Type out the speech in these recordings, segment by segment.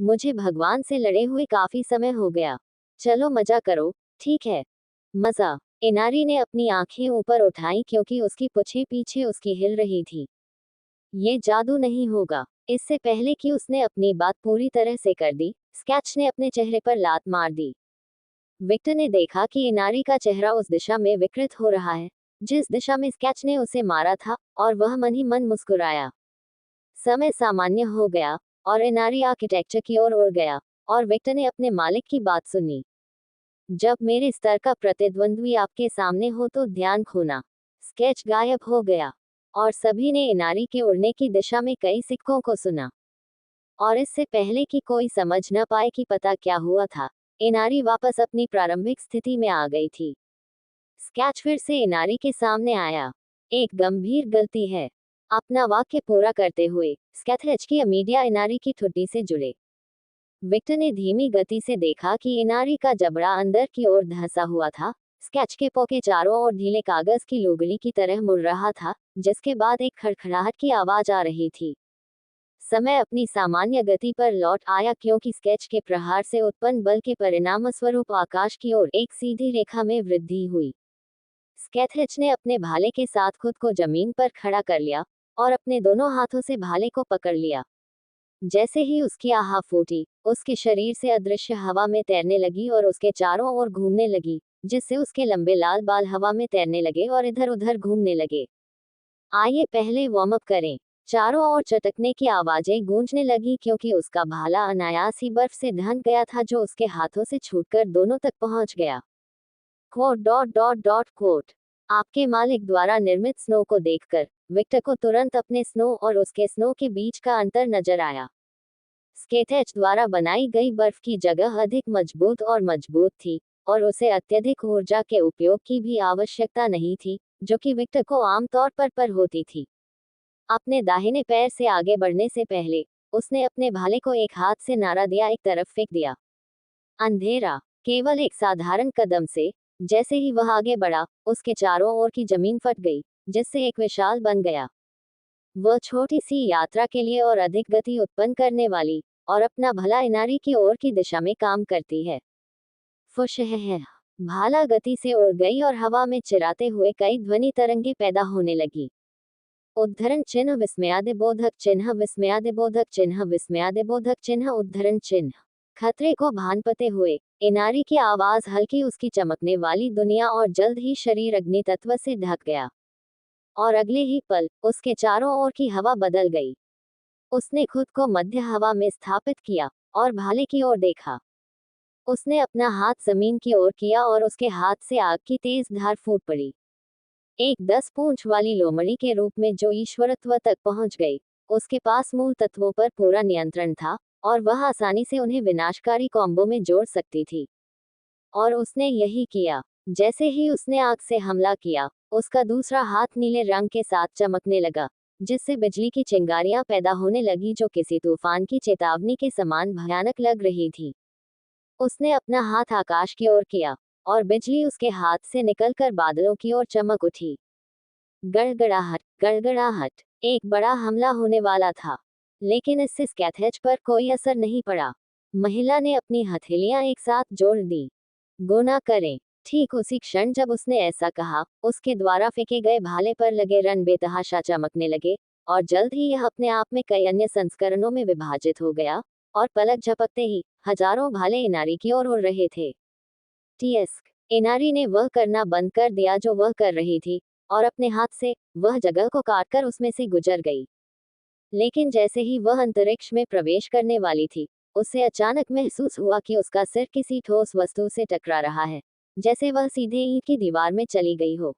मुझे भगवान से लड़े हुए काफी समय हो गया। चलो मजा करो। ठीक है। मजा। इनारी ने अपनी आंखें ऊपर उठाई क्योंकि उसकी पूंछें पीछे उसकी हिल रही थी। ये जादू नहीं होगा। इससे पहले कि उसने अपनी बात पूरी तरह से कर दी, स्केच ने अपने चेहरे पर लात मार दी। विक्टर ने देखा कि इनारी का चेहरा उस दिशा में विकृत हो रहा है जिस दिशा में स्केच ने उसे मारा था, और वह मन ही मन मुस्कुराया। समय सामान्य हो गया और इनारी आर्किटेक्चर की ओर उड़ गया, और विक्टर ने अपने मालिक की बात सुनी। जब मेरे स्तर का प्रतिद्वंद्वी आपके सामने हो तो ध्यान खोना। स्केच गायब हो गया और सभी ने इनारी के उड़ने की दिशा में कई सिक्कों को सुना। और इससे पहले कि कोई समझ न पाए कि पता क्या हुआ था, इनारी वापस अपनी प्रारंभिक स्थिति में आ गई थी। स्केच फिर से इनारी के सामने आया। एक गंभीर गलती है। अपना वाक्य पूरा करते हुए स्केच की मीडिया इनारी की ठुड्डी से जुड़े। विक्टर ने धीमी गति से देखा कि इनारी का जबड़ा अंदर की ओर धंसा हुआ था। स्केच के पौ के चारों ओर ढीले कागज की लुगड़ी की तरह मुड़ रहा था, जिसके बाद एक खड़खड़ाहट की आवाज आ रही थी। समय अपनी सामान्य गति पर लौट आया क्योंकि स्केच के प्रहार से उत्पन्न बल के परिणामस्वरूप आकाश की ओर एक सीधी रेखा में वृद्धि हुई। स्केच ने अपने भाले के साथ खुद को जमीन पर खड़ा कर लिया और अपने दोनों हाथों से भाले को पकड़ लिया। जैसे ही उसकी आह फूटी, उसके शरीर से अदृश्य हवा में तैरने लगी और उसके चारों ओर घूमने लगी, जिससे उसके लंबे लाल बाल हवा में तैरने लगे और इधर उधर घूमने लगे। आइए पहले वार्म अप करें। चारों ओर चटकने की आवाजें गूंजने लगी क्योंकि उसका भाला अनायास ही बर्फ से ढंक गया था जो उसके हाथों से छूटकर दोनों तक पहुंच गया। Quote dot dot dot quote. आपके मालिक द्वारा निर्मित स्नो को देखकर विक्टर को तुरंत अपने स्नो और उसके स्नो के बीच का अंतर नजर आया। स्केच द्वारा बनाई गई बर्फ की जगह अधिक मजबूत और मजबूत थी, और उसे अत्यधिक ऊर्जा के उपयोग की भी आवश्यकता नहीं थी, जो कि विक्टर को आमतौर पर होती थी। अपने दाहिने पैर से आगे बढ़ने से पहले उसने अपने भाले को एक हाथ से नारा दिया एक तरफ फेंक दिया। अंधेरा। केवल एक साधारण कदम से, जैसे ही वह आगे बढ़ा, उसके चारों ओर की जमीन फट गई, जिससे एक विशाल बन गया। वह छोटी सी यात्रा के लिए और अधिक गति उत्पन्न करने वाली और अपना भला इनारी की ओर की दिशा में काम करती है। फुश है। भाला गति से उड़ गई और हवा में चिराते हुए कई ध्वनि तरंगे पैदा होने लगी। उद्धरण चिन्ह विस्मयादिबोधक चिन्ह विस्मयादिबोधक चिन्ह विस्मयादिबोधक चिन्ह उद्धरण चिन्ह। खतरे को भांपते हुए इनारी की आवाज हल्की उसकी चमकने वाली दुनिया और जल्द ही शरीर अग्नि तत्व से ढक गया। और अगले ही पल उसके चारों ओर की हवा बदल गई। उसने खुद को मध्य हवा में स्थापित किया और भाले की ओर देखा। उसने अपना हाथ जमीन की ओर किया और उसके हाथ से आग की तेज धार फूट पड़ी, एक 10 पूंछ वाली लोमड़ी के रूप में जो ईश्वरत्व तक पहुंच गई। उसके पास मूल तत्वों पर पूरा नियंत्रण था और वह आसानी से उन्हें विनाशकारी कॉम्बो में जोड़ सकती थी। और उसने यही किया। जैसे ही उसने आग से हमला किया, उसका दूसरा हाथ नीले रंग के साथ चमकने लगा, जिससे बिजली की चिंगारियां पैदा होने लगी जो किसी तूफान की चेतावनी के समान भयानक लग रही थी। उसने अपना हाथ आकाश की ओर किया और बिजली उसके हाथ से निकलकर बादलों की ओर चमक उठी। गड़गड़ाहट, गड़गड़ाहट। एक बड़ा हमला होने वाला था, लेकिन इससे स्केच पर कोई असर नहीं पड़ा। महिला ने अपनी हथेलियां एक साथ जोड़ दी। गुना करें। ठीक उसी क्षण जब उसने ऐसा कहा, उसके द्वारा फेंके गए भाले पर लगे रन बेतहाशा चमकने लगे, और जल्द ही यह अपने आप में कई अन्य संस्करणों में विभाजित हो गया, और पलक झपकते ही हजारों भाले इनारी की ओर उड़ रहे थे। टीएस्क। इनारी ने वह करना बंद कर दिया जो वह कर रही थी, और अपने हाथ से वह जगह को काटकर उसमें से गुजर गई। लेकिन जैसे ही वह अंतरिक्ष में प्रवेश करने वाली थी, उसे अचानक महसूस हुआ कि उसका सिर किसी ठोस वस्तु से टकरा रहा है, जैसे वह सीधे ईंट की दीवार में चली गई हो।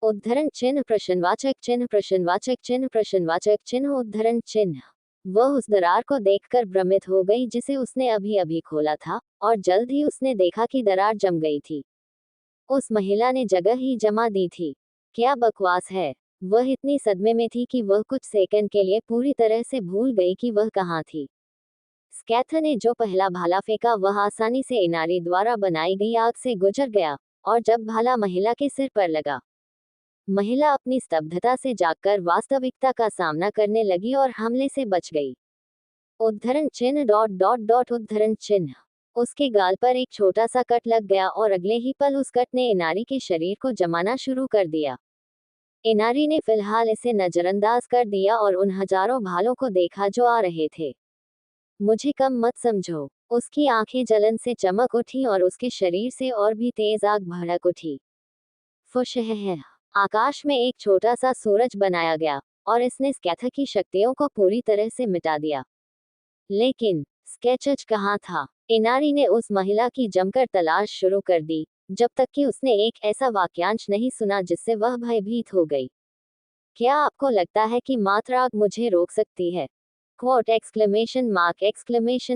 उद्धरण चिन्ह प्रश्नवाचक चिन्ह प्रश्नवाचक चिन्ह प्रश्नवाचक चिन्ह उद्धरण चिन्ह। वह उस दरार को देखकर भ्रमित हो गई जिसे उसने अभी अभी खोला था, और जल्द ही उसने देखा कि दरार जम गई थी। उस महिला ने जगह ही जमा दी थी। क्या बकवास है। वह इतनी सदमे में थी कि वह कुछ सेकंड के लिए पूरी तरह से भूल गई कि वह कहाँ थी। स्कैथ ने जो पहला भाला फेंका वह आसानी से इनारी द्वारा बनाई गई आग से गुजर गया, और जब भाला महिला के सिर पर लगा, महिला अपनी स्तब्धता से जागकर वास्तविकता का सामना करने लगी और हमले से बच गई। उद्धरण चिन्ह डॉट डॉट डॉट उद्धरण चिन्ह। उसके गाल पर एक छोटा सा कट लग गया और अगले ही पल उस कट ने इनारी के शरीर को जमाना शुरू कर दिया। इनारी ने फिलहाल इसे नजरअंदाज कर दिया और उन हजारों भालों को देखा जो आ रहे थे। मुझे कम मत समझो। उसकी आंखें जलन से चमक उठी और उसके शरीर से और भी तेज आग भड़क उठी। फुशहह। आकाश में एक छोटा सा सूरज बनाया गया और इसने स्कैथर की शक्तियों को पूरी तरह से मिटा दिया। लेकिन स्केचज कहाँ था? इनारी ने उस महिला की जमकर तलाश शुरू कर दी, जब तक कि उसने एक ऐसा वाक्यांश नहीं सुना जिससे वह भयभीत हो गई। क्या आपको लगता है कि मात्र आग मुझे रोक सकती है? Quote exclamation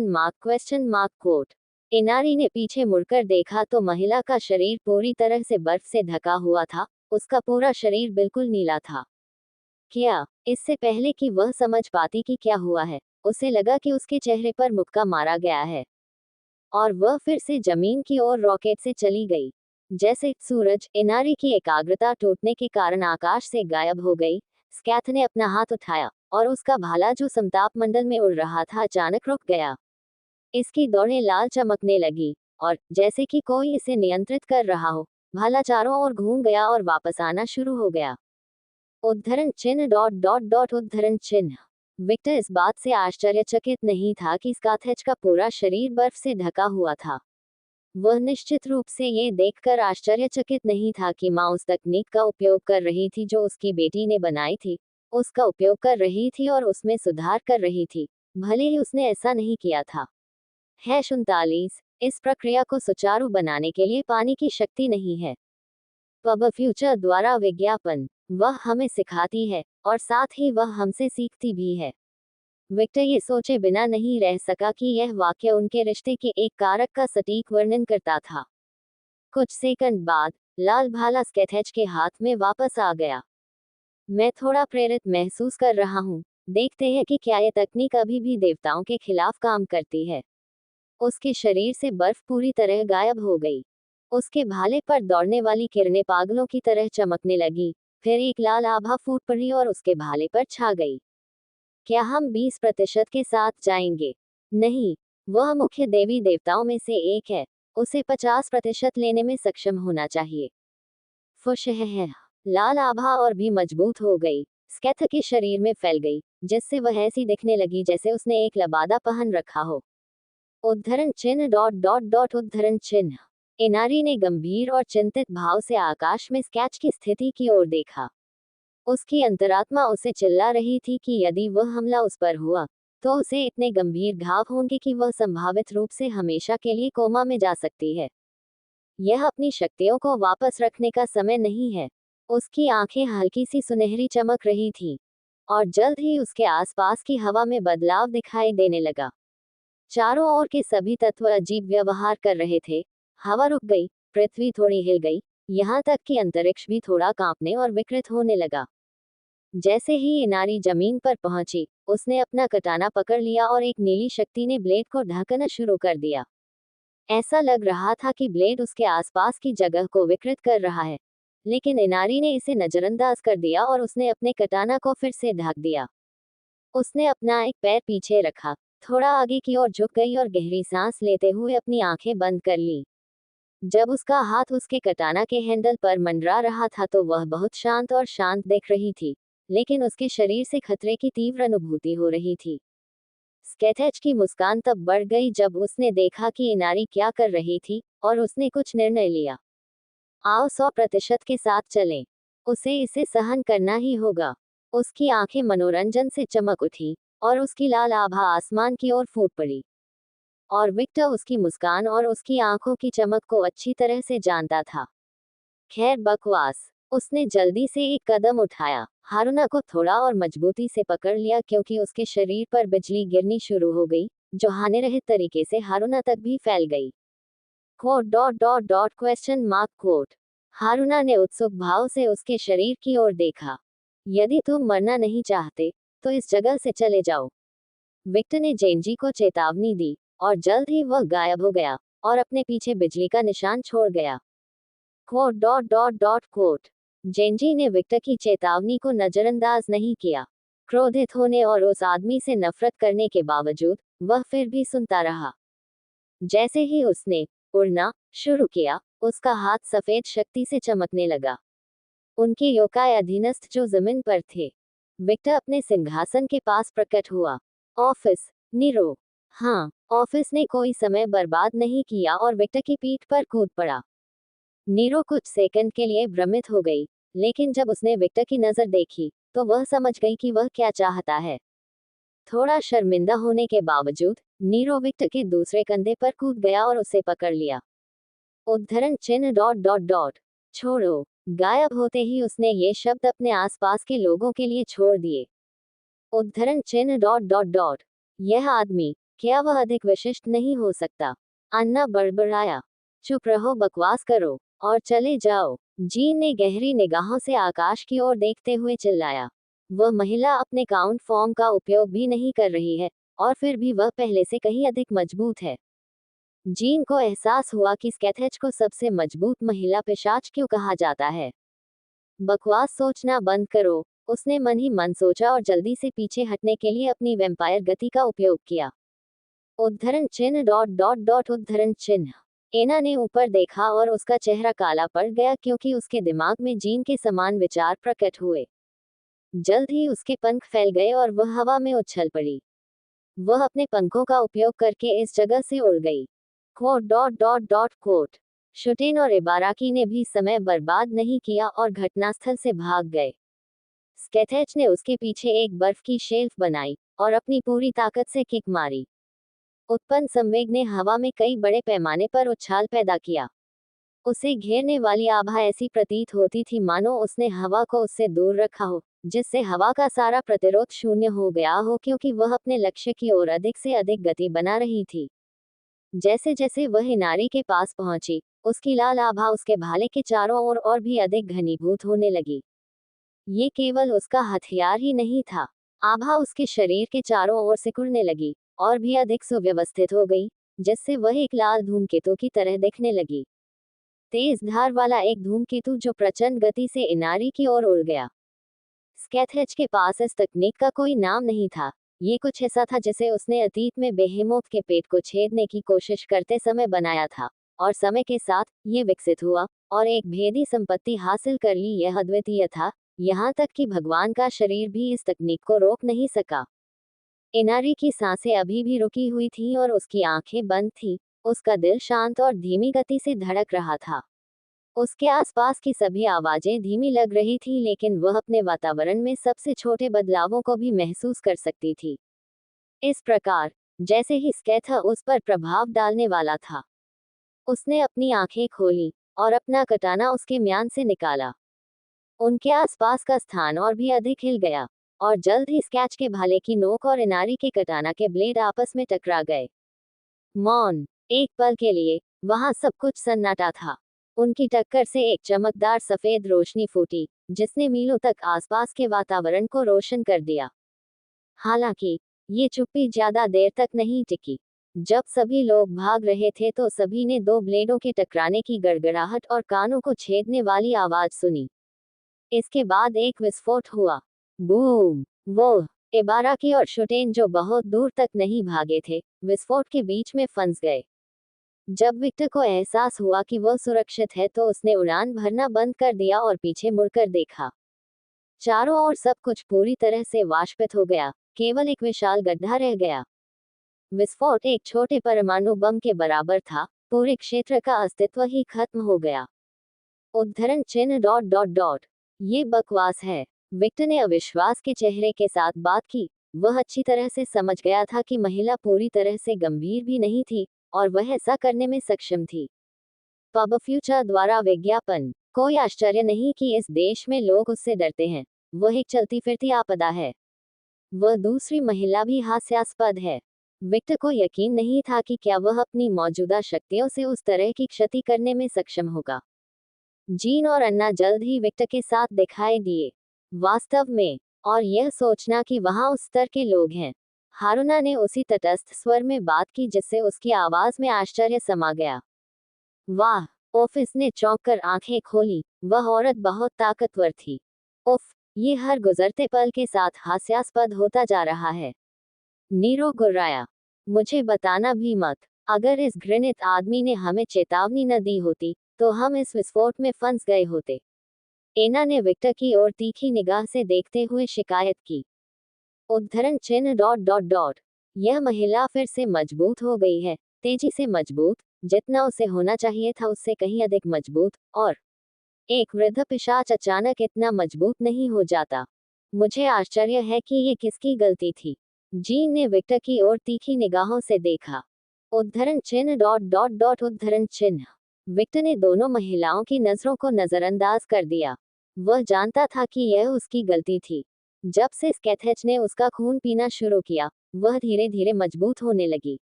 mark question mark quote. Inari ने पीछे मुड़कर देखा तो महिला का शरीर पूरी तरह से बर्फ से ढका हुआ था। उसका पूरा शरीर बिल्कुल नीला था। क्या? इससे पहले कि वह समझ पाती कि क्या हुआ है, उसे लगा कि उसके चेहरे पर मुक्का मारा गया है और वह फिर से जमीन की ओर रॉकेट से चली गई। जैसे सूरज, इनारी की एकाग्रता टूटने के कारण आकाश से गायब हो गई। स्कैथ ने अपना हाथ उठाया और उसका भाला जो समताप मंडल में उड़ रहा था अचानक रुक गया। इसकी दौड़ें लाल चमकने लगी और जैसे कि कोई इसे नियंत्रित कर रहा हो, भाला चारों ओर घूम गया और वापस आना शुरू हो गया। उद्धरण चिन्ह डॉट डॉट डॉट उद्धरण चिन्ह। विक्टर इस बात से आश्चर्यचकित नहीं था कि स्कैथेज का पूरा शरीर बर्फ से ढका हुआ था। वह निश्चित रूप से ये देखकर आश्चर्यचकित नहीं था कि माँ उस तकनीक का उपयोग कर रही थी जो उसकी बेटी ने बनाई थी, उसका उपयोग कर रही थी और उसमें सुधार कर रही थी, भले ही उसने ऐसा नहीं किया था। है 39। इस प्रक्रिया को सुचारू बनाने के लिए पानी की शक्ति नहीं है। पब फ्यूचर द्वारा विज्ञापन। वह हमें सिखाती है और साथ ही वह हमसे सीखती भी है। विक्टर ये सोचे बिना नहीं रह सका कि यह वाक्य उनके रिश्ते के एक कारक का सटीक वर्णन करता था। कुछ सेकंड बाद लाल भाला स्केथेज के हाथ में वापस आ गया। मैं थोड़ा प्रेरित महसूस कर रहा हूँ। देखते हैं कि क्या यह तकनीक अभी भी देवताओं के खिलाफ काम करती है। उसके शरीर से बर्फ पूरी तरह गायब हो गई। उसके भाले पर दौड़ने वाली किरणें पागलों की तरह चमकने लगी। फिर एक लाल आभा फूट पड़ी और उसके भाले पर छा गई। क्या हम 20% के साथ जाएंगे? नहीं, वह मुख्य देवी देवताओं में से एक है। उसे 50% लेने में सक्षम होना चाहिए। फुशहह। लाल आभा और भी मजबूत हो गई। स्कैथ के शरीर में फैल गई, जिससे वह ऐसी दिखने लगी जैसे उसने एक लबादा पहन रखा हो। उद्धरण चिन्ह डॉट डॉट डॉट उद्धरण चिन्ह। इनारी ने गंभीर और चिंतित भाव से आकाश में स्केच की स्थिति की ओर देखा। उसकी अंतरात्मा उसे चिल्ला रही थी कि यदि वह हमला उस पर हुआ, तो उसे इतने गंभीर घाव होंगे कि वह संभावित रूप से हमेशा के लिए कोमा में जा सकती है। यह अपनी शक्तियों को वापस रखने का समय नहीं है। उसकी आंखें हल्की सी सुनहरी चमक रही थीं, और जल्द ही उसके आसपास की हवा में बदलाव दिखाई देने लगा। चारों ओर के सभी तत्व अजीब व्यवहार कर रहे थे। हवा रुक गई, पृथ्वी थोड़ी हिल गई, यहाँ तक कि अंतरिक्ष भी थोड़ा कांपने और विकृत होने लगा। जैसे ही इनारी जमीन पर पहुंची, उसने अपना कटाना पकड़ लिया और एक नीली शक्ति ने ब्लेड को ढकना शुरू कर दिया। ऐसा लग रहा था कि ब्लेड उसके आसपास की जगह को विकृत कर रहा है, लेकिन इनारी ने इसे नजरअंदाज कर दिया और उसने अपने कटाना को फिर से ढक दिया। उसने अपना एक पैर पीछे रखा, थोड़ा आगे की ओर झुक गई और गहरी सांस लेते हुए अपनी आंखें बंद कर ली। जब उसका हाथ उसके कटाना के हैंडल पर मंडरा रहा था तो वह बहुत शांत और शांत दिख रही थी, लेकिन उसके शरीर से खतरे की तीव्र अनुभूति हो रही थी। स्केथेज की मुस्कान तब बढ़ गई जब उसने देखा कि इनारी क्या कर रही थी, और उसने कुछ निर्णय लिया। आओ 100% के साथ चलें। उसे इसे सहन करना ही होगा। उसकी आंखें मनोरंजन से चमक उठी और उसकी लाल आभा आसमान की ओर फूट पड़ी। और विक्टर उसकी मुस्कान और उसकी आंखों की चमक को अच्छी तरह से जानता था। खैर बकवास। उसने जल्दी से एक कदम उठाया, हारुना को थोड़ा और मजबूती से पकड़ लिया क्योंकि उसके शरीर पर बिजली गिरनी शुरू हो गई, जो हानिरहित तरीके से हारुना तक भी फैल गई। Quote dot dot dot question mark quote. Haruna ने उत्सुक भाव से उसके शरीर की ओर देखा। यदि तुम मरना नहीं चाहते, तो इस जगह से चले जाओ। विक्टर ने जेंजी को चेतावनी दी, और जल्द ही वह गायब हो गया और अपने पीछे बिजली का निशान छोड़ गया। Quote dot dot dot quote. Genji ने विक्टर की चेतावनी को नजरअंदाज नहीं किया। क्रोधित होने और उस आदमी से नफरत करने के बावजूद वह फिर भी सुनता रहा। जैसे ही उसने उड़ना शुरू किया, उसका हाथ सफेद शक्ति से चमकने लगा। उनके योकाय अधीनस्थ जो जमीन पर थे। विक्टर अपने सिंहासन के पास प्रकट हुआ। Office, Nero. हाँ, ऑफिस ने कोई समय बर्बाद नहीं किया और विक्टर की पीठ पर कूद पड़ा। नीरो कुछ सेकंड के लिए भ्रमित हो गई, लेकिन जब उसने विक्टर की नजर देखी तो वह समझ गई कि वह क्या चाहता है। थोड़ा शर्मिंदा होने के बावजूद नीरो विक्टर के दूसरे कंधे पर कूद गया और उसे पकड़ लिया। उद्धरण चिन्ह डॉट डॉट डॉट छोड़ो। गायब होते ही उसने ये शब्द अपने आसपास के लोगों के लिए छोड़ दिए। उद्धरण चिन्ह डॉट डॉट डॉट यह आदमी, क्या वह अधिक विशिष्ट नहीं हो सकता? अन्ना बड़बड़ाया। चुप रहो, बकवास करो और चले जाओ। जीन ने गहरी निगाहों से आकाश की ओर देखते हुए चिल्लाया। वह महिला अपने काउंट फॉर्म का उपयोग भी नहीं कर रही है, और फिर भी वह पहले से कहीं अधिक मजबूत है। जीन को एहसास हुआ कि स्केथेज को सबसे मजबूत महिला पिशाच क्यों कहा जाता है। बकवास सोचना बंद करो, उसने मन ही मन सोचा और जल्दी से पीछे हटने के लिए अपनी वैम्पायर गति का उपयोग किया। उद्धरण चिन्ह डॉट डॉट डॉट उद्धरण चिन्ह। एना ने ऊपर देखा और उसका चेहरा काला पड़ गया क्योंकि उसके दिमाग में जीन के समान विचार प्रकट हुए। जल्द ही उसके पंख फैल गए और वह हवा में उछल पड़ी। वह अपने पंखों का उपयोग करके इस जगह से उड़ गई। Quote dot dot dot quote. Shuten और इबाराकी ने भी समय बर्बाद नहीं किया और घटनास्थल से भाग गए। स्केथेज ने उसके पीछे एक बर्फ की शेल्फ बनाई और अपनी पूरी ताकत से किक मारी। उत्पन्न संवेग ने हवा में कई बड़े पैमाने पर उछाल पैदा किया। उसे घेरने वाली आभा ऐसी प्रतीत होती थी मानो उसने हवा को उससे दूर रखा हो, जिससे हवा का सारा प्रतिरोध शून्य हो गया हो क्योंकि वह अपने लक्ष्य की ओर अधिक से अधिक गति बना रही थी। जैसे जैसे वह नारी के पास पहुंची, उसकी लाल आभा उसके भाले के चारों ओर और भी अधिक घनीभूत होने लगी। ये केवल उसका हथियार ही नहीं था, आभा उसके शरीर के चारों ओर सिकुड़ने लगी और भी अधिक सुव्यवस्थित हो गई, जिससे वह एक लाल धूमकेतु की तरह दिखने लगी। तेज धार वाला एक धूमकेतु जो प्रचंड गति से इनारी की ओर उड़ गया। स्केथेज के पास इस तकनीक का कोई नाम नहीं था। ये कुछ ऐसा था जिसे उसने अतीत में बेहेमोथ के पेट को छेदने की कोशिश करते समय बनाया था, और समय के साथ ये विकसित हुआ और एक भेदी संपत्ति हासिल कर ली। यह अद्वितीय था, यहाँ तक कि भगवान का शरीर भी इस तकनीक को रोक नहीं सका। इनारी की सांसें अभी भी रुकी हुई थीं और उसकी आंखें बंद थीं। उसका दिल शांत और धीमी गति से धड़क रहा था। उसके आसपास की सभी आवाजें धीमी लग रही थी, लेकिन वह अपने वातावरण में सबसे छोटे बदलावों को भी महसूस कर सकती थी। इस प्रकार, जैसे ही स्केथ उस पर प्रभाव डालने वाला था, उसने अपनी आंखें खोली और अपना कटाना उसके म्यान से निकाला। उनके आसपास का स्थान और भी अधिक हिल गया, और जल्द ही स्केच के भाले की नोक और इनारी के कटाना के ब्लेड आपस में टकरा गए। मौन। एक पल के लिए वहां सब कुछ सन्नाटा था। उनकी टक्कर से एक चमकदार सफेद रोशनी फूटी, जिसने मीलों तक आसपास के वातावरण को रोशन कर दिया। हालांकि ये चुप्पी ज्यादा देर तक नहीं टिकी। जब सभी लोग भाग रहे थे तो सभी ने दो ब्लेडों के टकराने की गड़गड़ाहट और कानों को छेदने वाली आवाज सुनी। इसके बाद एक विस्फोट हुआ। बूम! वो इबाराकी और शुटेन, जो बहुत दूर तक नहीं भागे थे, विस्फोट के बीच में फंस गए। जब विक्टर को एहसास हुआ कि वह सुरक्षित है तो उसने उड़ान भरना बंद कर दिया और पीछे मुड़कर देखा। चारों ओर सब कुछ पूरी तरह से वाष्पित हो गया, केवल एक विशाल गड्ढा रह गया। विस्फोट एक छोटे परमाणु बम के बराबर था, पूरे क्षेत्र का अस्तित्व ही खत्म हो गया। उद्धरण चिन्ह डॉट डॉट डॉट ये बकवास है, विक्टर ने अविश्वास के चेहरे के साथ बात की। वह अच्छी तरह से समझ गया था कि महिला पूरी तरह से गंभीर भी नहीं थी, और वह ऐसा करने में सक्षम थी। पब फ्यूचर द्वारा विज्ञापन। कोई आश्चर्य नहीं कि इस देश में लोग उससे डरते हैं। वह एक चलती फिरती आपदा है। वह दूसरी महिला भी हास्यास्पद है। विक्टर को यकीन नहीं था कि क्या वह अपनी मौजूदा शक्तियों से उस तरह की क्षति करने में सक्षम होगा। जीन और अन्ना जल्द ही विक्टर के साथ दिखाई दिए। वास्तव में, और यह सोचना कि वहां उस स्तर के लोग हैं। हारुना ने उसी तटस्थ स्वर में बात की जिससे उसकी आवाज में आश्चर्य समा गया। वाह! ऑफिस ने चौंक कर आंखें खोली। वह औरत बहुत ताकतवर थी। उफ, ये हर गुजरते पल के साथ हास्यास्पद होता जा रहा है। नीरो गुर्राया, मुझे बताना भी मत। अगर इस घृणित आदमी ने हमें चेतावनी न दी होती तो हम इस विस्फोट में फंस गए होते। एना ने विक्टर की ओर तीखी निगाह से देखते हुए शिकायत की। उद्धरण चिन्ह डॉट डॉट डॉट। यह महिला फिर से मजबूत हो गई है, तेजी से मजबूत, जितना उसे होना चाहिए था उससे कहीं अधिक मजबूत, और एक वृद्ध पिशाच अचानक इतना मजबूत नहीं हो जाता। मुझे आश्चर्य है कि ये किसकी गलती थी। जीन ने विक्टर की ओर तीखी निगाहों से देखा। उद्धरण चिन्ह डॉट डॉट डॉट उद्धरण चिन्ह। विक्टर ने दोनों महिलाओं की नजरों को नजरअंदाज कर दिया। वह जानता था कि यह उसकी गलती थी। जब से स्कैथेच ने उसका खून पीना शुरू किया, वह धीरे धीरे मजबूत होने लगी।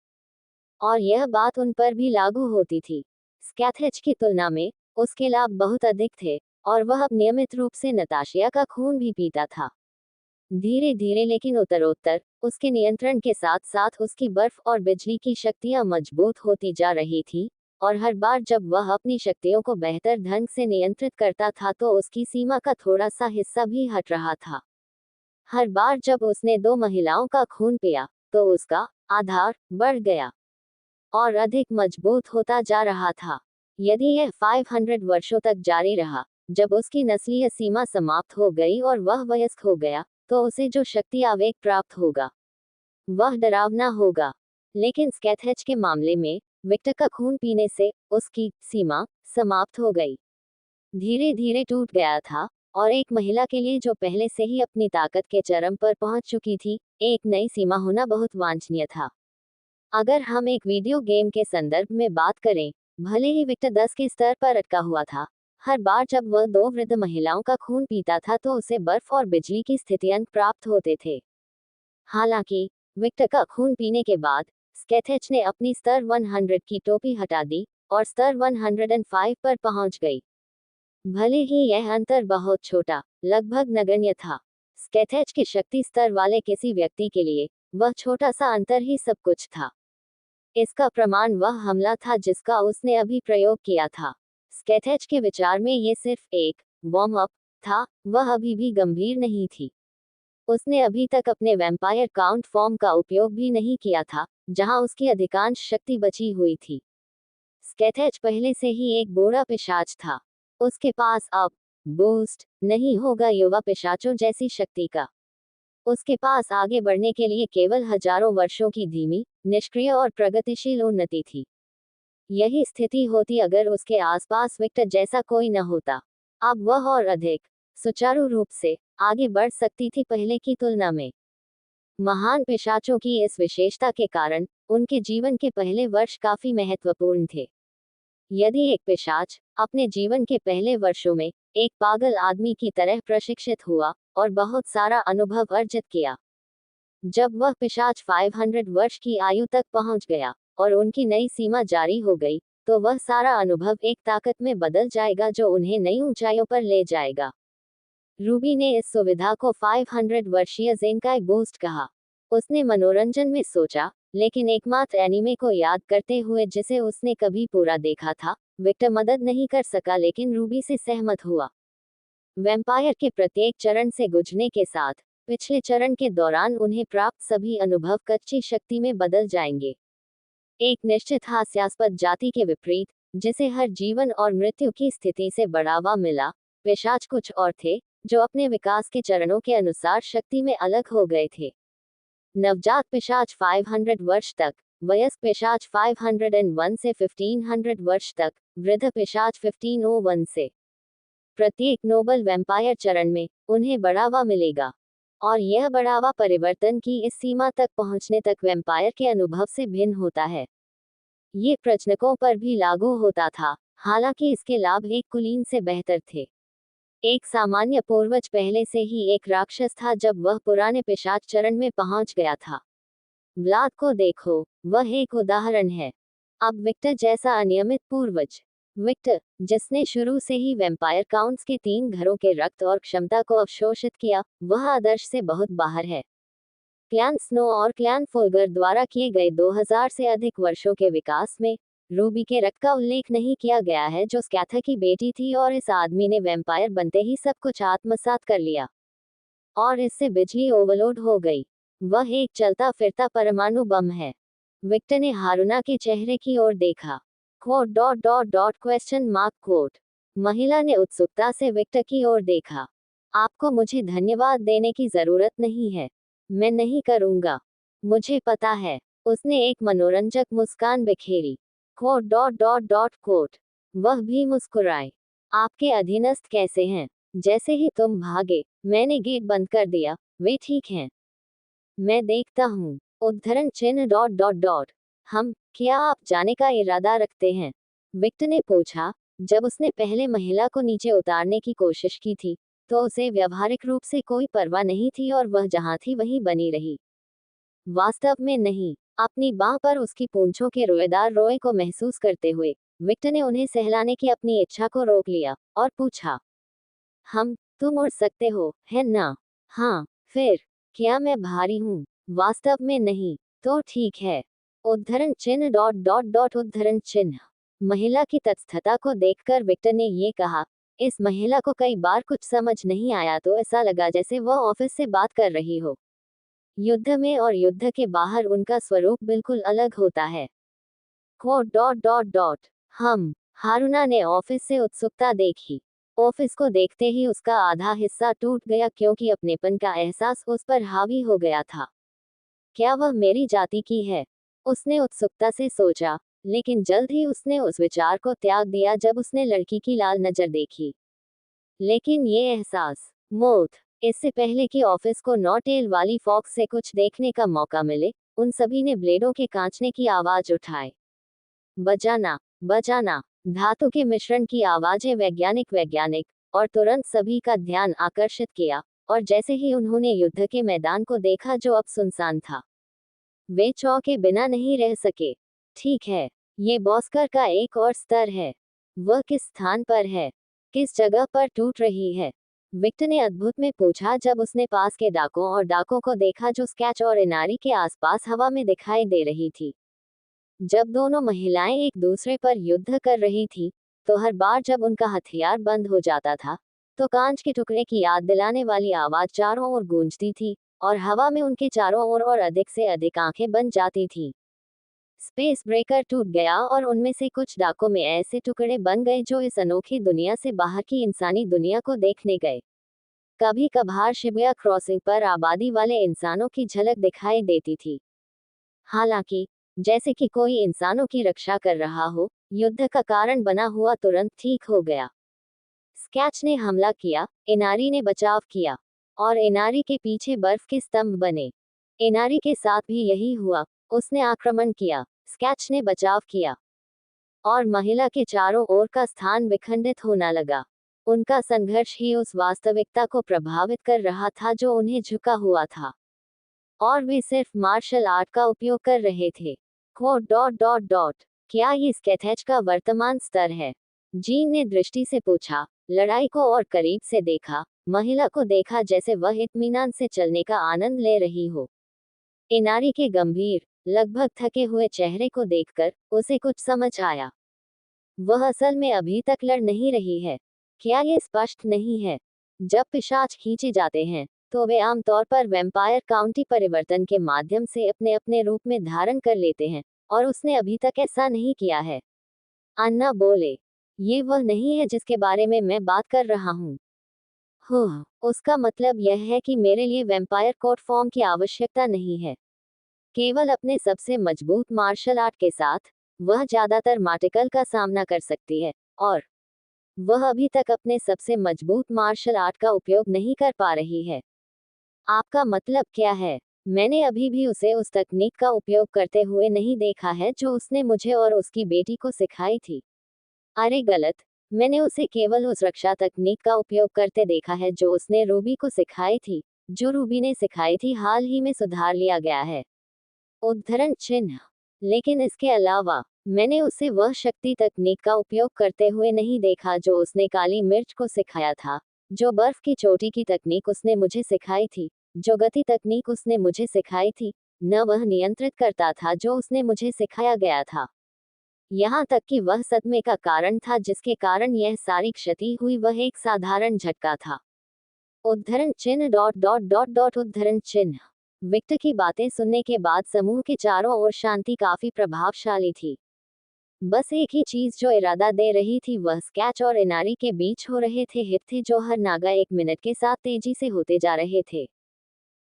और यह बात उन पर भी लागू होती थी। स्कैथेच की तुलना में उसके लाभ बहुत अधिक थे, और वह अब नियमित रूप से नताशिया का खून भी पीता था। धीरे धीरे लेकिन उत्तरोत्तर उसके नियंत्रण के साथ साथ उसकी बर्फ और बिजली की शक्तियां मजबूत होती जा रही थी, और हर बार जब वह अपनी शक्तियों को बेहतर ढंग से नियंत्रित करता था तो उसकी सीमा का थोड़ा सा हिस्सा भी हट रहा था। हर बार जब उसने दो महिलाओं का खून पिया तो उसका आधार बढ़ गया और अधिक मजबूत होता जा रहा था। यदि यह 500 वर्षों तक जारी रहा, जब उसकी नस्लीय सीमा समाप्त हो गई और वह वयस्क हो गया, तो उसे जो शक्ति आवेग प्राप्त होगा वह डरावना होगा। लेकिन स्कैथेच के मामले में विक्टर का खून पीने से उसकी सीमा समाप्त हो गई, धीरे धीरे टूट गया था, और एक महिला के लिए जो पहले से ही अपनी ताकत के चरम पर पहुंच चुकी थी, एक नई सीमा होना बहुत वांछनीय था। अगर हम एक वीडियो गेम के संदर्भ में बात करें, भले ही विक्टर 10 के स्तर पर अटका हुआ था, हर बार जब वह दो वृद्ध महिलाओं का खून पीता था तो उसे बर्फ और बिजली की स्थितियां प्राप्त होते थे। हालांकि विक्टर का खून पीने के बाद स्कैथेच ने अपनी स्तर 100 की टोपी हटा दी और स्तर 105 पर पहुंच गई। भले ही यह अंतर बहुत छोटा, लगभग नगण्य था, स्कैथेच के शक्ति स्तर वाले किसी व्यक्ति के लिए वह छोटा सा अंतर ही सब कुछ था। इसका प्रमाण वह हमला था जिसका उसने अभी प्रयोग किया था। स्कैथेच के विचार में ये सिर्फ एक वार्म अप था, वह अभी भी गंभीर नहीं थी। उसने अभी तक अपने वैम्पायर काउंट फॉर्म का उपयोग भी नहीं किया था, जहां उसकी अधिकांश शक्ति बची हुई थी। स्कैथेच पहले से ही एक बूढ़ा पिशाच था। उसके पास अब बूस्ट नहीं होगा युवा पिशाचों जैसी शक्ति का। उसके पास आगे बढ़ने के लिए केवल हजारों वर्षों की धीमी, निष्क्रिय और प्रगतिशील उन्नति थी। यही स्थिति होती अगर उसके आसपास विक्टर जैसा कोई न होता। अब वह और अधिक सुचारू रूप से आगे बढ़ सकती थी पहले की तुलना में। महान पिशाचों की इस विशेषता के कारण उनके जीवन के पहले वर्ष काफी महत्वपूर्ण थे। यदि एक पिशाच अपने जीवन के पहले वर्षों में एक पागल आदमी की तरह प्रशिक्षित हुआ और बहुत सारा अनुभव अर्जित किया, जब वह पिशाच 500 वर्ष की आयु तक पहुंच गया और उनकी नई सीमा जारी हो गई, तो वह सारा अनुभव एक ताकत में बदल जाएगा जो उन्हें नई ऊंचाइयों पर ले जाएगा। रूबी ने इस सुविधा को 500 वर्षीय ज़ेंकाई बूस्ट कहा। उसने मनोरंजन में सोचा, लेकिन एकमात्र एनीमे को याद करते हुए जिसे उसने कभी पूरा देखा था, विक्टर मदद नहीं कर सका लेकिन रूबी से सहमत हुआ। वैम्पायर के प्रत्येक चरण से गुजरने के साथ पिछले चरण के दौरान उन्हें प्राप्त सभी अनुभव कच्ची शक्ति में बदल जाएंगे। एक निश्चित हास्यास्पद जाति के विपरीत, जिसे हर जीवन और मृत्यु की स्थिति से बढ़ावा मिला, पिशाच कुछ और थे जो अपने विकास के चरणों के अनुसार शक्ति में अलग हो गए थे। नवजात पिशाच 500 वर्ष तक, वयस्क पिशाच 501 से 1500 वर्ष तक, वृद्ध पिशाच 1501 से। प्रत्येक नोबल वैम्पायर चरण में उन्हें बढ़ावा मिलेगा, और यह बढ़ावा परिवर्तन की इस सीमा तक पहुंचने तक वैम्पायर के अनुभव से भिन्न होता है। ये प्रजनकों पर भी लागू होता था, हालांकि इसके लाभ एक कुलीन से बेहतर थे। एक सामान्य पूर्वज पहले से ही एक राक्षस था जब वह पुराने पिशाच चरण में पहुंच गया था। व्लाद को देखो, वह एक उदाहरण है। अब विक्टर जैसा अनियमित पूर्वज, विक्टर, जिसने शुरू से ही वैम्पायर काउंट्स के 3 घरों के रक्त और क्षमता को अवशोषित किया, वह आदर्श से बहुत बाहर है। क्लैन स्नो और क्लैन फोल्गर द्वारा किए गए 2000 से अधिक वर्षों के विकास में रूबी के रक्त का उल्लेख नहीं किया गया है जो स्कैथा की बेटी थी, और इस आदमी ने वैम्पायर बनते ही सब कुछ आत्मसात कर लिया। और इससे बिजली ओवरलोड हो गई। वह एक चलता फिरता परमाणु बम है। विक्टर ने हारूना के चेहरे की ओर देखा। Quote dot dot dot question mark quote. महिला ने उत्सुकता से विक्टर की ओर देखा। आपको मुझे धन्यवाद देने की जरूरत नहीं है। मैं नहीं करूंगा। मुझे पता है। उसने एक मनोरंजक मुस्कान बिखेरी। Quote dot dot dot quote. वह भी मुस्कुराए। आपके अधीनस्थ कैसे हैं? जैसे ही तुम भागे, मैंने गेट बंद कर दिया। वे ठीक हैं। मैं देखता हूँ। उद्धरण चिन्ह डॉट डॉट डॉट। हम, क्या आप जाने का इरादा रखते हैं? विक्टर ने पूछा। जब उसने पहले महिला को नीचे उतारने की कोशिश की थी, तो उसे व्यावहारिक रूप से कोई परवाह नहीं थी और वह जहां थी वहीं बनी रही। वास्तव में नहीं। अपनी बांह पर उसकी पूंछों के रोएदार रोए को महसूस करते हुए, विक्टर ने उन्हें सहलाने की अपनी इच्छा को रोक लिया और पूछा। तुम उड़ सकते हो, है ना? हाँ। फिर, क्या मैं भारी हूँ? वास्तव में नहीं। तो ठीक है। उद्धरण चिन्ह डॉट डॉट डॉट उद्धरण चिन्ह। महिला की तत्स्थता को देखकर विक्टर ने ये कहा। इस महिला को कई बार कुछ समझ नहीं आया तो ऐसा लगा जैसे वह ऑफिस से बात कर रही हो। युद्ध में और युद्ध के बाहर उनका स्वरूप बिल्कुल अलग होता है। Quote dot dot dot. Haruna ने ऑफिस से उत्सुकता देखी। ऑफिस को देखते ही उसका आधा हिस्सा टूट गया क्योंकि अपनेपन का एहसास उस पर हावी हो गया था। क्या वह मेरी जाति की है? उसने उत्सुकता से सोचा, लेकिन जल्द ही उसने उस विचार को त्याग दिया जब उसने लड़की की लाल नजर देखी। लेकिन ये एहसास, मौत, इससे पहले कि ऑफिस को नौटेल वाली फॉक्स से कुछ देखने का मौका मिले, उन सभी ने ब्लेडों के कांचने की आवाज उठाए। बजाना, बजाना, धातु के मिश्रण की आवाजें वैज्ञानिक वैज्ञानिक, और तुरंत सभी का ध्यान आकर्षित किया, और जैसे ही उन्होंने युद्ध के मैदान को देखा जो अब सुनसान था, वे चौंके बिना नहीं रह सके। ठीक है, ये बॉस्कर का एक और स्तर है। वह किस स्थान पर है? किस जगह पर टूट रही है? विक्टर ने अद्भुत में पूछा जब उसने पास के डाकों और डाकों को देखा जो स्केच और इनारी के आसपास हवा में दिखाई दे रही थी। जब दोनों महिलाएं एक दूसरे पर युद्ध कर रही थी, तो हर बार जब उनका हथियार बंद हो जाता था, तो कांच के टुकड़े की याद दिलाने वाली आवाज चारों ओर गूंजती थी, और हवा में उनके चारों ओर और अधिक से अधिक आंखें बन जाती थीं। स्पेस ब्रेकर टूट गया और उनमें से कुछ डाकों में ऐसे टुकड़े बन गए जो इस अनोखी दुनिया से बाहर की इंसानी दुनिया को देखने गए। कभी कभार शिबुया क्रॉसिंग पर आबादी वाले इंसानों की झलक दिखाई देती थी। हालांकि, जैसे कि कोई इंसानों की रक्षा कर रहा हो, युद्ध का कारण बना हुआ तुरंत ठीक हो गया। स्केच ने हमला किया, इनारी ने बचाव किया, और इनारी के पीछे बर्फ के स्तंभ बने। इनारी के साथ भी यही हुआ, उसने आक्रमण किया, स्केच ने बचाव किया, और महिला के चारों ओर का स्थान विखंडित होना लगा। उनका संघर्ष ही उस वास्तविकता को प्रभावित कर रहा था जो उन्हें झुका हुआ था, और वे सिर्फ मार्शल आर्ट का उपयोग कर रहे थे। Quote dot dot dot. क्या ये स्केथेज का वर्तमान स्तर है? जीन ने दृष्टि से पूछा। लड़ाई को और करीब से देखा, महिला को देखा जैसे वह इत्मीनान से चलने का आनंद ले रही हो। इनारी के गंभीर, लगभग थके हुए चेहरे को देखकर उसे कुछ समझ आया। वह असल में अभी तक लड़ नहीं रही है। क्या ये स्पष्ट नहीं है? जब पिशाच खींचे जाते हैं, तो वे आमतौर पर वैम्पायर काउंटी परिवर्तन के माध्यम से अपने अपने रूप में धारण कर लेते हैं, और उसने अभी तक ऐसा नहीं किया है। अन्ना बोले। ये वह नहीं है जिसके बारे में मैं बात कर रहा हूँ। उसका मतलब यह है कि मेरे लिए वैम्पायर कोड फॉर्म की आवश्यकता नहीं है। केवल अपने सबसे मजबूत मार्शल आर्ट के साथ, वह ज्यादातर मार्टिकल का सामना कर सकती है, और वह अभी तक अपने सबसे मजबूत मार्शल आर्ट का उपयोग नहीं कर पा रही है। आपका मतलब क्या है? मैंने अभी भी उसे उस तकनीक का उपयोग करते हुए नहीं देखा है जो उसने मुझे और उसकी बेटी को सिखाई थी। अरे गलत, मैंने उसे केवल उस रक्षा तकनीक का उपयोग करते देखा है जो उसने रूबी को सिखाई थी, जो रूबी ने सिखाई थी हाल ही में सुधार लिया गया है। उद्धरण चिन्ह। लेकिन इसके अलावा, मैंने उसे वह शक्ति तकनीक का उपयोग करते हुए नहीं देखा जो उसने काली मिर्च को सिखाया था, जो बर्फ की चोटी की तकनीक उसने मुझे सिखाई थी, जो गति तकनीक उसने मुझे सिखाई थी, न वह नियंत्रित करता था जो उसने मुझे सिखाया गया था। यहाँ तक कि वह सदमे का कारण था जिसके कारण यह सारी क्षति हुई, वह एक साधारण झटका था। उद्धरण चिन्ह डॉट डॉट डॉट डॉट उद्धरण चिन्ह। विक्टर की बातें सुनने के बाद समूह के चारों ओर शांति काफी प्रभावशाली थी। बस एक ही चीज जो इरादा दे रही थी वह स्केच और इनारी के बीच हो रहे थे हित थे जो हर नागा 1 मिनट के साथ तेजी से होते जा रहे थे।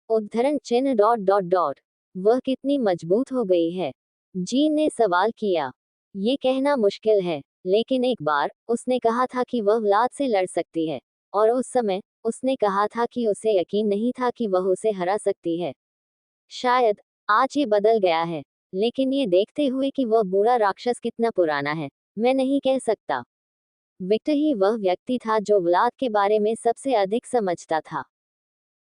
उद्धरण चिन्ह डॉट डॉट डॉट। वह कितनी मजबूत हो गई है? जीन ने सवाल किया। ये कहना मुश्किल है, लेकिन एक बार उसने कहा था कि वह व्लाद से लड़ सकती है, और उस समय उसने कहा था कि उसे यकीन नहीं था कि वह उसे हरा सकती है। शायद आज ये बदल गया है, लेकिन ये देखते हुए कि वह बूढ़ा राक्षस कितना पुराना है, मैं नहीं कह सकता। विक्टर ही वह व्यक्ति था जो व्लाद के बारे में सबसे अधिक समझता था।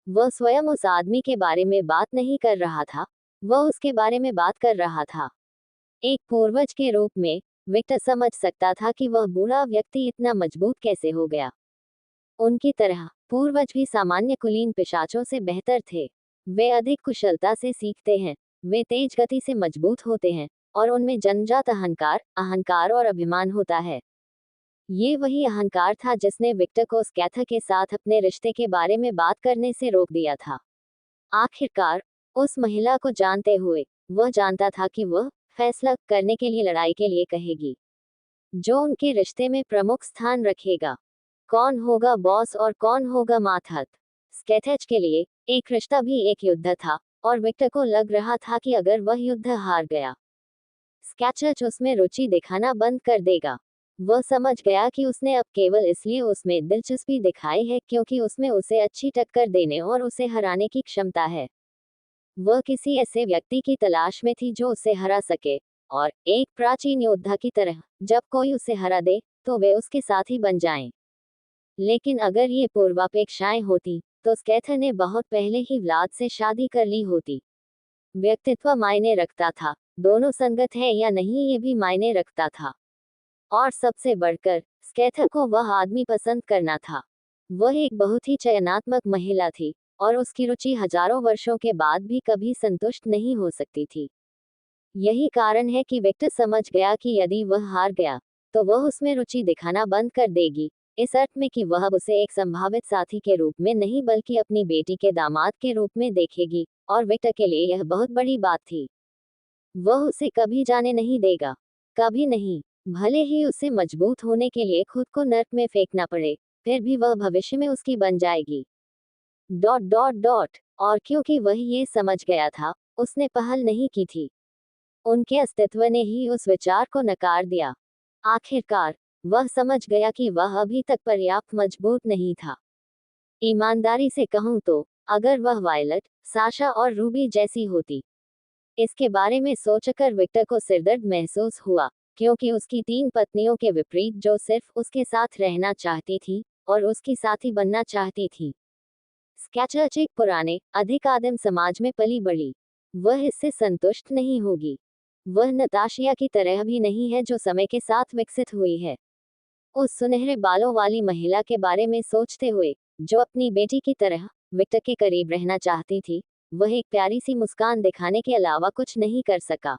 वह स्वयं उस आदमी के बारे में बात नहीं कर रहा था, वह उसके बारे में बात कर रहा था। एक पूर्वज के रूप में विक्टर समझ सकता था कि वह बूढ़ा व्यक्ति इतना मजबूत कैसे हो गया। उनकी तरह पूर्वज भी सामान्य कुलीन पिशाचों से बेहतर थे। वे अधिक कुशलता से सीखते हैं, वे तेज गति से मजबूत होते हैं, और उनमें जन्मजात अहंकार, अहंकार और अभिमान होता है। ये वही अहंकार था जिसने विक्टर को स्कैथर के साथ अपने रिश्ते के बारे में बात करने से रोक दिया था। आखिरकार, उस महिला को जानते हुए, वह जानता था कि वह फैसला करने के लिए लड़ाई के लिए कहेगी, जो उनके रिश्ते में प्रमुख स्थान रखेगा। कौन होगा बॉस और कौन होगा मातहत? स्केथेच के लिए एक रिश्ता भी एक युद्ध था, और विक्टर को लग रहा था कि अगर वह युद्ध हार गया, स्केचच उसमें रुचि दिखाना बंद कर देगा। वह समझ गया कि उसने अब केवल इसलिए उसमें दिलचस्पी दिखाई है क्योंकि उसमें उसे अच्छी टक्कर देने और उसे हराने की क्षमता है। वह किसी ऐसे व्यक्ति की तलाश में थी जो उसे हरा सके, और एक प्राचीन योद्धा की तरह, जब कोई उसे हरा दे, तो वे उसके साथी बन जाएं। लेकिन अगर ये पूर्वापेक्षाएं होती, तो स्कैथर ने बहुत पहले ही व्लाद से शादी कर ली होती। व्यक्तित्व मायने रखता था, दोनों संगत है या नहीं ये भी मायने रखता था। और सबसे बढ़कर, स्कैथर को वह आदमी पसंद करना था। वह एक बहुत ही चयनात्मक महिला थी, और उसकी रुचि हजारों वर्षों के बाद भी कभी संतुष्ट नहीं हो सकती थी। यही कारण है कि विक्टर समझ गया कि यदि वह हार गया, तो वह उसमें रुचि दिखाना बंद कर देगी, इस अर्थ में कि वह उसे एक संभावित साथी के रूप में नहीं बल्कि अपनी बेटी के दामाद के रूप में देखेगी, और विक्टर के लिए यह बहुत बड़ी बात थी। वह उसे कभी जाने नहीं देगा, कभी नहीं। भले ही उसे मजबूत होने के लिए खुद को नर्क में फेंकना पड़े, फिर भी वह भविष्य में उसकी बन जाएगी। Dot dot dot. और क्योंकि वह ये समझ गया था, उसने पहल नहीं की थी। उनके अस्तित्व ने ही उस विचार को नकार दिया। आखिरकार, वह समझ गया कि वह अभी तक पर्याप्त मजबूत नहीं था। ईमानदारी से कहूं तो, अगर वह वायलट, साशा और रूबी जैसी होती। इसके बारे में सोचकर विक्टर को सिरदर्द महसूस हुआ, क्योंकि उसकी 3 पत्नियों के विपरीत जो सिर्फ उसके साथ रहना चाहती थी, और उसकी साथी बनना चाहती थी। स्कैचर्च एक पुराने, अधिक आदिम समाज में पली बढ़ी। वह इससे संतुष्ट नहीं होगी। वह नताशिया की तरह भी नहीं है जो समय के साथ विकसित हुई है। उस सुनहरे बालों वाली महिला के बारे में सोचते हुए, जो अपनी बेटी की तरह विक्टर के करीब रहना चाहती थी, वह एक प्यारी सी मुस्कान दिखाने के अलावा कुछ नहीं कर सका।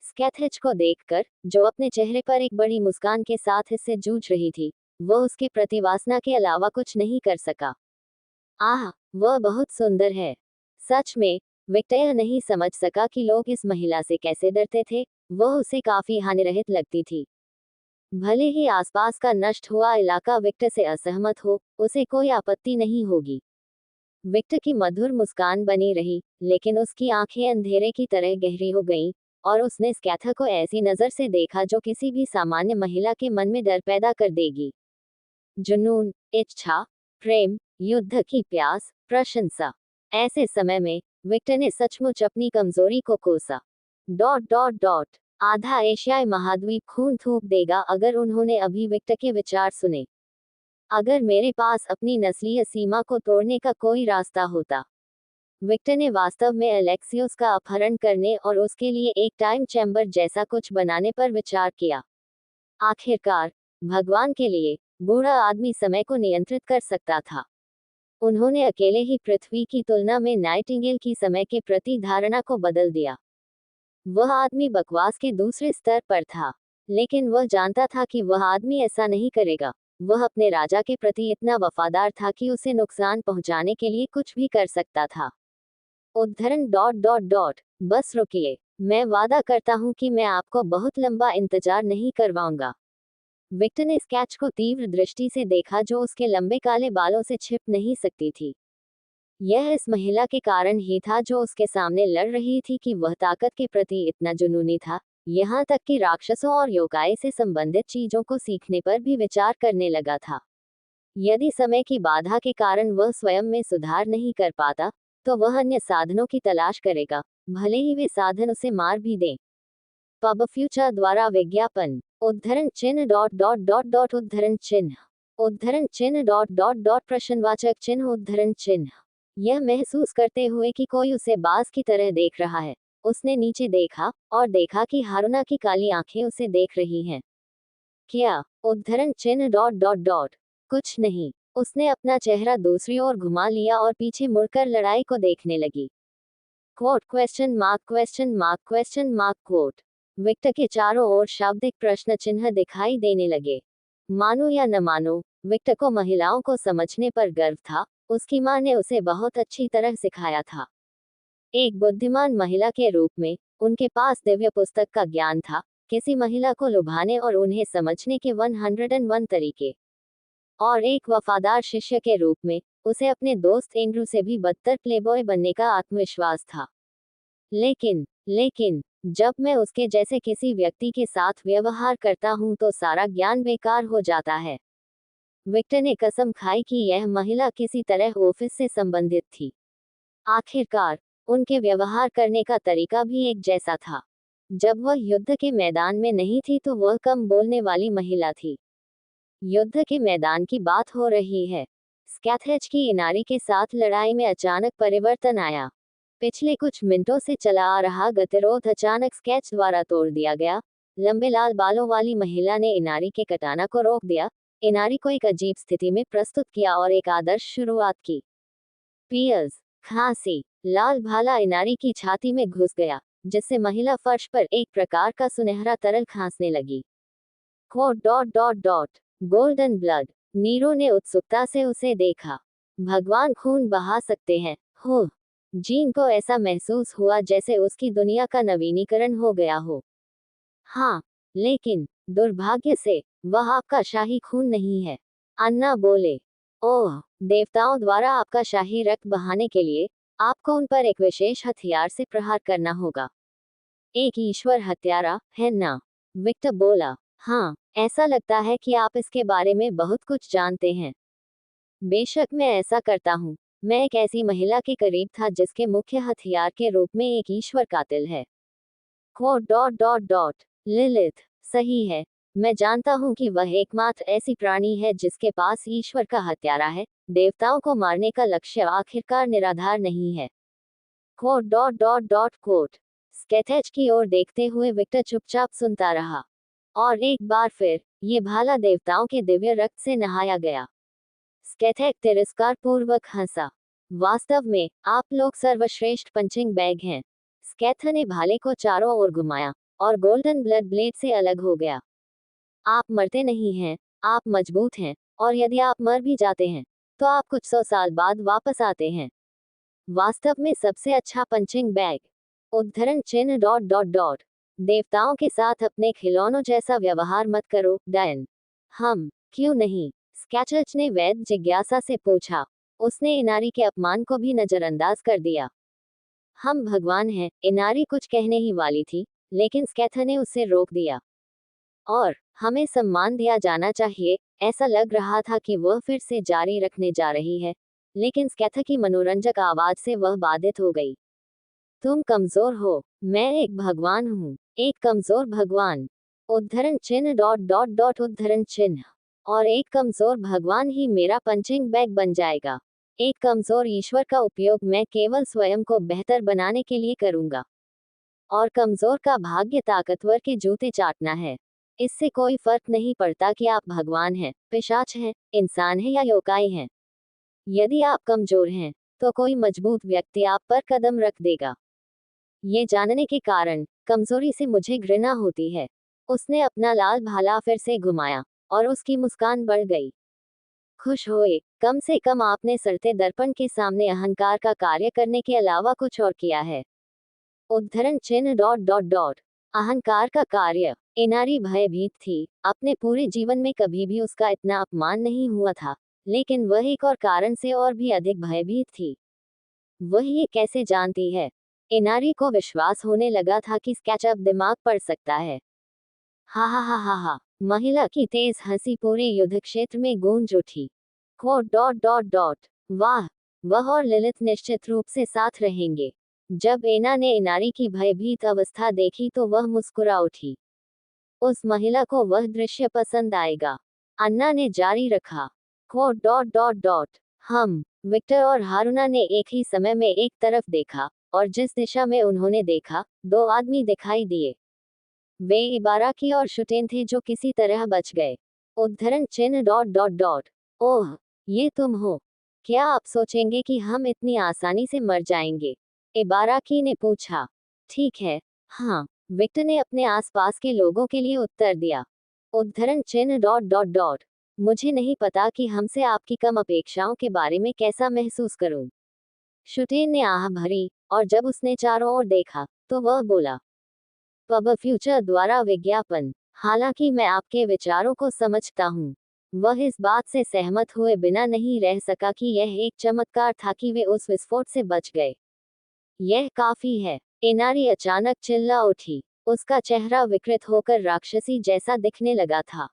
स्कैथेच को देखकर, जो अपने चेहरे पर एक बड़ी मुस्कान के साथ इससे जूझ रही थी, वह उसके प्रति वासना के अलावा कुछ नहीं कर सका। आह, वह बहुत सुंदर है। सच में, विक्टर यह नहीं समझ सका कि लोग इस महिला से कैसे डरते थे। वह उसे काफी हानिरहित लगती थी। भले ही आसपास का नष्ट हुआ इलाका विक्टर से असहमत हो, उसे कोई आपत्ति नहीं होगी। विक्टर की मधुर मुस्कान बनी रही, लेकिन उसकी आंखें अंधेरे की तरह गहरी हो गईं, और उसने स्कैथर को ऐसी नजर से देखा जो किसी भी सामान्य महिला के मन में डर पैदा कर देगी। जुनून, इच्छा, प्रेम, युद्ध की प्यास, प्रशंसा। ऐसे समय में विक्टर ने सचमुच अपनी कमजोरी को कोसा। Dot dot dot. आधा एशियाई महाद्वीप खून थूक देगा अगर उन्होंने अभी विक्टर के विचार सुने। अगर मेरे पास अपनी नस्लीय सीमा को तोड़ने का कोई रास्ता होता। विक्टर ने वास्तव में एलेक्सियोस का अपहरण करने और उसके लिए एक टाइम चैम्बर जैसा कुछ बनाने पर विचार किया। आखिरकार, भगवान के लिए, बूढ़ा आदमी समय को नियंत्रित कर सकता था। उन्होंने अकेले ही पृथ्वी की तुलना में नाइटिंगेल की समय के प्रति धारणा को बदल दिया। वह आदमी बकवास के दूसरे स्तर पर था, लेकिन वह जानता था कि वह आदमी ऐसा नहीं करेगा। वह अपने राजा के प्रति इतना वफादार था कि उसे नुकसान पहुंचाने के लिए कुछ भी कर सकता था। उद्धरण डॉट डॉट डॉट बस रुकिए, मैं वादा करता हूं कि मैं आपको बहुत लंबा इंतजार नहीं करवाऊंगा। विक्टर ने स्केच को तीव्र दृष्टि से देखा जो उसके लंबे काले बालों से छिप नहीं सकती थी। यह इस महिला के कारण ही था जो उसके सामने लड़ रही थी कि वह ताकत के प्रति इतना जुनूनी था, यहाँ तक कि राक्षसों और योकाई से संबंधित चीजों को सीखने पर भी विचार करने लगा था। यदि समय की बाधा के कारण वह स्वयं में सुधार नहीं कर पाता, तो वह अन्य साधनों की तलाश करेगा, भले ही वे साधन उसे मार भी दें। पब फ्यूचर द्वारा विज्ञापन। उद्धरण चिन्ह डॉट डॉट डॉट डॉट उद्धरण चिन्ह डॉट डॉट डॉट प्रश्नवाचक चिन्ह उद्धरण चिन्ह। यह महसूस करते हुए कि कोई उसे बाज की तरह देख रहा है, उसने नीचे देखा और देखा कि हारुना की काली आंखें उसे देख रही हैं। क्या? उद्धरण चिन्ह डॉट डॉट डॉट कुछ नहीं। उसने अपना चेहरा दूसरी ओर घुमा लिया और पीछे मुड़कर लड़ाई को देखने लगी। Quote question mark quote. Victor के चारों ओर शाब्दिक प्रश्न चिन्ह दिखाई देने लगे। मानो या न मानो, विक्टर को महिलाओं को समझने पर गर्व था। उसकी मां ने उसे बहुत अच्छी तरह सिखाया था। एक बुद्धिमान महिला के रूप में उनके पास दिव्य पुस्तक का ज्ञान था, किसी महिला को लुभाने और उन्हें समझने के 101 तरीके। और एक वफादार शिष्य के रूप में उसे अपने दोस्त एंड्रू से भी बदतर प्लेबॉय बनने का आत्मविश्वास था। लेकिन जब मैं उसके जैसे किसी व्यक्ति के साथ व्यवहार करता हूं तो सारा ज्ञान बेकार हो जाता है। विक्टर ने कसम खाई कि यह महिला किसी तरह ऑफिस से संबंधित थी। आखिरकार उनके व्यवहार करने का तरीका भी एक जैसा था। जब वह युद्ध के मैदान में नहीं थी तो वह कम बोलने वाली महिला थी। युद्ध के मैदान की बात हो रही है। स्कैथेज की इनारी के साथ लड़ाई में अचानक परिवर्तन आया। पिछले कुछ मिनटों से चला आ रहा गतिरोध अचानक स्केच द्वारा तोड़ दिया गया। लंबे लाल बालों वाली महिला ने इनारी के कटाना को रोक दिया, इनारी को एक अजीब स्थिति में प्रस्तुत किया और एक आदर्श शुरुआत की। पियर्स खांसी। लाल भाला इनारी की छाती में घुस गया, जिससे महिला फर्श पर एक प्रकार का सुनहरा तरल खांसने लगी। Dot dot dot golden blood. Nero ने उत्सुकता से उसे देखा। भगवान खून बहा सकते हैं। हो। जीन को ऐसा महसूस हुआ जैसे उसकी दुनिया का नवीनीकरण हो गया हो। हाँ, लेकिन दुर्भाग्य से वह आपका शाही खून नहीं है, अन्ना बोले। ओह, देवताओं द्वारा आपका शाही रक्त बहाने के लिए आपको उन पर एक विशेष हथियार से प्रहार करना होगा। एक ईश्वर हत्यारा है ना? विक्टर बोला। हाँ, ऐसा लगता है कि आप इसके बारे में बहुत कुछ जानते हैं। बेशक मैं ऐसा करता हूँ। मैं एक ऐसी महिला के करीब था जिसके मुख्य हथियार के रूप में एक ईश्वर कातिल है। Dot dot dot Lilith. सही है, मैं जानता हूँ कि वह एकमात्र ऐसी प्राणी है जिसके पास ईश्वर का हत्यारा है। देवताओं को मारने का लक्ष्य आखिरकार निराधार नहीं है। Dot dot dot quote. स्केथेज की ओर देखते हुए विक्टर चुपचाप सुनता रहा। और एक बार फिर ये भाला देवताओं के दिव्य रक्त से नहाया गया। स्केथेज तिरस्कार पूर्वक हंसा। वास्तव में आप लोग सर्वश्रेष्ठ पंचिंग बैग हैं। स्केथ ने भाले को चारों ओर घुमाया और गोल्डन ब्लड ब्लेड से अलग हो गया। आप मरते नहीं हैं, आप मजबूत हैं, और यदि आप मर भी जाते हैं तो आप कुछ 100 साल बाद वापस आते हैं। वास्तव में सबसे अच्छा पंचिंग बैग। उद्धरण चिन्ह डॉट डॉट डॉट देवताओं के साथ अपने खिलौनों जैसा व्यवहार मत करो, डायन। हम क्यों नहीं? स्केचर्स ने वैध जिज्ञासा से पूछा। उसने इनारी के अपमान को भी नजरअंदाज कर दिया। हम भगवान हैं, इनारी कुछ कहने ही वाली थी, लेकिन स्केथ ने उसे रोक दिया। और हमें सम्मान दिया जाना चाहिए। ऐसा लग रहा था कि वह फिर से जारी रखने जा रही है, लेकिन स्केथ की मनोरंजक आवाज से वह बाधित हो गई। तुम कमजोर हो, मैं एक भगवान हूँ, एक कमजोर भगवान। उद्धरण चिन्ह डॉट डॉट डॉट उद्धरण चिन्ह। और एक कमजोर भगवान ही मेरा पंचिंग बैग बन जाएगा। एक कमजोर ईश्वर का उपयोग मैं केवल स्वयं को बेहतर बनाने के लिए करूंगा। और कमजोर का भाग्य ताकतवर के जूते चाटना है। इससे कोई फर्क नहीं पड़ता कि आप भगवान हैं, पिशाच हैं, इंसान हैं या योकाई हैं। यदि आप कमजोर हैं तो कोई मजबूत व्यक्ति आप पर कदम रख देगा। ये जानने के कारण कमजोरी से मुझे घृणा होती है। उसने अपना लाल भाला फिर से घुमाया और उसकी मुस्कान बढ़ गई। खुश होए, कम से कम आपने सड़ते दर्पण के सामने अहंकार का कार्य करने के अलावा कुछ और किया है। उद्धरण चिन्ह डॉट डॉट डॉट अहंकार का कार्य। इनारी भयभीत थी, अपने पूरे जीवन में कभी भी उसका इतना अपमान नहीं हुआ था, लेकिन वह एक और कारण से और भी अधिक भयभीत थी। वह ये कैसे जानती है? इनारी को विश्वास होने लगा था कि स्केचअप दिमाग पढ़ सकता है। हा हा हा हा हा। महिला की तेज हंसी पूरे युद्ध क्षेत्र में गूंज उठी। कोट डॉट डॉट डॉट वाह, वह और ललित निश्चित रूप से साथ रहेंगे। जब एना ने इनारी की भयभीत अवस्था देखी तो वह मुस्कुरा उठी। उस महिला को वह दृश्य पसंद आएगा। अन्ना ने जारी रखा। कोट डॉट डॉट डॉट हम विक्टर और हारुना ने एक ही समय में एक तरफ देखा, और जिस दिशा में उन्होंने देखा, दो आदमी दिखाई दिए। वे इबाराकी और शुटेन थे जो किसी तरह बच गए। उद्धरण चिन्ह डॉट डॉट डॉट ओह, ये तुम हो? क्या आप सोचेंगे कि हम इतनी आसानी से मर जाएंगे? इबाराकी ने पूछा। ठीक है, हाँ, विक्टर ने अपने आसपास के लोगों के लिए उत्तर दिया। उद्धरण चिन्ह डॉट डॉट डॉट मुझे नहीं पता कि हमसे आपकी कम अपेक्षाओं के बारे में कैसा महसूस करूं। शुटेन ने आह भरी, और जब उसने चारों ओर देखा, तो वह बोला। पब फ्यूचर द्वारा विज्ञापन। हालांकि मैं आपके विचारों को समझता हूँ। वह इस बात से सहमत हुए बिना नहीं रह सका कि यह एक चमत्कार था कि वे उस विस्फोट से बच गए। यह काफी है। इनारी अचानक चिल्ला उठी। उसका चेहरा विकृत होकर राक्षसी जैसा दिखने लगा था।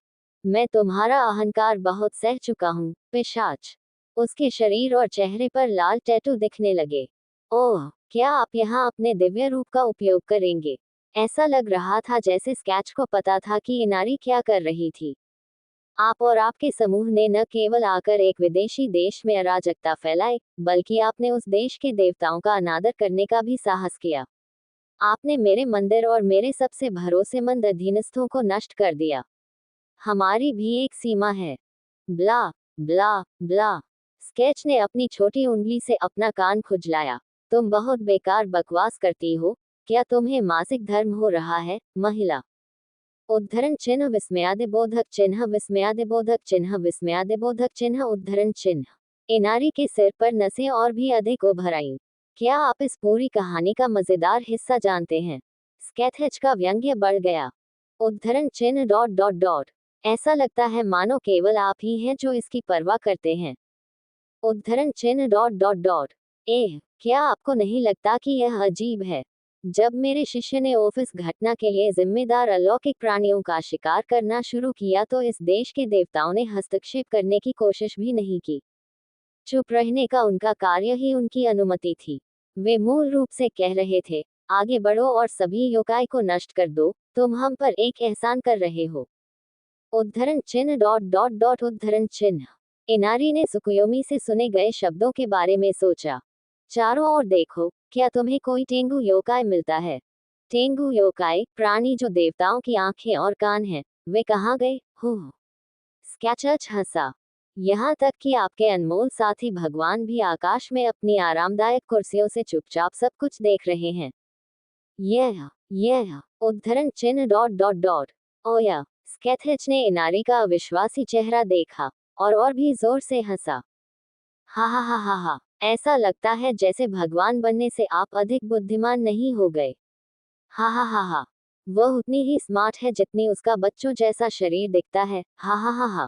मैं तुम्हारा अहंकार बहुत सह चुका हूँ, पिशाच। उसके शरीर और चेहरे पर लाल टैटू दिखने लगे। ओह, क्या आप यहाँ अपने दिव्य रूप का उपयोग करेंगे? ऐसा लग रहा था जैसे स्केच को पता था कि इनारी क्या कर रही थी। आप और आपके समूह ने न केवल आकर एक विदेशी देश में अराजकता फैलाई, बल्कि आपने उस देश के देवताओं का अनादर करने का भी साहस किया। आपने मेरे मंदिर और मेरे सबसे भरोसेमंद अधीनस्थों को नष्ट कर दिया। हमारी भी एक सीमा है। ब्ला ब्ला ब्ला। स्केच ने अपनी छोटी उंगली से अपना कान खुजलाया। तुम बहुत बेकार बकवास करती हो। क्या तुम्हें मासिक धर्म हो रहा है, महिला? उद्धरण चिन्ह विस्मयादिबोधक चिन्ह विस्मयादिबोधक चिन्ह विस्मयादिबोधक चिन्ह उद्धरण चिन्ह। इनारी के सिर पर नसें और भी अधिक उभर आईं। क्या आप इस पूरी कहानी का मजेदार हिस्सा जानते हैं? स्केथेच का व्यंग्य बढ़ गया। उद्धरण चिन्ह डॉट डॉट डॉट ऐसा लगता है मानो केवल आप ही हैं जो इसकी परवाह करते हैं। उद्धरण चिन्ह डॉट डॉट डॉट क्या आपको नहीं लगता कि यह अजीब है? जब मेरे शिष्य ने ऑफिस घटना के लिए जिम्मेदार अलौकिक प्राणियों का शिकार करना शुरू किया तो इस देश के देवताओं ने हस्तक्षेप करने की कोशिश भी नहीं की। चुप रहने का उनका कार्य ही उनकी अनुमति थी। वे मूल रूप से कह रहे थे, आगे बढ़ो और सभी योकाई को नष्ट कर दो, तुम हम पर एक एहसान कर रहे हो। उद्धरण चिन्ह डॉट डॉट डॉट उद्धरण चिन्ह। इनारी ने सुकुयोमी से सुने गए शब्दों के बारे में सोचा। चारों ओर देखो, क्या तुम्हें कोई टेंगु योकाई मिलता है? टेंगु योकाई, प्राणी जो देवताओं की आंखें और कान हैं, वे कहाँ गए? हो। स्केचर्च हंसा। यहाँ तक कि आपके अनमोल साथी भगवान भी आकाश में अपनी आरामदायक कुर्सियों से चुपचाप सब कुछ देख रहे हैं। यह उद्धरण चिन्ह डॉट डॉट डॉट ओया। स्केथेच ने इनारी का अविश्वासी चेहरा देखा, और भी जोर से हंसा। हा हा हा हा हा। ऐसा लगता है जैसे भगवान बनने से आप अधिक बुद्धिमान नहीं हो गए। हा हा हा हा। वह उतनी ही स्मार्ट है जितनी उसका बच्चों जैसा शरीर दिखता है। हा हा हा हा।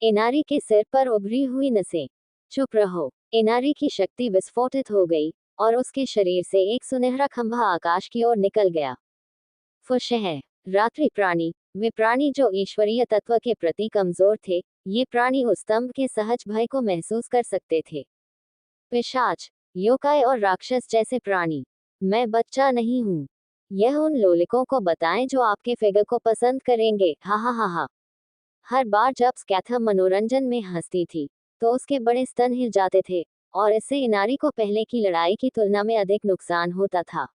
इनारी के सिर पर उभरी हुई नसें। चुप रहो। इनारी की शक्ति विस्फोटित हो गई, और उसके शरीर से एक सुनहरा खंभा आकाश की ओर निकल गया। फुश है। रात्रि प्राणी, वे प्राणी जो ईश्वरीय तत्व के प्रति कमजोर थे, ये प्राणी उस स्तंभ के सहज भय को महसूस कर सकते थे। पिशाच, योकाई और राक्षस जैसे प्राणी। मैं बच्चा नहीं हूँ। यह उन लोलिकों को बताएं जो आपके फिगर को पसंद करेंगे। हा हा हा हा। हर बार जब स्कैथम मनोरंजन में हंसती थी, तो उसके बड़े स्तन हिल जाते थे, और इससे इनारी को पहले की लड़ाई की तुलना में अधिक नुकसान होता था।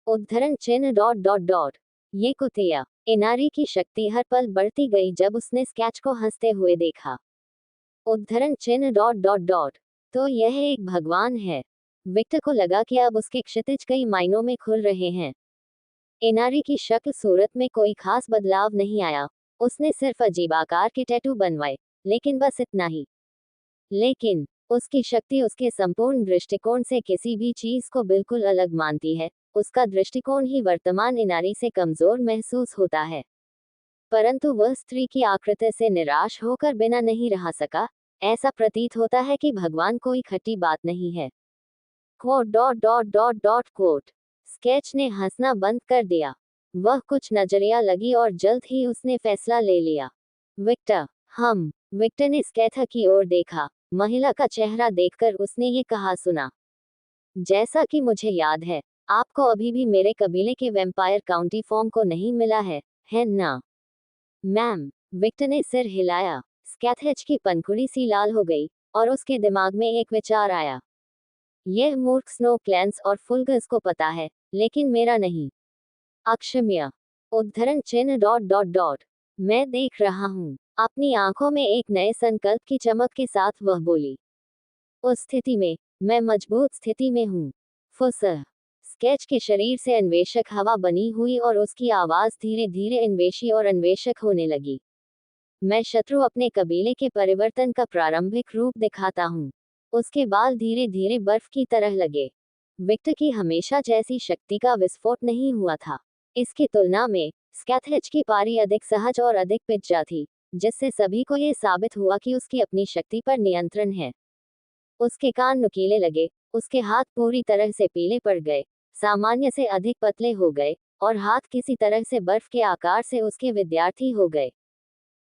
उद्धरण चिन्ह डॉट डॉट डॉट ये कुतिया। इनारी की शक्ति हर पल बढ़ती गई जब उसने स्केच को हंसते हुए देखा। उद्धरण चिन्ह डॉट डॉट डॉट तो यह एक भगवान है। विक्टर को लगा कि अब उसके क्षितिज कई मायनों में खुल रहे हैं। इनारी की शक्ल सूरत में कोई खास बदलाव नहीं आया। उसने सिर्फ अजीब आकार के टैटू बनवाए, लेकिन बस इतना ही। लेकिन उसकी शक्ति उसके संपूर्ण दृष्टिकोण से किसी भी चीज को बिल्कुल अलग मानती है। उसका दृष्टिकोण ही वर्तमान इनारी से कमजोर महसूस होता है। परंतु वह स्त्री की आकृति से निराश होकर बिना नहीं रह सका। ऐसा प्रतीत होता है कि भगवान कोई खट्टी बात नहीं है। Quote dot dot dot dot quote. Sketch ने हंसना बंद कर दिया। वह कुछ नजरिया लगी और जल्द ही उसने फैसला ले लिया। विक्टर। विक्टर ने स्केथा की ओर देखा। महिला का चेहरा देखकर उसने ये कहा सुना। जैसा कि मुझे याद है, आपको अभी भी मेरे कबीले के वैम्पायर काउंटी फॉर्म को नहीं मिला है ना? मैम। विक्टर ने सिर हिलाया। स्कैथेच की पनखुड़ी सी लाल हो गई और उसके दिमाग में एक विचार आया। यह मूर्ख स्नो क्लैंस और फुलगस को पता है, लेकिन मेरा नहीं। अक्षम्य। उद्धरण चिन्ह डॉट डॉट डॉट। मैं देख रहा हूँ। अपनी आंखों में एक नए संकल्प की चमक के साथ वह बोली। उस स्थिति में मैं मजबूत स्थिति में हूँ। फुसह। स्केच के शरीर से अन्वेषक हवा बनी हुई और उसकी आवाज धीरे धीरे अन्वेषी और अन्वेषक होने लगी। मैं शत्रु अपने कबीले के परिवर्तन का प्रारंभिक रूप दिखाता हूँ। उसके बाल धीरे धीरे बर्फ की तरह लगे। विक्टर की हमेशा जैसी शक्ति का विस्फोट नहीं हुआ था। इसकी तुलना में स्कैथेच की पारी अधिक सहज और अधिक पिज्जा थी, जिससे सभी को यह साबित हुआ कि उसकी अपनी शक्ति पर नियंत्रण है। उसके कान नुकीले लगे, उसके हाथ पूरी तरह से पीले पड़ गए, सामान्य से अधिक पतले हो गए, और हाथ किसी तरह से बर्फ के आकार से उसके विद्यार्थी हो गए।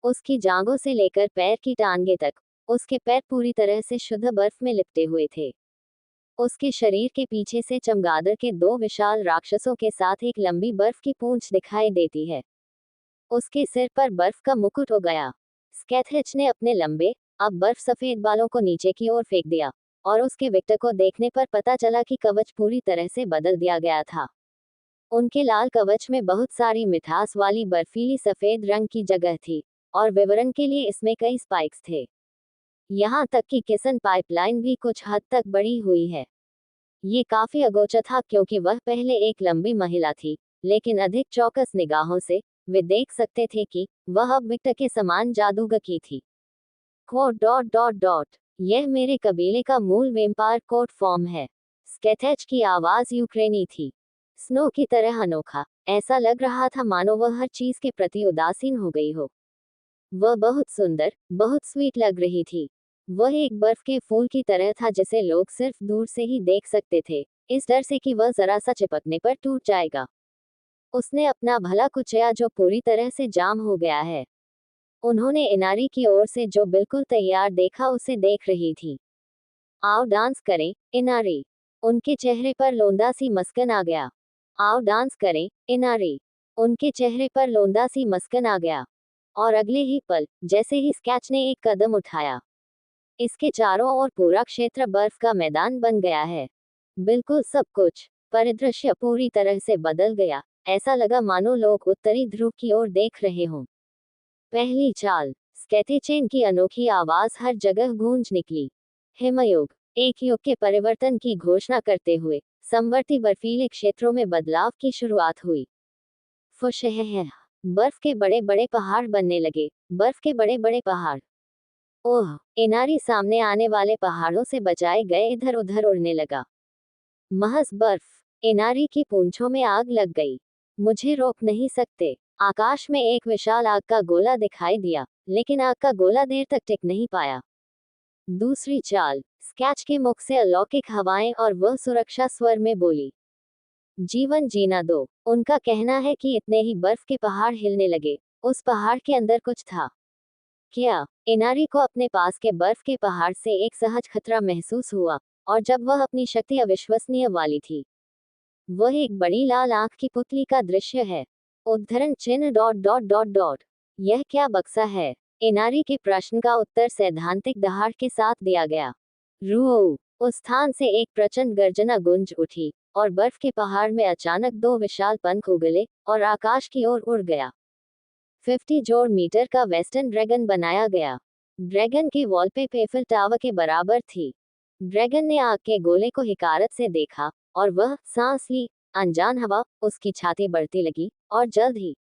उसकी जांघों से लेकर पैर की टांगे तक, उसके पैर पूरी तरह से शुद्ध बर्फ में लिपटे हुए थे। उसके शरीर के पीछे से चमगादड़ के दो विशाल राक्षसों के साथ एक लंबी बर्फ की पूंछ दिखाई देती है। उसके सिर पर बर्फ का मुकुट हो गया। स्कैथेच ने अपने लंबे, अब बर्फ सफेद बालों को नीचे की ओर फेंक दिया, और उसके विक्टर को देखने पर पता चला कि कवच पूरी तरह से बदल दिया गया था। उनके लाल कवच में बहुत सारी मिठास वाली बर्फीली सफेद रंग की जगह थी, और विवरण के लिए इसमें कई स्पाइक्स थे। यहाँ तक कि किसन पाइपलाइन भी कुछ हद तक बड़ी हुई है। ये काफी अगोचर था क्योंकि वह पहले एक लंबी महिला थी, लेकिन अधिक चौकस निगाहों से वे देख सकते थे कि वह अब विक्टर के समान जादूगर की थी। Quote dot dot dot. यह मेरे कबीले का मूल वेम्पायर कोट फॉर्म है। स्केथेच की आवाज यूक्रेनी थी। स्नो की तरह अनोखा। ऐसा लग रहा था मानो वह हर चीज के प्रति उदासीन हो गई हो। वह बहुत सुंदर, बहुत स्वीट लग रही थी। वह एक बर्फ के फूल की तरह था जिसे लोग सिर्फ दूर से ही देख सकते थे, इस डर से कि वह जरा सा चिपकने पर टूट जाएगा। उसने अपना भला कुचया जो पूरी तरह से जाम हो गया है। उन्होंने इनारी की ओर से जो बिल्कुल तैयार देखा उसे देख रही थी। आओ डांस करें, इनारी। उनके चेहरे पर लोंदा सी मस्कन आ गया। आओ डांस करें, इनारी। उनके चेहरे पर लोंदा सी मस्कन आ गया। और अगले ही पल, जैसे ही स्केच ने एक कदम उठाया, इसके चारों ओर पूरा क्षेत्र बर्फ का मैदान बन गया है। बिल्कुल सब कुछ, परिदृश्य पूरी तरह से बदल गया। ऐसा लगा मानो लोग उत्तरी ध्रुव की ओर देख रहे हों। पहली चाल। स्केथेचेन की अनोखी आवाज हर जगह गूंज निकली। हिमयुग। एक युग के परिवर्तन की घोषणा करते हुए समवर्ती बर्फीले क्षेत्रों में बदलाव की शुरुआत हुई। फुशह। बर्फ के बड़े बड़े पहाड़ बनने लगे। बर्फ के बड़े बड़े पहाड़। ओह। इनारी सामने आने वाले पहाड़ों से बचाए गए इधर उधर उड़ने लगा। महज बर्फ। इनारी की पूंछों में आग लग गई। मुझे रोक नहीं सकते। आकाश में एक विशाल आग का गोला दिखाई दिया, लेकिन आग का गोला देर तक टिक नहीं पाया। दूसरी चाल। स्केच के मुख से अलौकिक हवाएं और वह सुरक्षा स्वर में बोली। जीवन जीना दो। उनका कहना है कि इतने ही बर्फ के पहाड़ हिलने लगे। उस पहाड़ के अंदर कुछ था। क्या? इनारी को अपने पास के बर्फ के पहाड़ से एक सहज खतरा महसूस हुआ, और जब वह अपनी शक्ति अविश्वसनीय वाली थी। वह एक बड़ी लाल आंख की पुतली का दृश्य है। उद्धरण चिन्ह डॉट डॉट डॉट डॉट। यह क्या बक्सा है? इनारी के प्रश्न का उत्तर सैद्धांतिक दहाड़ के साथ दिया गया। रू। उस स्थान से एक प्रचंड गर्जना गूंज उठी, और बर्फ के पहाड़ में अचानक दो विशाल पंख उगले, और आकाश की ओर उड़ गया। 50 जोड़ मीटर का वेस्टर्न ड्रैगन बनाया गया। ड्रैगन की वॉलपेपर एफिल टावर के बराबर थी। ड्रैगन ने आग के गोले को हिकारत से देखा, और वह सांस ली। अनजान हवा, उसकी छाती बढ़ती लगी, और जल्द ही।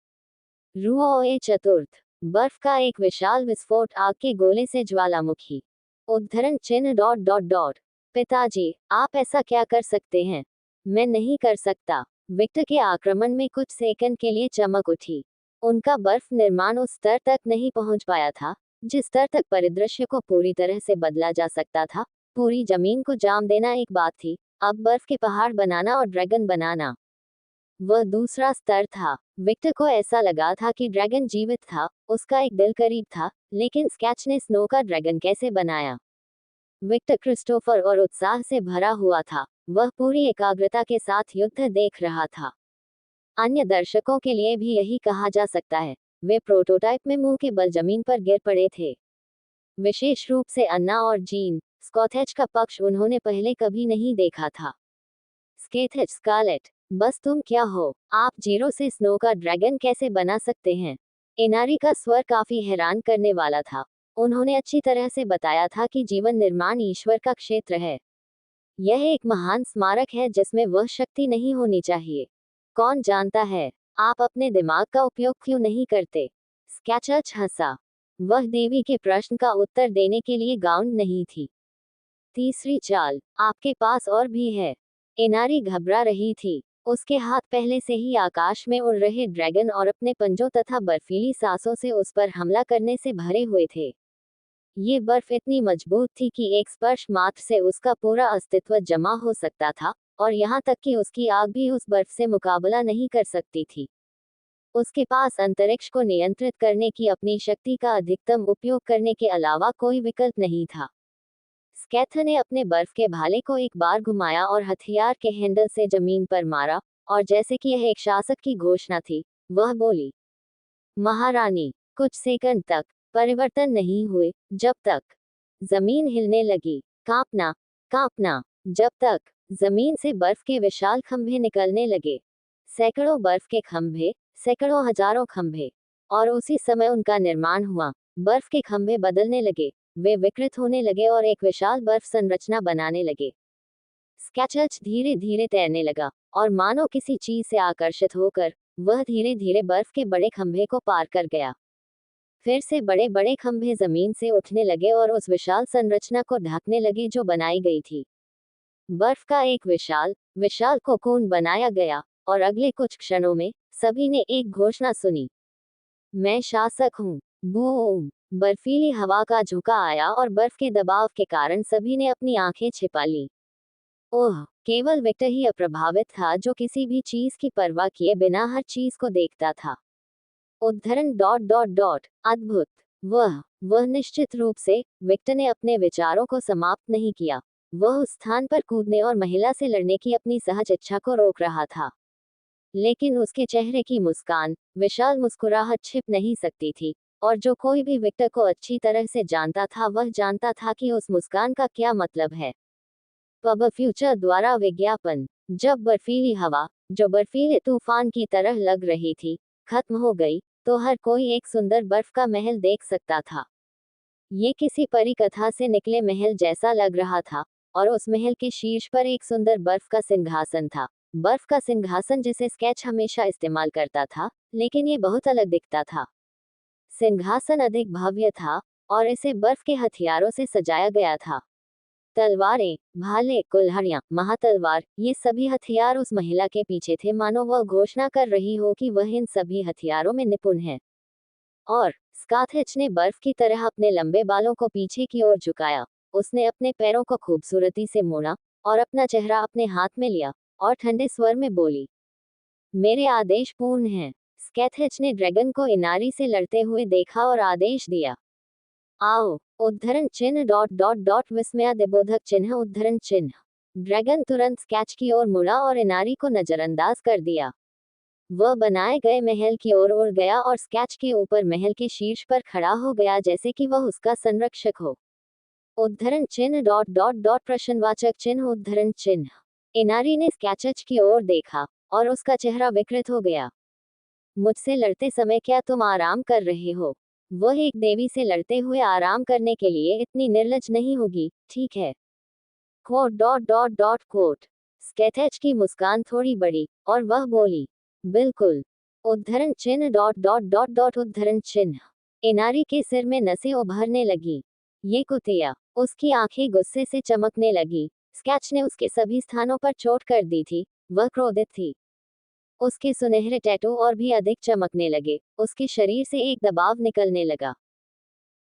रुओए चतुर्थ। बर्फ का एक विशाल विस्फोट, आग के गोले से ज्वालामुखी। उद्धरण चिन्ह डॉट डॉट डॉट। पिताजी, आप ऐसा क्या कर सकते हैं? मैं नहीं कर सकता। विक्टर के आक्रमण में कुछ सेकंड के लिए चमक उठी। उनका बर्फ निर्माण उस स्तर तक नहीं पहुंच पाया था जिस स्तर तक परिदृश्य को पूरी तरह से बदला जा सकता था। पूरी जमीन को जाम देना एक बात थी, अब बर्फ के पहाड़ बनाना और ड्रैगन बनाना वह दूसरा स्तर था। विक्टर को ऐसा लगा था कि ड्रैगन जीवित था, उसका एक दिल करीब था, लेकिन स्केच ने स्नो का ड्रैगन कैसे बनाया? विक्टर क्रिस्टोफर और उत्साह से भरा हुआ था। वह पूरी एकाग्रता के साथ युद्ध देख रहा था। अन्य दर्शकों के लिए भी यही कहा जा सकता है। वे प्रोटोटाइप में मुंह के बल जमीन पर गिर पड़े थे। विशेष रूप से अन्ना और जीन स्कॉथेज का पक्ष उन्होंने पहले कभी नहीं देखा था। स्केथेज स्कारलेट, बस तुम क्या हो? आप जीरो से स्नो का ड्रैगन कैसे बना सकते हैं? एनारी का स्वर काफी हैरान करने वाला था। उन्होंने अच्छी तरह से बताया था कि जीवन निर्माण ईश्वर का क्षेत्र है। यह एक महान स्मारक है जिसमें वह शक्ति नहीं होनी चाहिए। कौन जानता है, आप अपने दिमाग का उपयोग क्यों नहीं करते? स्केचर्च हंसा। वह देवी के प्रश्न का उत्तर देने के लिए गाउंड नहीं थी। तीसरी चाल, आपके पास और भी है। एनारी घबरा रही थी। उसके हाथ पहले से ही आकाश में उड़ रहे ड्रैगन और अपने पंजों तथा बर्फीली सांसों से उस पर हमला करने से भरे हुए थे। ये बर्फ इतनी मजबूत थी कि एक स्पर्श मात्र से उसका पूरा अस्तित्व जमा हो सकता था, और यहाँ तक कि उसकी आग भी उस बर्फ से मुकाबला नहीं कर सकती थी। उसके पास अंतरिक्ष को नियंत्रित करने की अपनी शक्ति का अधिकतम उपयोग करने के अलावा कोई विकल्प नहीं था। स्कैथर ने अपने बर्फ के भाले को एक बार घुमाया और हथियार के हैंडल से जमीन पर मारा, और जैसे कि यह एक शासक की घोषणा थी, वह बोली, महारानी। कुछ सेकंड तक परिवर्तन नहीं हुए, जब तक जमीन हिलने लगी। कांपना, कांपना, जब तक जमीन से बर्फ के विशाल खंभे निकलने लगे। सैकड़ों बर्फ के खंभे, सैकड़ों हजारों खंभे, और उसी समय उनका निर्माण हुआ। बर्फ के खंभे बदलने लगे, वे विकृत होने लगे और एक विशाल बर्फ संरचना बनाने लगे। स्केचर्च धीरे धीरे तैरने लगा, और मानो किसी चीज से आकर्षित होकर वह धीरे धीरे बर्फ के बड़े खंभे को पार कर गया। फिर से बड़े बड़े खंभे जमीन से उठने लगे और उस विशाल संरचना को ढकने लगे जो बनाई गई थी। बर्फ का एक विशाल विशाल कोकून बनाया गया, और अगले कुछ क्षणों में सभी ने एक घोषणा सुनी, मैं शासक हूँ। बूम! बर्फीली हवा का झोंका आया और बर्फ के दबाव के कारण सभी ने अपनी आंखें छिपा ली। ओह, केवल विक्टर ही अप्रभावित था, जो किसी भी चीज की परवाह किए बिना हर चीज को देखता था। उद्धरण डॉट डॉट डॉट। अद्भुत। वह निश्चित रूप से, विक्टर ने अपने विचारों को समाप्त नहीं किया। वह उस स्थान पर कूदने और महिला से लड़ने की अपनी सहज इच्छा को रोक रहा था, लेकिन उसके चेहरे की मुस्कान, विशाल मुस्कुराहट छिप नहीं सकती थी, और जो कोई भी विक्टर को अच्छी तरह से जानता था वह जानता था कि उस मुस्कान का क्या मतलब है। पब फ्यूचर द्वारा विज्ञापन। जब बर्फीली हवा, जो बर्फीले तूफान की तरह लग रही थी, खत्म हो गई, तो हर कोई एक सुंदर बर्फ का महल देख सकता था। ये किसी परी कथा से निकले महल जैसा लग रहा था, और उस महल के शीर्ष पर एक सुंदर बर्फ का सिंहासन था। बर्फ का सिंहासन जिसे स्केच हमेशा इस्तेमाल करता था, लेकिन ये बहुत अलग दिखता था। सिंहासन अधिक भव्य था, और इसे बर्फ के हथियारों से सजाया गया था। तलवारें, भाले, कुल्हाड़ियां, महातलवार, ये सभी हथियार उस महिला के पीछे थे, मानो वह घोषणा कर रही हो कि वह इन सभी हथियारों में निपुण है। और स्काथेच ने बर्फ की तरह अपने लंबे बालों को पीछे की ओर झुकाया। उसने अपने पैरों को खूबसूरती से मोड़ा, और अपना चेहरा अपने हाथ में लिया, और ठंडे स्वर में बोली, मेरे आदेश पूर्ण हैं। स्कैथेच ने ड्रैगन को इनारी से लड़ते हुए देखा और आदेश दिया, आओ। उद्धरण चिन्ह डॉट डॉट डॉट विस्मयादिबोधक चिन्ह उद्धरण चिन्ह। ड्रैगन तुरंत स्केच की ओर मुड़ा और इनारी को नजरअंदाज कर दिया। वह बनाए गए महल की ओर उड़ गया और स्केच के ऊपर महल के शीर्ष पर खड़ा हो गया, जैसे कि वह उसका संरक्षक हो। उद्धरण चिन्ह डॉट डॉट डॉट प्रश्नवाचक चिन्ह उद्धरण चिन्ह। इनारी ने स्केचच की ओर देखा, और उसका चेहरा विकृत हो गया। मुझसे लड़ते समय क्या तुम आराम कर रहे हो? वह एक देवी से लड़ते हुए आराम करने के लिए इतनी निर्लज नहीं होगी, ठीक है? Quote dot dot dot quote. स्केथेच की मुस्कान थोड़ी बड़ी, और वह बोली, बिल्कुल। उद्धरण चिन्ह डॉट डॉट डॉट डॉट उद्धरण चिन्ह। इनारी के सिर में नसें उभरने लगी। ये कुतिया। उसकी आंखें गुस्से से चमकने लगी। स्केच ने उसके सभी स्थानों पर चोट कर दी थी। वह क्रोधित थी। उसके सुनहरे टैटू और भी अधिक चमकने लगे। उसके शरीर से एक दबाव निकलने लगा।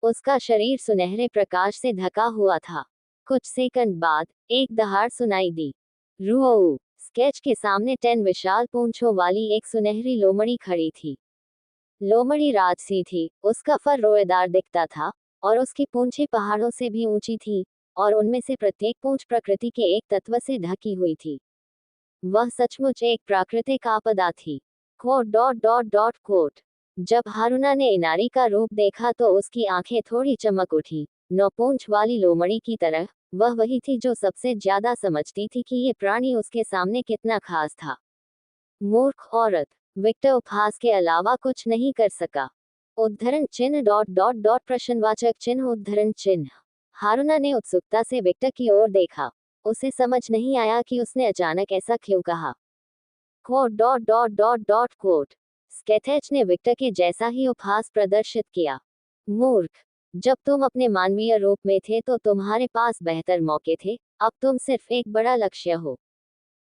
उसका शरीर सुनहरे प्रकाश से ढका हुआ था। कुछ सेकंड बाद एक दहाड़ सुनाई दी। रुओ! स्केच के सामने 10 विशाल पूंछों वाली एक सुनहरी लोमड़ी खड़ी थी। लोमड़ी राजसी थी। उसका फर रोएदार दिखता था और उसकी पूंछें पहाड़ों से भी ऊंची थी और उनमें से प्रत्येक पूंछ प्रकृति के एक तत्व से ढकी हुई थी। वह सचमुच एक प्राकृतिक आपदा थी। Quote dot dot dot quote. जब हारूना ने इनारी का रूप देखा तो उसकी आंखें थोड़ी चमक उठी। 9 पूंछ वाली लोमड़ी की तरह वह वही थी जो सबसे ज्यादा समझती थी कि ये प्राणी उसके सामने कितना खास था। मूर्ख औरत। विक्टर उपहास के अलावा कुछ नहीं कर सका। उद्धरण चिन्ह डॉट डॉट डॉट प्रश्नवाचक चिन्ह उद्धरण चिन्ह। हारूना ने उत्सुकता से विक्टर की ओर देखा। उसे समझ नहीं आया कि उसने अचानक ऐसा क्यों कहा। Quote dot dot dot dot quote. स्केथेच ने विक्टर के जैसा ही उपहास प्रदर्शित किया। मूर्ख! जब तुम अपने मानवीय रूप में थे तो तुम्हारे पास बेहतर मौके थे, अब तुम सिर्फ एक बड़ा लक्ष्य हो।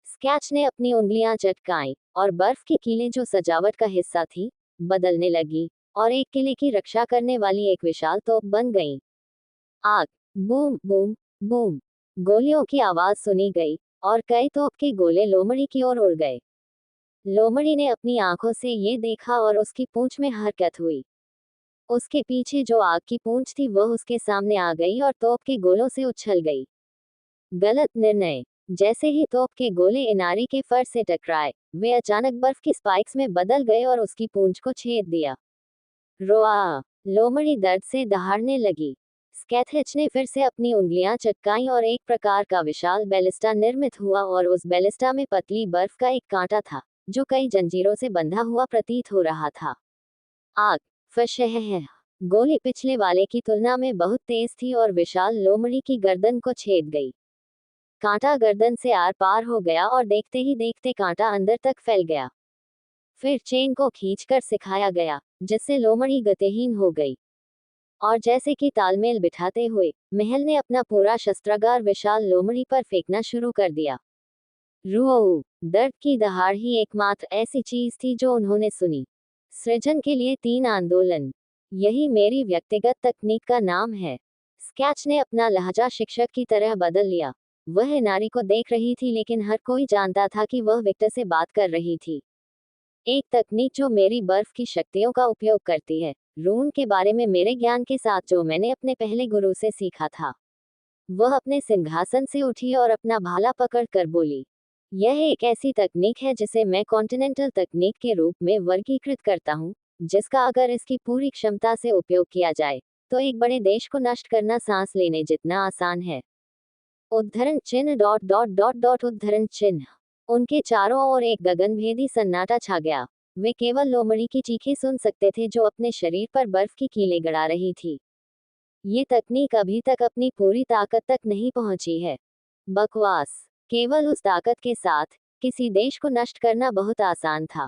स्केच ने अपनी उंगलियां चटकाईं और बर्फ की कीलें जो सजावट का हिस्सा थी, बदलने लगी और एक किले की रक्षा करने वाली एक विशाल तोप बन गईं। आग! Boom boom boom! गोलियों की आवाज सुनी गई और कई तोप के गोले लोमड़ी की ओर उड़ गए। लोमड़ी ने अपनी आंखों से ये देखा और उसकी पूंछ में हरकत हुई। उसके पीछे जो आग की पूंछ थी वह उसके सामने आ गई और तोप के गोलों से उछल गई। गलत निर्णय। जैसे ही तोप के गोले इनारी के फर से टकराए, वे अचानक बर्फ की स्पाइक्स में बदल गए और उसकी पूंछ को छेद दिया। रोआ! लोमड़ी दर्द से दहाड़ने लगी। स्केथेच ने फिर से अपनी उंगलियां चटकाईं और एक प्रकार का विशाल बैलिस्टा निर्मित हुआ और उस बैलिस्टा में पतली बर्फ का एक कांटा था, जो कई जंजीरों से बंधा हुआ प्रतीत हो रहा था। आग! फशह! गोली पिछले वाले की तुलना में बहुत तेज थी और विशाल लोमड़ी की गर्दन को छेद गई। कांटा गर्दन से आर पार हो गया और देखते ही देखते कांटा अंदर तक फैल गया। फिर चेन को खींचकर सिखाया गया, जिससे लोमड़ी गतिहीन हो गई। और जैसे कि तालमेल बिठाते हुए महल ने अपना पूरा शस्त्रागार विशाल लोमड़ी पर फेंकना शुरू कर दिया। रुओ! दर्द की दहाड़ ही एकमात्र ऐसी चीज थी जो उन्होंने सुनी। सृजन के लिए 3 आंदोलन। यही मेरी व्यक्तिगत तकनीक का नाम है। स्केच ने अपना लहजा शिक्षक की तरह बदल लिया। वह नारी को देख रही थी लेकिन हर कोई जानता था कि वह विक्टर से बात कर रही थी। एक तकनीक जो मेरी बर्फ की शक्तियों का उपयोग करती है, रून के बारे में मेरे ज्ञान के साथ जो मैंने अपने पहले गुरु से सीखा था। वह अपने सिंहासन से उठी और अपना भाला पकड़ कर बोली, यह एक ऐसी तकनीक है जिसे मैं कॉन्टिनेंटल तकनीक के रूप में वर्गीकृत करता हूँ, जिसका अगर इसकी पूरी क्षमता से उपयोग किया जाए तो एक बड़े देश को नष्ट करना सांस लेने जितना आसान है। उद्धरण चिन्ह डॉट डॉट डॉट डॉट उद्धरण चिन्ह। उनके चारों ओर एक गगनभेदी सन्नाटा छा गया। वे केवल लोमड़ी की चीखें सुन सकते थे जो अपने शरीर पर बर्फ की कीलें गड़ा रही थी। ये तकनीक अभी तक अपनी पूरी ताकत तक नहीं पहुंची है। बकवास। केवल उस ताकत के साथ किसी देश को नष्ट करना बहुत आसान था।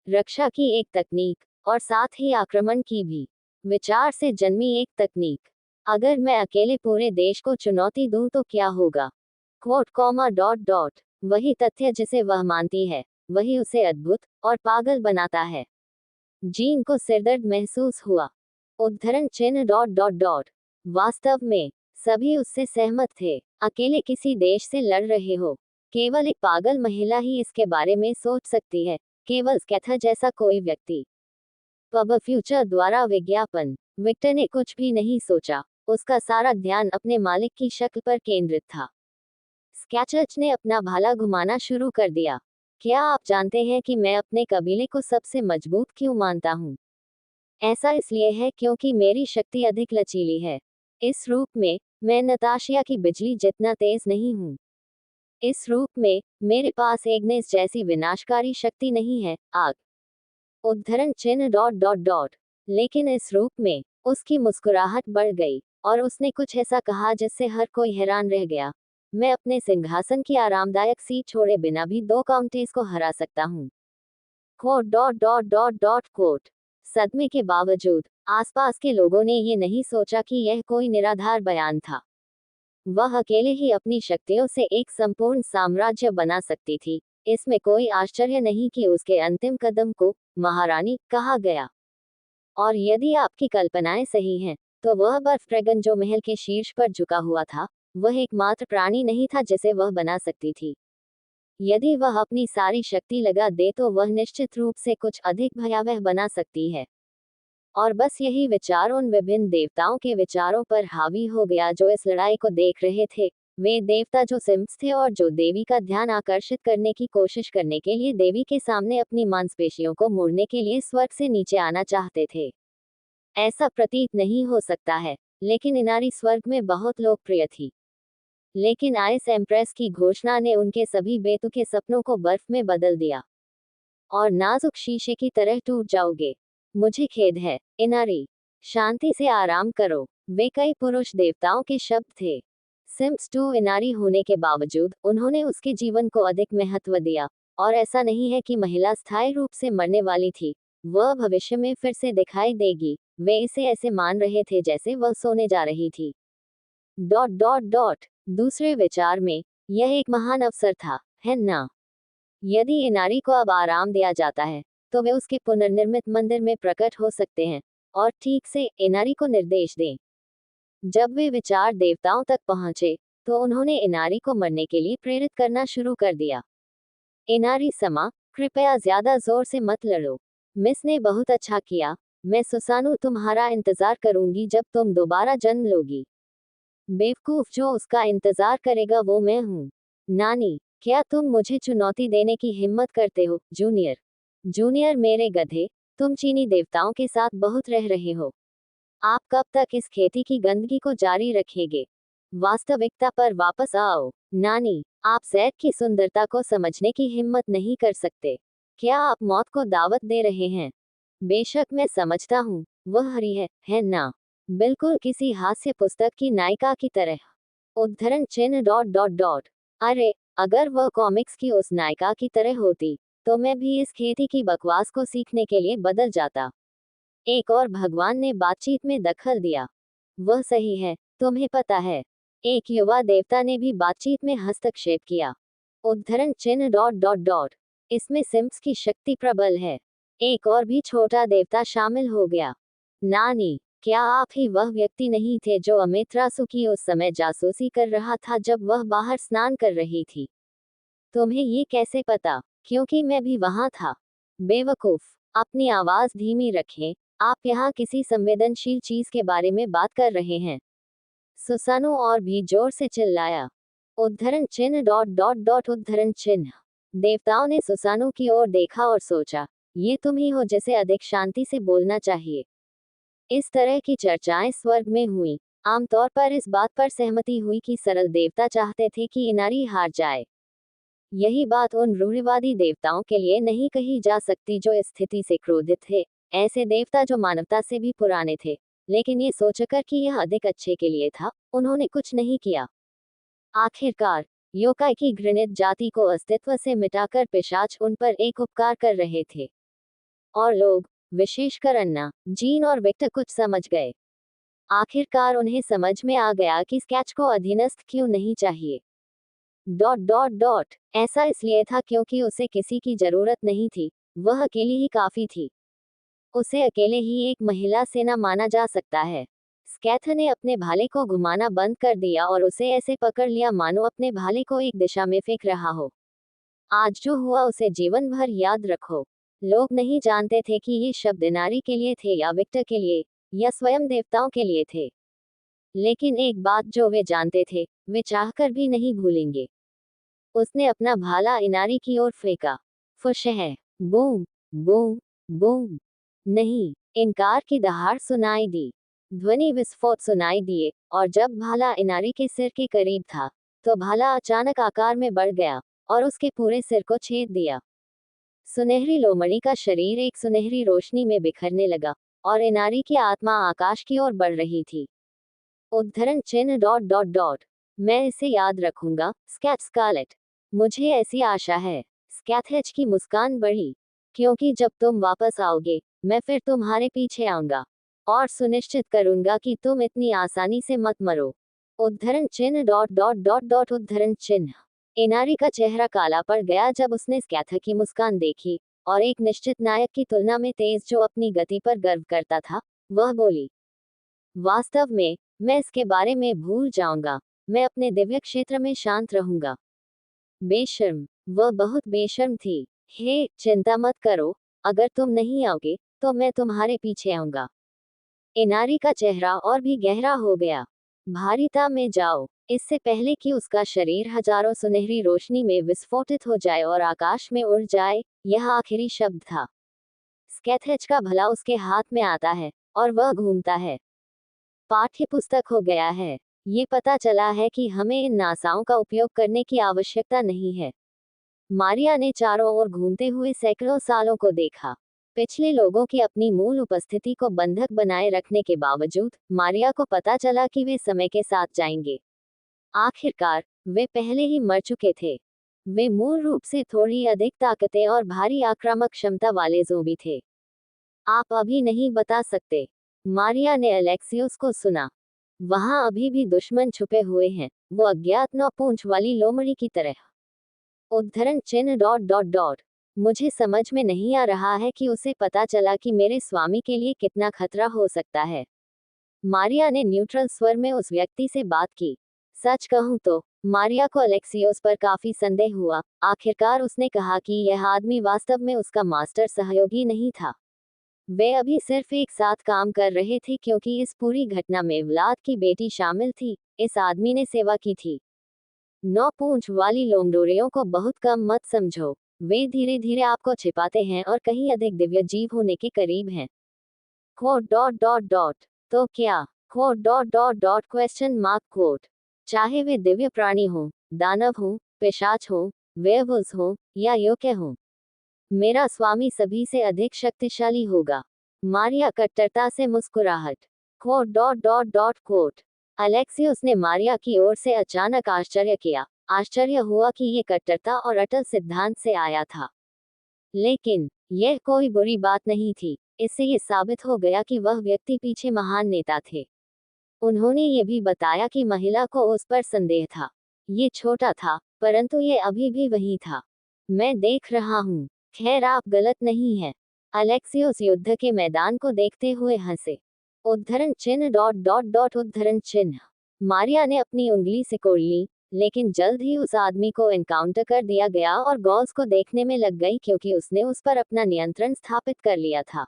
रक्षा की एक तकनीक और साथ ही आक्रमण की भी। विचार से जन्मी एक तकनीक। अगर मैं अकेले पूरे देश को चुनौती दूं तो क्या होगा? Coat comma dot dot. वही तथ्य जिसे वह मानती है, वही उसे अद्भुत और पागल बनाता है। जीन को सिरदर्द महसूस हुआ। उद्धरण चिन्ह डॉट डॉट डॉट। वास्तव में सभी उससे सहमत थे। अकेले किसी देश से लड़ रहे हो, केवल एक पागल महिला ही इसके बारे में सोच सकती है, केवल स्कैथर जैसा कोई व्यक्ति। पब फ्यूचर द्वारा विज्ञापन। विक्टर ने कुछ भी नहीं सोचा। उसका सारा ध्यान अपने मालिक की शक्ल पर केंद्रित था। स्केचर्स ने अपना भाला घुमाना शुरू कर दिया। क्या आप जानते हैं कि मैं अपने कबीले को सबसे मजबूत क्यों मानता हूँ? ऐसा इसलिए है क्योंकि मेरी शक्ति अधिक लचीली है। इस रूप में मैं नताशिया की बिजली जितना तेज नहीं हूँ। इस रूप में मेरे पास एग्नेस जैसी विनाशकारी शक्ति नहीं है, आग। उद्धरण चिन्ह डॉट डॉट डॉट। लेकिन इस रूप में उसकी मुस्कुराहट बढ़ गई और उसने कुछ ऐसा कहा जिससे हर कोई हैरान रह गया। मैं अपने सिंहासन की आरामदायक सीट छोड़े बिना भी 2 काउंटीज को हरा सकता हूँ। Quote dot dot dot dot quote. सदमे के बावजूद आसपास के लोगों ने ये नहीं सोचा कि यह कोई निराधार बयान था। वह अकेले ही अपनी शक्तियों से एक संपूर्ण साम्राज्य बना सकती थी। इसमें कोई आश्चर्य नहीं कि उसके अंतिम कदम को महारानी कहा गया। और यदि आपकी कल्पनाएं सही हैं, तो वह बर्फ ड्रैगन जो महल के शीर्ष पर झुका हुआ था, वह एकमात्र प्राणी नहीं था जिसे वह बना सकती थी। यदि वह अपनी सारी शक्ति लगा दे तो वह निश्चित रूप से कुछ अधिक भयावह बना सकती है। और बस यही विचार उन विभिन्न देवताओं के विचारों पर हावी हो गया जो इस लड़ाई को देख रहे थे। वे देवता जो सिम्स थे और जो देवी का ध्यान आकर्षित करने की कोशिश करने के लिए देवी के सामने अपनी मांसपेशियों को मोड़ने के लिए स्वर्ग से नीचे आना चाहते थे। ऐसा प्रतीत नहीं हो सकता है, लेकिन इनारी स्वर्ग में बहुत लोकप्रिय थी। लेकिन आइस एम्प्रेस की घोषणा ने उनके सभी बेतुके सपनों को बर्फ में बदल दिया। और नाजुक शीशे की तरह टूट जाओगे। मुझे खेद है, इनारी। शांति से आराम करो। वे कई पुरुष देवताओं के शब्द थे। सिम्स 2 इनारी होने के बावजूद उन्होंने उसके जीवन को अधिक महत्व दिया। और ऐसा नहीं है कि महिला स्थायी रूप से मरने वाली थी। वह भविष्य में फिर से दिखाई देगी। वे इसे ऐसे मान रहे थे जैसे वह सोने जा रही थी। ... दूसरे विचार में, यह एक महान अवसर था, है ना? यदि इनारी को अब आराम दिया जाता है, तो वे उसके पुनर्निर्मित मंदिर में प्रकट हो सकते हैं और ठीक से इनारी को निर्देश दें। जब वे विचार देवताओं तक पहुंचे, तो उन्होंने इनारी को मरने के लिए प्रेरित करना शुरू कर दिया। इनारी समा, कृपया ज्यादा जोर से मत लड़ो। मिस ने बहुत अच्छा किया। मैं सुसानु तुम्हारा इंतजार करूंगी जब तुम दोबारा जन्म लोगी। बेवकूफ जो उसका इंतजार करेगा वो मैं हूँ। नानी, क्या तुम मुझे चुनौती देने की हिम्मत करते हो, जूनियर? जूनियर मेरे गधे, तुम चीनी देवताओं के साथ बहुत रह रहे हो। आप कब तक इस खेती की गंदगी को जारी रखेंगे? वास्तविकता पर वापस आओ। नानी, आप जैद की सुंदरता को समझने की हिम्मत नहीं कर सकते। क्या आप मौत को दावत दे रहे हैं? बेशक मैं समझता हूँ, वह हरी है ना? बिल्कुल किसी हास्य पुस्तक की नायिका की तरह। उद्धरण चिन्ह ... अरे, अगर वह कॉमिक्स की उस नायिका की तरह होती, तो मैं भी इस खेती की बकवास को सीखने के लिए बदल जाता। एक और भगवान ने बातचीत में दखल दिया। वह सही है, तुम्हें पता है। एक युवा देवता ने भी बातचीत में हस्तक्षेप किया। उद्धरण चिन्ह ... इसमें सिम्स की शक्ति प्रबल है। एक और भी छोटा देवता शामिल हो गया। नानी, क्या आप ही वह व्यक्ति नहीं थे जो अमेत्रासु की उस समय जासूसी कर रहा था जब वह बाहर स्नान कर रही थी? तुम्हें ये कैसे पता? क्योंकि मैं भी वहां था। बेवकूफ, अपनी आवाज धीमी रखें। आप यहाँ किसी संवेदनशील चीज के बारे में बात कर रहे हैं। सुसानु और भी जोर से चिल्लाया। उद्धरण चिन्ह ... उद्धरण चिन्ह। देवताओं ने सुसानु की ओर देखा और सोचा, ये तुम ही हो जिसे अधिक शांति से बोलना चाहिए। इस तरह की चर्चाएं स्वर्ग में हुई। आमतौर पर इस बात पर सहमति हुई कि सरल देवता चाहते थे कि इनारी हार जाए। यही बात उन रूढ़िवादी देवताओं के लिए नहीं कही जा सकती जो इस स्थिति से क्रोधित थे। ऐसे देवता जो मानवता से भी पुराने थे, लेकिन ये सोचकर कि यह अधिक अच्छे के लिए था, उन्होंने कुछ नहीं किया। आखिरकार, योकाई की घृणित जाति को अस्तित्व से मिटाकर पिशाच उन पर एक उपकार कर रहे थे। और लोग, विशेषकर अन्ना, जीन और विक्टर कुछ समझ गए। आखिरकार उन्हें समझ में आ गया कि स्केच को अधीनस्थ क्यों नहीं चाहिए। ... ऐसा इसलिए था क्योंकि उसे किसी की जरूरत नहीं थी, वह अकेली ही काफी थी। उसे अकेले ही एक महिला सेना माना जा सकता है। स्कैथ ने अपने भाले को घुमाना बंद कर दिया और उसे ऐसे पकड़ लिया मानो अपने भाले को एक दिशा में फेंक रहा हो। आज जो हुआ उसे जीवन भर याद रखो। लोग नहीं जानते थे कि ये शब्द इनारी के लिए थे या विक्टर के लिए, या स्वयं देवताओं के लिए थे। लेकिन एक बात जो वे जानते थे, वे चाहकर भी नहीं भूलेंगे। उसने अपना भाला इनारी की ओर फेंका। फुश है। Boom boom boom. नहीं, इनकार की दहाड़ सुनाई दी। ध्वनि विस्फोट सुनाई दिए, और जब भाला इनारी के सिर के करीब था, तो भाला अचानक आकार में बढ़ गया और उसके पूरे सिर को छेद दिया। सुनहरी लोमड़ी का शरीर एक सुनहरी रोशनी में बिखरने लगा, और इनारी की आत्मा आकाश की ओर बढ़ रही थी। उद्धरण चिन्ह ... मैं इसे याद रखूंगा, स्कैथ स्कारलेट। मुझे ऐसी आशा है। स्कैथेज की मुस्कान बढ़ी। क्योंकि जब तुम वापस आओगे मैं फिर तुम्हारे पीछे आऊंगा और सुनिश्चित करूंगा कि तुम इतनी आसानी से मत मरो। उद्धरण चिन्ह डॉट डॉट डॉट डॉट उद्धरण चिन्ह। इनारी का चेहरा काला पड़ गया जब उसने स्कैथर की मुस्कान देखी और एक निश्चित नायक की तुलना में तेज जो अपनी गति पर गर्व करता था। वह बोली, वास्तव में मैं इसके बारे में भूल जाऊंगा। मैं अपने दिव्य क्षेत्र में शांत रहूंगा। बेशर्म, वह बहुत बेशर्म थी। हे, चिंता मत करो, अगर तुम नहीं आओगे तो मैं तुम्हारे पीछे आऊंगा। इनारी का चेहरा और भी गहरा हो गया। भारीता में जाओ, इससे पहले कि उसका शरीर हजारों सुनहरी रोशनी में विस्फोटित हो जाए और आकाश में उड़ जाए, यह आखिरी शब्द था। स्केथेच का भला उसके हाथ में आता है और वह घूमता है। पाठ्य पुस्तक हो गया है। ये पता चला है कि हमें इन नासाओं का उपयोग करने की आवश्यकता नहीं है। मारिया ने चारों ओर घूमते हुए सैकड़ों सालों को देखा। पिछले लोगों की अपनी मूल उपस्थिति को बंधक बनाए रखने के बावजूद मारिया को पता चला कि वे समय के साथ जाएंगे। आखिरकार वे पहले ही मर चुके थे। वे मूल रूप से थोड़ी अधिक ताकतें और भारी आक्रामक क्षमता वाले ज़ोंबी थे। आप अभी नहीं बता सकते। मारिया ने अलेक्सियोस को सुना। वहां अभी भी दुश्मन छुपे हुए हैं, वो अज्ञात नौ पूंछ वाली लोमड़ी की तरह। उद्धरण चिन्ह डॉट डॉट डॉट। मुझे समझ में नहीं आ रहा है कि उसे पता चला कि मेरे स्वामी के लिए कितना खतरा हो सकता है। मारिया ने न्यूट्रल स्वर में उस व्यक्ति से बात की। सच कहूं तो मारिया को अलेक्सियोस पर काफी संदेह हुआ। आखिरकार उसने कहा कि यह आदमी वास्तव में उसका मास्टर सहयोगी नहीं था। वे अभी सिर्फ एक साथ काम कर रहे थे क्योंकि इस पूरी घटना में व्लाद की बेटी शामिल थी। इस आदमी ने सेवा की थी। नौ पूंछ वाली लोमड़ोरियों को बहुत कम मत समझो। वे धीरे धीरे आपको छिपाते हैं और कहीं अधिक दिव्य जीव होने के करीब हैं। Quote dot dot dot. तो क्या? Quote dot dot dot question mark quote. चाहे वे दिव्य प्राणी हों, दानव हों, पिशाच हों, वेयरवुल्व्स हों या योके हों, मेरा स्वामी सभी से अधिक शक्तिशाली होगा। मारिया कट्टरता से मुस्कुराहट। Quote dot dot dot quote. Alexios ने मारिया की ओर से अचानक आश्चर्य किया। आश्चर्य हुआ कि ये कट्टरता और अटल सिद्धांत से आया था। लेकिन यह कोई बुरी बात नहीं थी। इससे ये साबित हो गया कि वह व्यक्ति पीछे महान नेता थे। उन्होंने ये भी बताया कि महिला को उस पर संदेह था। ये छोटा था, परंतु ये अभी भी वही था। मैं देख रहा हूँ। खैर, आप गलत नहीं हैं। अलेक्सियोस युद्ध के मैदान को देखते हुए हंसे। उद्धरण चिन्ह डॉट डॉट डॉट उद्धरण चिन्ह। मारिया ने अपनी उंगली सिकोड़ ली, लेकिन जल्द ही उस आदमी को एनकाउंटर कर दिया गया और गॉल्स को देखने में लग गई क्योंकि उसने उस पर अपना नियंत्रण स्थापित कर लिया था।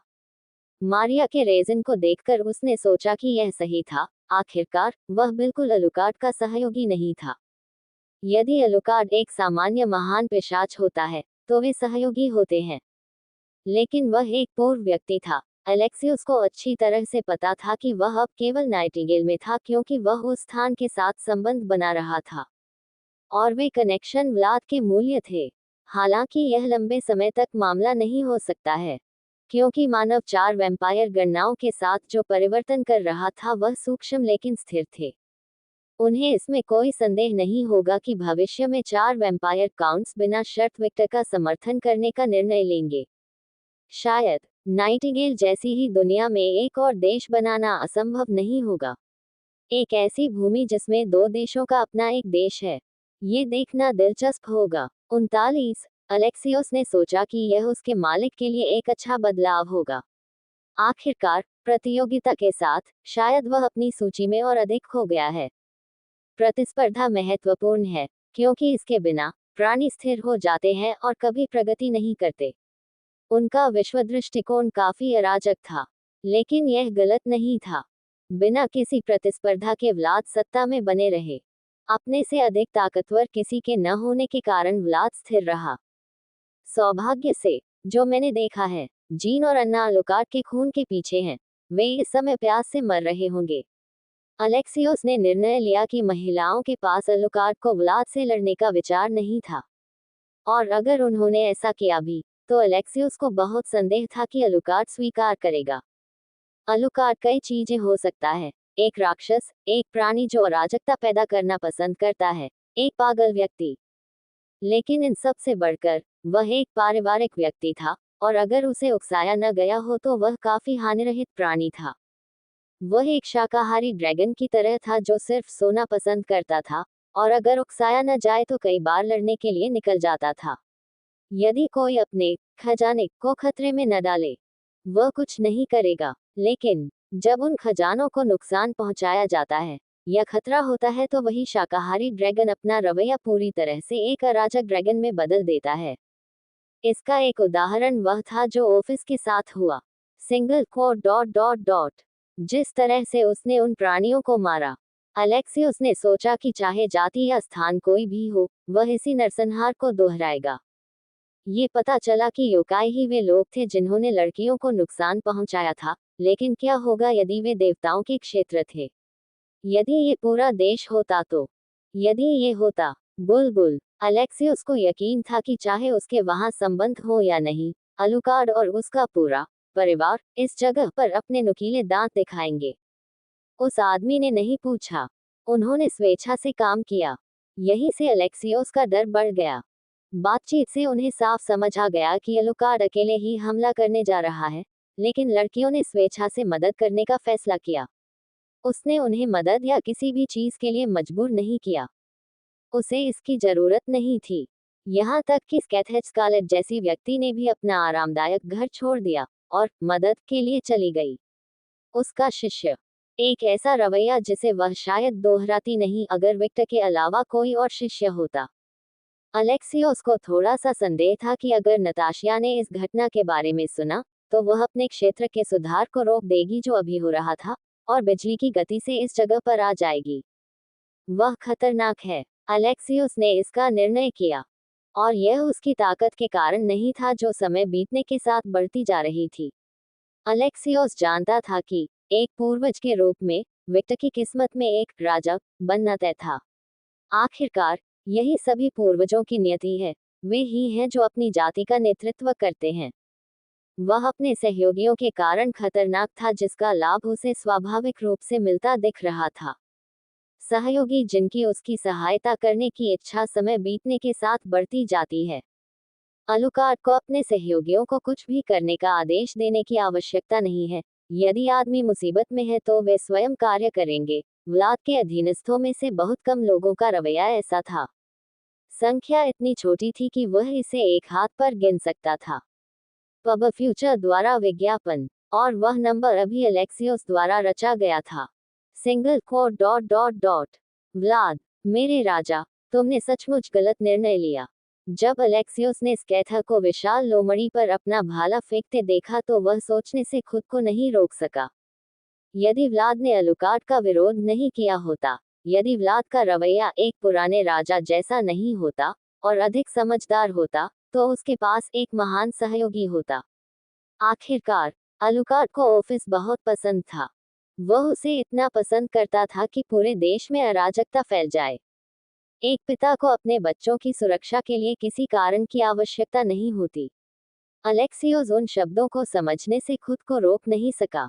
मारिया के रेजिन को देखकर उसने सोचा कि यह सही था। आखिरकार वह बिल्कुल अलुकार्ड का सहयोगी नहीं था। यदि अलुकार्ड एक सामान्य महान पिशाच होता है तो वे सहयोगी होते हैं, लेकिन वह एक पूर्व व्यक्ति था। अलेक्सियोस को अच्छी तरह से पता था कि वह अब केवल नाइटिंगेल में था क्योंकि वह उस स्थान के साथ संबंध बना रहा था और वे कनेक्शन व्लाद के मूल्य थे। हालांकि यह लंबे समय तक मामला नहीं हो सकता है, क्योंकि मानव चार वैम्पायर गणनाओं के साथ जो परिवर्तन कर रहा था वह सूक्ष्म लेकिन स्थिर थे। उन्हें इसमें कोई संदेह नहीं होगा कि भविष्य में चार वैम्पायर काउंट्स बिना शर्त विक्टर का समर्थन करने का निर्णय लेंगे। शायद नाइटिंगेल जैसी ही दुनिया में एक और देश बनाना असंभव नहीं होगा। एक ऐसी भूमि जिसमें दो देशों का अपना एक देश है। ये देखना दिलचस्प होगा। 39। अलेक्सियोस ने सोचा कि यह उसके मालिक के लिए एक अच्छा बदलाव होगा। आखिरकार प्रतियोगिता के साथ शायद वह अपनी सूची में और अधिक खो गया है। प्रतिस्पर्धा महत्वपूर्ण है क्योंकि इसके बिना प्राणी स्थिर हो जाते हैं और कभी प्रगति नहीं करते। उनका विश्व दृष्टिकोण काफी अराजक था, लेकिन यह गलत नहीं था। बिना किसी प्रतिस्पर्धा के व्लाद सत्ता में बने रहे। अपने से अधिक ताकतवर किसी के न होने के कारण व्लाद स्थिर रहा। सौभाग्य से, जो मैंने देखा है, जीन और अन्ना अलुकार्ड के खून के पीछे हैं। वे इस समय प्यास से मर रहे होंगे। अलेक्सियोस ने निर्णय लिया कि महिलाओं के पास अलुकार्ड को व्लाद से लड़ने का विचार नहीं था, और अगर उन्होंने ऐसा किया भी तो अलेक्सियोस को बहुत संदेह था कि अलुकार्ड स्वीकार करेगा। अलुकार्ड कई चीजें हो सकता है। एक राक्षस, एक प्राणी जो अराजकता पैदा करना पसंद करता है, एक पागल व्यक्ति। लेकिन इन सब से बढ़कर वह एक पारिवारिक व्यक्ति था, और अगर उसे उकसाया न गया हो तो वह काफी हानिरहित प्राणी था। वह एक शाकाहारी ड्रैगन की तरह था जो सिर्फ सोना पसंद करता था, और अगर उकसाया न जाए तो कई बार लड़ने के लिए निकल जाता था। यदि कोई अपने खजाने को खतरे में न डाले, वह कुछ नहीं करेगा। लेकिन जब उन खजानों को नुकसान पहुंचाया जाता है या खतरा होता है तो वही शाकाहारी ड्रैगन अपना रवैया पूरी तरह से एक अराजक ड्रैगन में बदल देता है। इसका एक उदाहरण वह था जो ऑफिस के साथ हुआ। Single quote dot dot dot जिस तरह से उसने उन प्राणियों को मारा, अलेक्सियोस ने सोचा कि चाहे जाति या स्थान कोई भी हो, वह इसी नरसंहार को दोहराएगा। ये पता चला कि योकाई ही वे लोग थे जिन्होंने लड़कियों को नुकसान पहुंचाया था, लेकिन क्या होगा यदि वे देवताओं के क्षेत्र थे? यदि ये पूरा देश होता तो? यदि ये होता बुलबुल। अलेक्सियोस को यकीन था कि चाहे उसके वहां संबंध हो या नहीं, अलुकार्ड और उसका पूरा परिवार इस जगह पर अपने नुकीले दांत दिखाएंगे। उस आदमी ने नहीं पूछा, उन्होंने स्वेच्छा से काम किया। यहीं से अलेक्सियोस का डर बढ़ गया। बातचीत से उन्हें साफ समझ आ गया कि अलुकार्ड अकेले ही हमला करने जा रहा है, लेकिन लड़कियों ने स्वेच्छा से मदद करने का फैसला किया। उसने उन्हें मदद या किसी भी चीज के लिए मजबूर नहीं किया। उसे इसकी जरूरत नहीं थी। यहाँ तक कि स्कैथेच स्कारलेट जैसी व्यक्ति ने भी अपना आरामदायक घर छोड़ दिया और मदद के लिए चली गई। उसका शिष्य, एक ऐसा रवैया जिसे वह शायद दोहराती नहीं अगर विक्टर के अलावा कोई और शिष्य होता। अलेक्सियोस को थोड़ा सा संदेह था कि अगर नताशिया ने इस घटना के बारे में सुना, तो वह अपने क्षेत्र के सुधार को रोक देगी जो अभी हो रहा था, और बिजली की गति से इस जगह पर आ जाएगी। वह खतरनाक है। अलेक्सियोस ने इसका निर्णय किया, और यह उसकी ताकत के कारण नहीं था जो समय बीतने के साथ बढ़ती जा रही थी। अलेक्सियोस जानता था कि एक पूर्वज के रूप में विक्टर की किस्मत में एक राजा बनना तय था। आखिरकार यही सभी पूर्वजों की नियति है। वे ही हैं जो अपनी जाति का नेतृत्व करते हैं। वह अपने सहयोगियों के कारण खतरनाक था जिसका लाभ उसे स्वाभाविक रूप से मिलता दिख रहा था। सहयोगी जिनकी उसकी सहायता करने की इच्छा समय बीतने के साथ बढ़ती जाती है। अलुकार्ड को अपने सहयोगियों को कुछ भी करने का आदेश देने की आवश्यकता नहीं है। यदि आदमी मुसीबत में है तो वे स्वयं कार्य करेंगे। व्लाद के अधीनस्थों में से बहुत कम लोगों का रवैया ऐसा था। संख्या इतनी छोटी थी कि वह इसे एक हाथ पर गिन सकता था। पब फ्यूचर द्वारा विज्ञापन, और वह नंबर अभी अलेक्सियोस द्वारा रचा गया था। Single quote dot dot dot Vlad, मेरे राजा, तुमने सचमुच गलत निर्णय लिया। जब अलेक्सियोस ने स्कैथा को विशाल लोमड़ी पर अपना भाला फेंकते देखा तो वह सोचने से खुद को नहीं रोक सका। यदि व्लाद ने अलुकार्ड का विरोध नहीं किया होता, यदि व्लाद का रवैया एक पुराने राजा जैसा नहीं होता और अधिक समझदार होता, तो उसके पास एक महान सहयोगी होता। आखिरकार अलुकार्ड को ऑफिस बहुत पसंद था। वह उसे इतना पसंद करता था कि पूरे देश में अराजकता फैल जाए। एक पिता को अपने बच्चों की सुरक्षा के लिए किसी कारण की आवश्यकता नहीं होती। अलेक्सियोस उन शब्दों को समझने से खुद को रोक नहीं सका।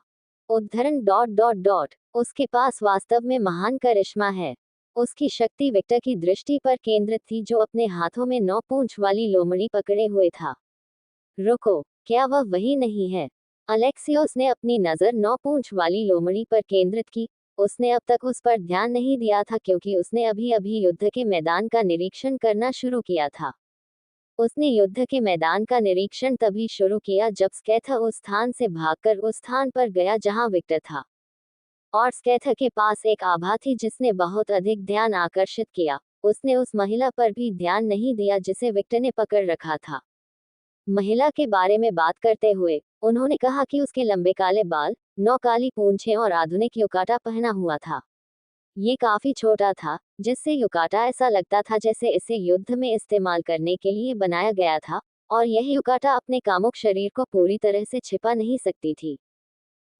उद्धरण डॉट डॉट डॉट उसके पास वास्तव में महान करिश्मा है। उसकी शक्ति विक्टर की दृष्टि पर केंद्रित थी जो अपने हाथों में 9 पूंछ वाली लोमड़ी पकड़े हुए था। रुको, क्या वह वही नहीं है? अलेक्सियोस ने अपनी नजर 9 पूंछ वाली लोमड़ी पर केंद्रित की। उसने अब तक उस पर ध्यान नहीं दिया था क्योंकि उसने अभी अभी युद्ध के मैदान का निरीक्षण करना शुरू किया था। उसने युद्ध के मैदान का निरीक्षण तभी शुरू किया जब स्कैथा उस स्थान से भागकर उस स्थान पर गया जहां विक्टर था। और स्कैथा के पास एक आभा थी जिसने बहुत अधिक ध्यान आकर्षित किया। उसने उस महिला पर भी ध्यान नहीं दिया जिसे विक्टर ने पकड़ रखा था। महिला के बारे में बात करते हुए उन्होंने कहा कि उसके लंबे काले बाल, 9 काली पूंछें और आधुनिक युकाटा पहना हुआ था। ये काफी छोटा था, जिससे युकाटा ऐसा लगता था जैसे इसे युद्ध में इस्तेमाल करने के लिए बनाया गया था, और यह युकाटा अपने कामुक शरीर को पूरी तरह से छिपा नहीं सकती थी।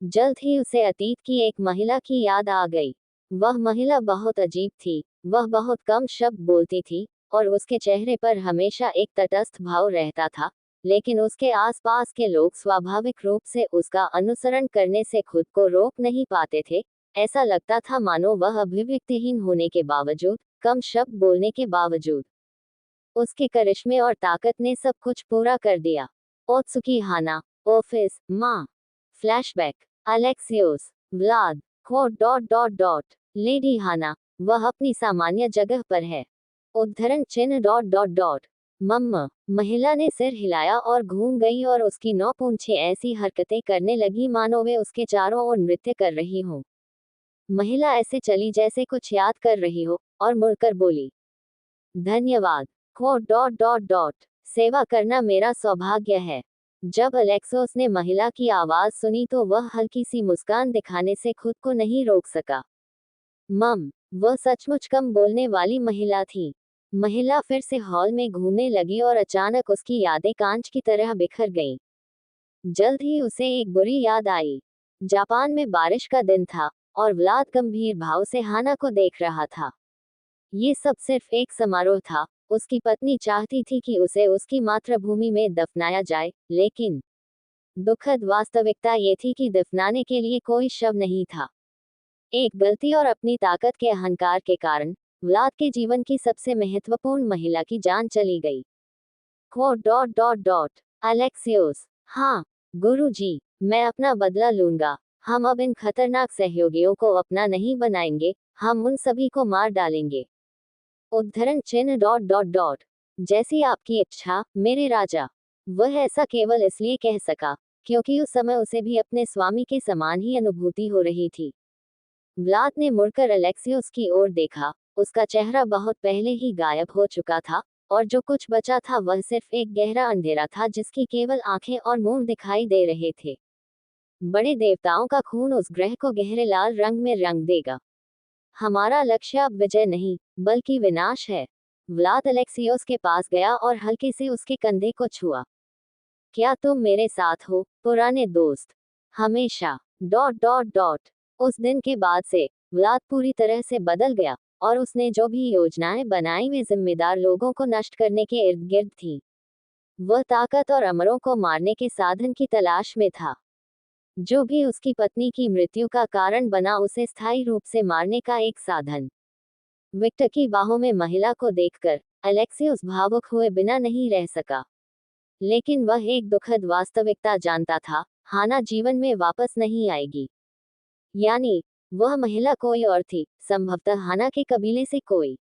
जल्द ही उसे अतीत की एक महिला की याद आ गई। वह महिला बहुत अजीब थी। वह बहुत कम शब्द बोलती थी, और उसके चेहरे पर हमेशा एक तटस्थ भाव रहता था, लेकिन उसके आसपास के लोग स्वाभाविक रूप से उसका अनुसरण करने से खुद को रोक नहीं पाते थे। ऐसा लगता था मानो वह अभिव्यक्तिहीन होने के बावजूद, कम शब्द बोलने के बावजूद, उसके करिश्मे और ताकत ने सब कुछ पूरा कर दिया। ओत्सुकी हाना, ऑफिस, माँ। Flashback, Alexios, Vlad, quote dot dot dot, lady Hana, वह अपनी सामान्य जगह पर है। उद्धरण चिन्ह डॉट डॉट डॉट, मम्मा। महिला ने सिर हिलाया और घूम गई और उसकी 9 पूंछें ऐसी हरकतें करने लगी मानो वे उसके चारों ओर नृत्य कर रही हों। महिला ऐसे चली जैसे कुछ याद कर रही हो, और मुड़कर बोली, धन्यवाद, कोट डॉट डॉट डॉट, सेवा करना मेरा सौभाग्य है। जब अलेक्सोस ने महिला की आवाज सुनी तो वह हल्की सी मुस्कान दिखाने से खुद को नहीं रोक सका। मम, वह सचमुच कम बोलने वाली महिला थी। महिला फिर से हॉल में घूमने लगी और अचानक उसकी यादें कांच की तरह बिखर गईं। जल्द ही उसे एक बुरी याद आई। जापान में बारिश का दिन था, और व्लाद गंभीर भाव से हाना को देख रहा था। ये सब सिर्फ एक समारोह था। उसकी पत्नी चाहती थी कि उसे उसकी मातृभूमि में दफनाया जाए, लेकिन दुखद वास्तविकता ये थी कि दफनाने के लिए कोई शव नहीं था। एक गलती और अपनी ताकत के अहंकार के कारण व्लाद के जीवन की सबसे महत्वपूर्ण महिला की जान चली गई। कोट डॉट डॉट डॉट, अलेक्सियोस, हाँ गुरुजी, मैं अपना बदला लूंगा। हम अब इन खतरनाक सहयोगियों को अपना नहीं बनाएंगे, हम उन सभी को मार डालेंगे। उद्धरण चिन्ह डॉट डॉट डॉट, जैसी आपकी इच्छा मेरे राजा। वह ऐसा केवल इसलिए कह सका क्योंकि उस समय उसे भी अपने स्वामी के समान ही अनुभूति हो रही थी। व्लाद ने मुड़कर अलेक्सियोस की ओर देखा। उसका चेहरा बहुत पहले ही गायब हो चुका था, और जो कुछ बचा था वह सिर्फ एक गहरा अंधेरा था जिसकी केवल आंखें और मुंह दिखाई दे रहे थे। बड़े देवताओं का खून उस ग्रह को गहरे लाल रंग में रंग देगा। हमारा लक्ष्य अब विजय नहीं, बल्कि विनाश है। व्लाद अलेक्सियोस के पास गया और हल्के से उसके कंधे को छुआ। क्या तुम मेरे साथ हो, पुराने दोस्त? हमेशा, डॉट डॉट डॉट। उस दिन के बाद से व्लाद पूरी तरह से बदल गया, और उसने जो भी योजनाएं बनाई वे जिम्मेदार लोगों को नष्ट करने के इर्द गिर्द थी। वह ताकत और अमरों को मारने के साधन की तलाश में था। जो भी उसकी पत्नी की मृत्यु का कारण बना उसे स्थायी रूप से मारने का एक साधन। विक्टर की बाहों में महिला को देखकर अलेक्सियोस भावुक हुए बिना नहीं रह सका। लेकिन वह एक दुखद वास्तविकता जानता था, हाना जीवन में वापस नहीं आएगी। यानी वह महिला कोई और थी, संभवतः हाना के कबीले से कोई।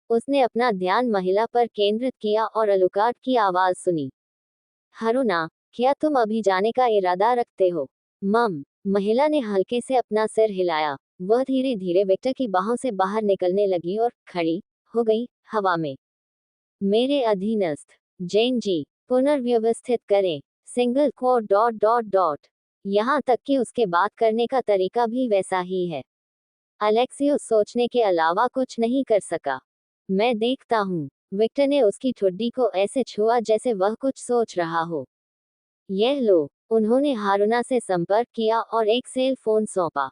उसने अपना ध्यान महिला पर केंद्रित किया और अलुकार्ड की आवाज सुनी, हारुना, क्या तुम अभी जाने का इरादा रखते हो? मम, महिला ने हल्के से अपना सिर हिलाया। वह धीरे धीरे विक्टर की बाहों से बाहर निकलने लगी और खड़ी हो गई हवा में। मेरे अधीनस्थ जैन जी, पुनर्व्यवस्थित करें, single quote dot dot dot. यहाँ तक कि उसके बात करने का तरीका भी वैसा ही है। अलेक्सियोस सोचने के अलावा कुछ नहीं कर सका। मैं देखता हूँ। विक्टर ने उसकी ठुड्डी को ऐसे छुआ जैसे वह कुछ सोच रहा हो। यह लो। उन्होंने हारुना से संपर्क किया और एक सेल फोन सौंपा।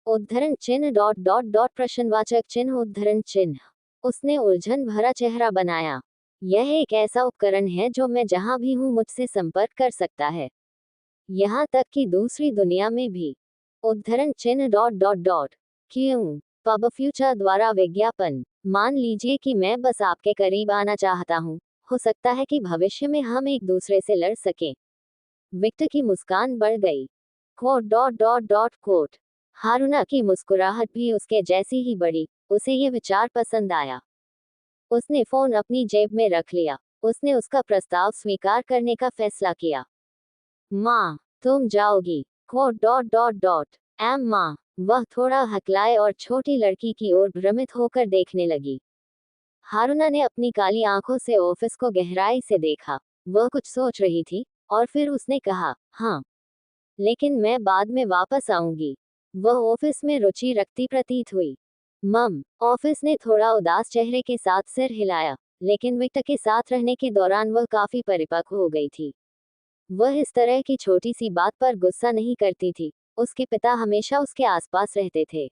उद्धरण चिन्ह डॉट डॉट डॉट प्रश्नवाचक चिन्ह उद्धरण चिन्ह। उसने उलझन भरा चेहरा बनाया। यह एक ऐसा उपकरण है जो मैं जहां भी हूं मुझसे संपर्क कर सकता है, यहां तक कि दूसरी दुनिया में भी। उद्धरण चिन्ह डॉट डॉट डॉट, क्यों? पब फ्यूचर द्वारा विज्ञापन। मान लीजिए कि मैं बस आपके करीब आना चाहता हूं, हो सकता है कि भविष्य में हम एक दूसरे से लड़ सकें। विक्टर की मुस्कान बढ़ गई। Quote dot dot dot quote. Haruna की मुस्कुराहट भी उसके जैसी ही बढ़ी। उसे यह विचार पसंद आया। उसने फोन अपनी जेब में रख लिया। उसने उसका प्रस्ताव स्वीकार करने का फैसला किया। माँ, तुम जाओगी? कोट डॉट डॉट डॉट, एम माँ। वह थोड़ा हकलाए और छोटी लड़की की ओर भ्रमित होकर देखने लगी। हारुना ने अपनी काली आंखों से ऑफिस को गहराई से देखा। वह कुछ सोच रही थी, और फिर उसने कहा, हाँ, लेकिन मैं बाद में वापस आऊंगी। वह ऑफिस में रुचि रखती प्रतीत हुई। मम, ऑफिस ने थोड़ा उदास चेहरे के साथ सिर हिलाया, लेकिन विक्टर के साथ रहने के दौरान वह काफी परिपक्व हो गई थी। वह इस तरह की छोटी सी बात पर गुस्सा नहीं करती थी। उसके पिता हमेशा उसके आसपास रहते थे।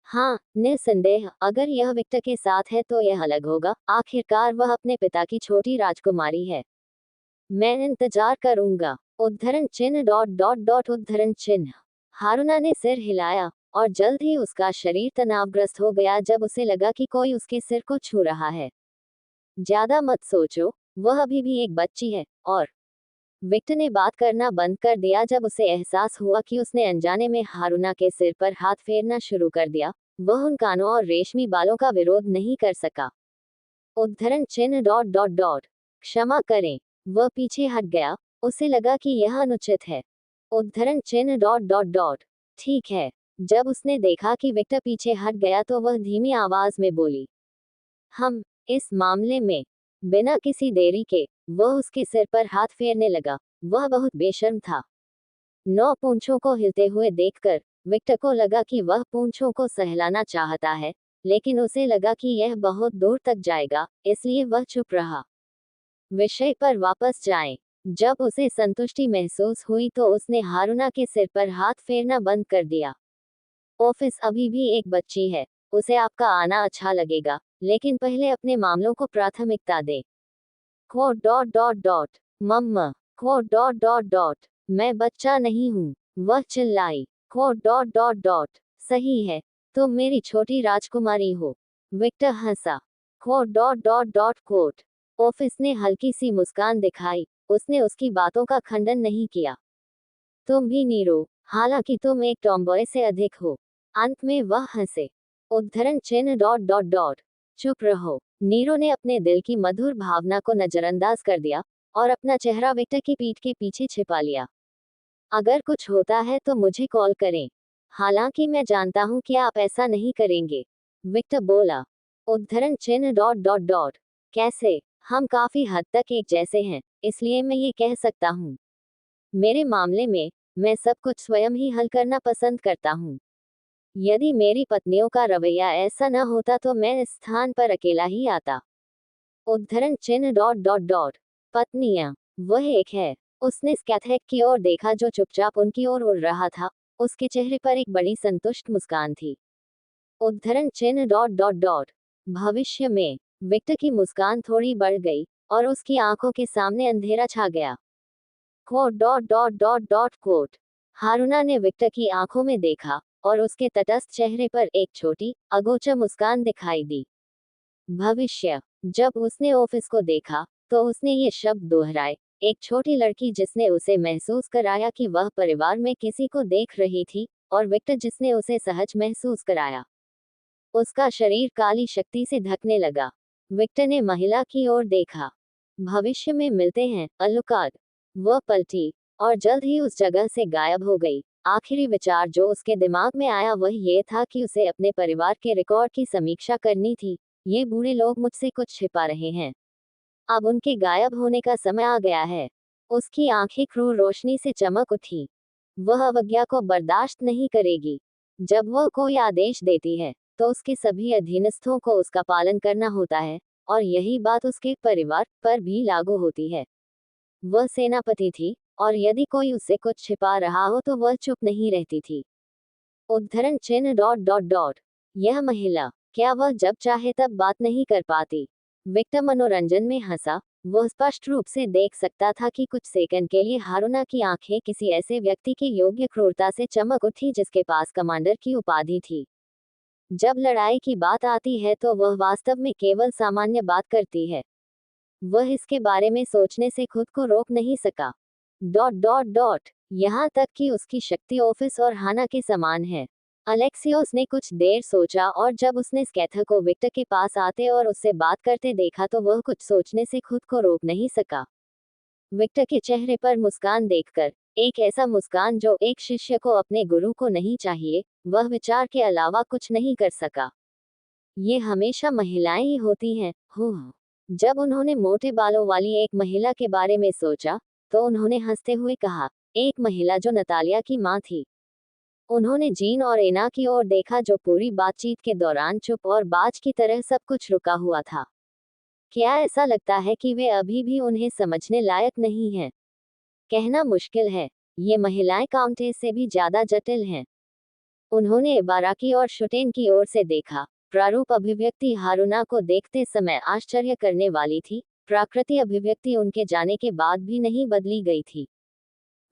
हाँ, निस्संदेह, अगर यह विक्टर के साथ है तो यह अलग होगा। आखिरकार वह अपने पिता की छोटी राजकुमारी है। मैं इंतजार करूंगा। उद्धरण चिन्ह डॉट डॉट डॉट उद्धरण चिन्ह। हारुना ने सिर हिलाया, और जल्द ही उसका शरीर तनावग्रस्त हो गया जब उसे लगा कि कोई उसके सिर को छू रहा है। ज्यादा मत सोचो, वह अभी भी एक बच्ची है, और विक्टर ने बात करना बंद कर दिया जब उसे एहसास हुआ कि उसने अनजाने में हारूना के सिर पर हाथ फेरना शुरू कर दिया। वह उन कानों और रेशमी बालों का विरोध नहीं कर सका। उद्धरण चिन्ह डॉट डॉट डॉट। क्षमा करें। वह पीछे हट गया। उसे लगा कि यह अनुचित है। उद्धरण चिन्ह डॉट डॉट डॉट। ठीक है। जब उसने देखा कि विक्टर पीछे हट गया तो वह धीमी आवाज में बोली, हम इस मामले में। बिना किसी देरी के वह उसके सिर पर हाथ फेरने लगा। वह बहुत बेशर्म था। 9 पूंछों को हिलते हुए देखकर विक्टर को लगा कि वह पूंछों को सहलाना चाहता है, लेकिन उसे लगा कि यह बहुत दूर तक जाएगा, इसलिए वह चुप रहा। विषय पर वापस जाएं। जब उसे संतुष्टि महसूस हुई तो उसने हारूना के सिर पर हाथ फेरना बंद कर दिया। ऑफिस अभी भी एक बच्ची है। उसे आपका आना अच्छा लगेगा, लेकिन पहले अपने मामलों को प्राथमिकता दे। Quote dot dot dot. मम्मा। Quote dot dot dot. मैं बच्चा नहीं हूँ। वह चिल्लाई। Quote dot dot dot. सही है। तुम मेरी छोटी राजकुमारी हो। विक्टर हंसा। Quote dot dot dot quote. ऑफिस ने हल्की सी मुस्कान दिखाई। उसने उसकी बातों का खंडन नहीं किया। तुम भी नीरो, हालांकि तुम एक टॉमबॉय से अधिक हो। अंत में वह हंसे। उद्धरण चिन्ह डॉट डॉट डॉट। चुप रहो। नीरो ने अपने दिल की मधुर भावना को नजरअंदाज कर दिया और अपना चेहरा विक्टर की पीठ के पीछे छिपा लिया। अगर कुछ होता है तो मुझे कॉल करें। हालांकि मैं जानता हूं कि आप ऐसा नहीं करेंगे। विक्टर बोला। उद्धरण चिन्ह डॉट डॉट डॉट। कैसे? हम काफी हद तक एक जैसे हैं, इसलिए मैं ये कह सकता हूँ। मेरे मामले में मैं सब कुछ स्वयं ही हल करना पसंद करता हूँ। यदि मेरी पत्नियों का रवैया ऐसा न होता तो मैं इस स्थान पर अकेला ही आता। उद्धरण चिन्ह डॉट डॉट डॉट। पत्नियां। वह एक है। उसने स्कैथेक की ओर देखा जो चुपचाप उनकी ओर उड़ रहा था। उसके चेहरे पर एक बड़ी संतुष्ट मुस्कान थी। उद्धरण चिन्ह डॉट डॉट डॉट। भविष्य में। विक्टर की मुस्कान थोड़ी बढ़ गई और उसकी आंखों के सामने अंधेरा छा गया। Quote dot dot dot dot quote. Haruna ने विक्टर की आंखों में देखा और उसके तटस्थ चेहरे पर एक छोटी अगोचर मुस्कान दिखाई दी। भविष्य। जब उसने ऑफिस को देखा तो उसने ये शब्द दोहराए। एक छोटी लड़की जिसने उसे महसूस कराया कि वह परिवार में किसी को देख रही थी, और विक्टर जिसने उसे सहज महसूस कराया। उसका शरीर काली शक्ति से ढकने लगा। विक्टर ने महिला की ओर देखा। भविष्य में मिलते हैं, अलुकाद। वह पलटी और जल्द ही उस जगह से गायब हो गई। आखिरी विचार जो उसके दिमाग में आया वह ये था कि उसे अपने परिवार के रिकॉर्ड की समीक्षा करनी थी। ये बूढ़े लोग मुझसे कुछ छिपा रहे हैं। अब उनके गायब होने का समय आ गया है। उसकी आंखें क्रूर रोशनी से चमक उठी। वह अवज्ञा को बर्दाश्त नहीं करेगी। जब वह कोई आदेश देती है तो उसके सभी अधीनस्थों को उसका पालन करना होता है, और यही बात उसके परिवार पर भी लागू होती है। वह सेनापति थी, और यदि कोई उससे कुछ छिपा रहा हो तो वह चुप नहीं रहती थी। उद्धरण चिन्ह डॉट डॉट डॉट। यह महिला, क्या वह जब चाहे तब बात नहीं कर पाती? विक्टर मनोरंजन में हंसा। वह स्पष्ट रूप से देख सकता था कि कुछ सेकंड के लिए हारूना की आंखें किसी ऐसे व्यक्ति के योग्य क्रूरता से चमक उठी जिसके पास कमांडर की उपाधि थी। जब लड़ाई की बात आती है तो वह वास्तव में केवल सामान्य बात करती है। वह इसके बारे में सोचने से खुद को रोक नहीं सका। Dot dot dot. यहाँ तक कि उसकी शक्ति ऑफिस और हाना के समान है। अलेक्सियोस ने कुछ देर सोचा, और जब उसने स्कैथर को विक्टर के पास आते और उससे बात करते देखा तो वह कुछ सोचने से खुद को रोक नहीं सका। विक्टर के चेहरे पर मुस्कान देखकर, एक ऐसा मुस्कान जो एक शिष्य को अपने गुरु को नहीं चाहिए, वह विचार के अलावा कुछ नहीं कर सका। ये हमेशा महिलाएं ही होती हैं। हो। जब उन्होंने मोटे बालों वाली एक महिला के बारे में सोचा तो उन्होंने हंसते हुए कहा, एक महिला जो नतालिया की मां थी। उन्होंने जीन और एना की ओर देखा जो पूरी बातचीत के दौरान चुप और बाज की तरह सब कुछ रुका हुआ था। क्या ऐसा लगता है कि वे अभी भी उन्हें समझने लायक नहीं हैं? कहना मुश्किल है। ये महिलाएं काउंटेस से भी ज्यादा जटिल हैं। उन्होंने इबाराकी और शुटेन की ओर से देखा। प्रारूप अभिव्यक्ति हारूना को देखते समय आश्चर्य करने वाली थी। प्राकृतिक अभिव्यक्ति उनके जाने के बाद भी नहीं बदली गई थी।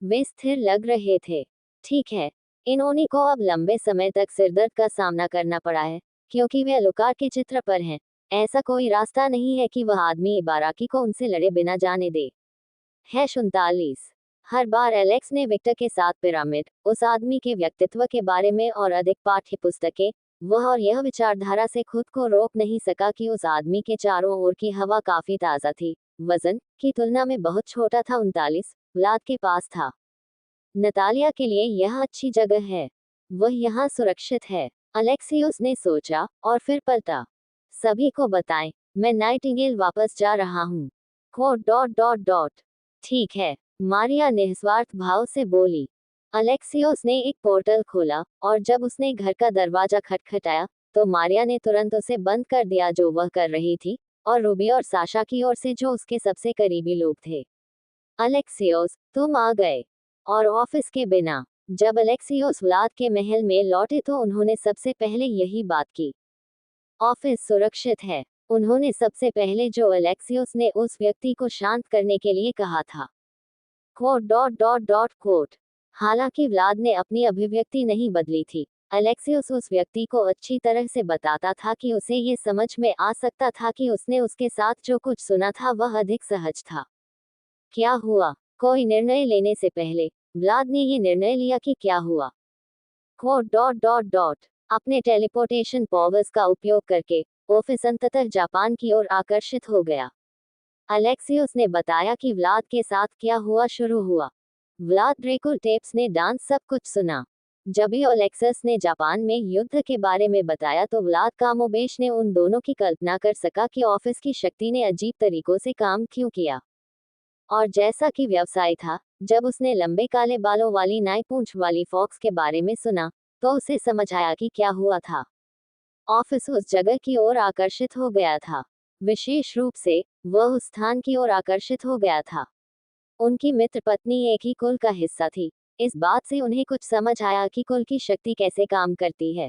वे स्थिर लग रहे थे। ठीक है। इन्होंने को अब लंबे समय तक सिरदर्द का सामना करना पड़ा है, क्योंकि वे अलुकार के चित्र पर हैं। ऐसा कोई रास्ता नहीं है कि वह आदमी इबाराकी को उनसे लड़े बिना जाने दे। हैश 39। हर बार एलेक्स ने विक्टर के साथ पिरामिड, उस आदमी के व्यक्तित्व के बारे में और अधिक पाठ्य पुस्तकें, वह और यह विचारधारा से खुद को रोक नहीं सका कि उस आदमी के चारों ओर की हवा काफी ताज़ा थी, वजन की तुलना में बहुत छोटा था। 39 व्लाद के पास था। नतालिया के लिए यह अच्छी जगह है, वह यहाँ सुरक्षित है, अलेक्सियोस ने सोचा और फिर पलटा। सभी को बताएं, मैं नाइटिंगेल वापस जा रहा हूँ। ठीक है, मारिया निस्वार्थ भाव से बोली। अलेक्सियोस ने एक पोर्टल खोला और जब उसने घर का दरवाजा खटखटाया तो मारिया ने तुरंत उसे बंद कर दिया जो वह कर रही थी, और रूबी और साशा की ओर से जो उसके सबसे करीबी लोग थे। अलेक्सियोस, तुम आ गए। और ऑफिस के बिना। जब अलेक्सियोस व्लाद के महल में लौटे तो उन्होंने सबसे पहले यही बात की। ऑफिस सुरक्षित है, उन्होंने सबसे पहले जो अलेक्सियोस ने उस व्यक्ति को शांत करने के लिए कहा था। हालांकि व्लाद ने अपनी अभिव्यक्ति नहीं बदली थी, अलेक्सियोस उस व्यक्ति को अच्छी तरह से बताता था कि उसे ये समझ में आ सकता था कि उसने उसके साथ जो कुछ सुना था वह अधिक सहज था। क्या हुआ? कोई निर्णय लेने से पहले व्लाद ने ये निर्णय लिया कि क्या हुआ। अपने टेलीपोर्टेशन पावर्स का उपयोग करके ऑफिस अंततः जापान की ओर आकर्षित हो गया। अलेक्सियोस ने बताया कि व्लाद के साथ क्या हुआ शुरू हुआ। व्लाद ड्रेकुल टेप्स ने डांस सब कुछ सुना। जब ही अलेक्सियस ने जापान में युद्ध के बारे में बताया तो व्लाद कामोबेश ने उन दोनों की कल्पना कर सका कि ऑफिस की शक्ति ने अजीब तरीकों से काम क्यों किया। और जैसा कि व्यवसाय था, जब उसने लंबे काले बालों वाली नाई पूंछ वाली फॉक्स के बारे में सुना तो उसे समझ आया कि क्या हुआ था। ऑफिस उस जगह की ओर आकर्षित हो गया था, विशेष रूप से वह उस स्थान की ओर आकर्षित हो गया था। उनकी मित्र पत्नी एक ही कुल का हिस्सा थी, इस बात से उन्हें कुछ समझ आया कि कुल की शक्ति कैसे काम करती है।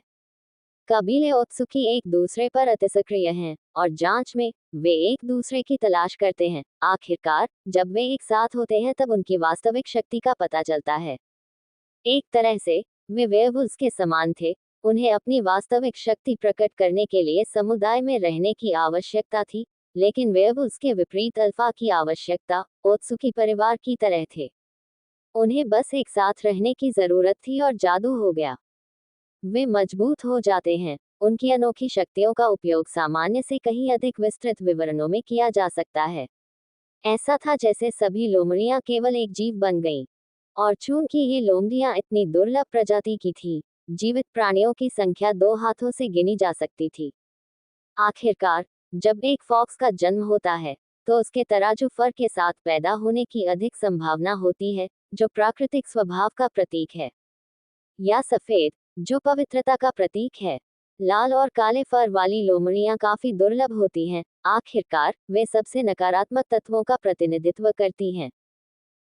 कबीले ओत्सुकी एक दूसरे पर अतिसक्रिय हैं, और जांच में वे एक दूसरे की तलाश करते हैं। आखिरकार जब वे एक साथ होते हैं तब उनकी वास्तविक शक्ति का पता चलता है। एक तरह से वे वेयरवुल्व्स के समान थे, उन्हें अपनी वास्तविक शक्ति प्रकट करने के लिए समुदाय में रहने की आवश्यकता थी, लेकिन वेयरवुल्व्स के विपरीत अल्फा की आवश्यकता ओत्सुकी परिवार की तरह थे। उन्हें बस एक साथ रहने की जरूरत थी और जादू हो गया। वे मजबूत हो जाते हैं। उनकी अनोखी शक्तियों का उपयोग सामान्य से कहीं अधिक विस्तृत विवरणों में किया जा सकता है। ऐसा था जैसे सभी लोमड़ियां केवल एक जीव बन गईं। और चूंकि ये लोमड़ियां इतनी दुर्लभ प्रजाति की थी, जीवित प्राणियों की संख्या 2 हाथों से गिनी जा सकती थी। आखिरकार जब एक फॉक्स का जन्म होता है तो उसके तराजू फर के साथ पैदा होने की अधिक संभावना होती है, जो प्राकृतिक स्वभाव का प्रतीक है, या सफेद, जो पवित्रता का प्रतीक है। लाल और काले फर वाली लोमड़ियां काफी दुर्लभ होती हैं। आखिरकार वे सबसे नकारात्मक तत्वों का प्रतिनिधित्व करती हैं।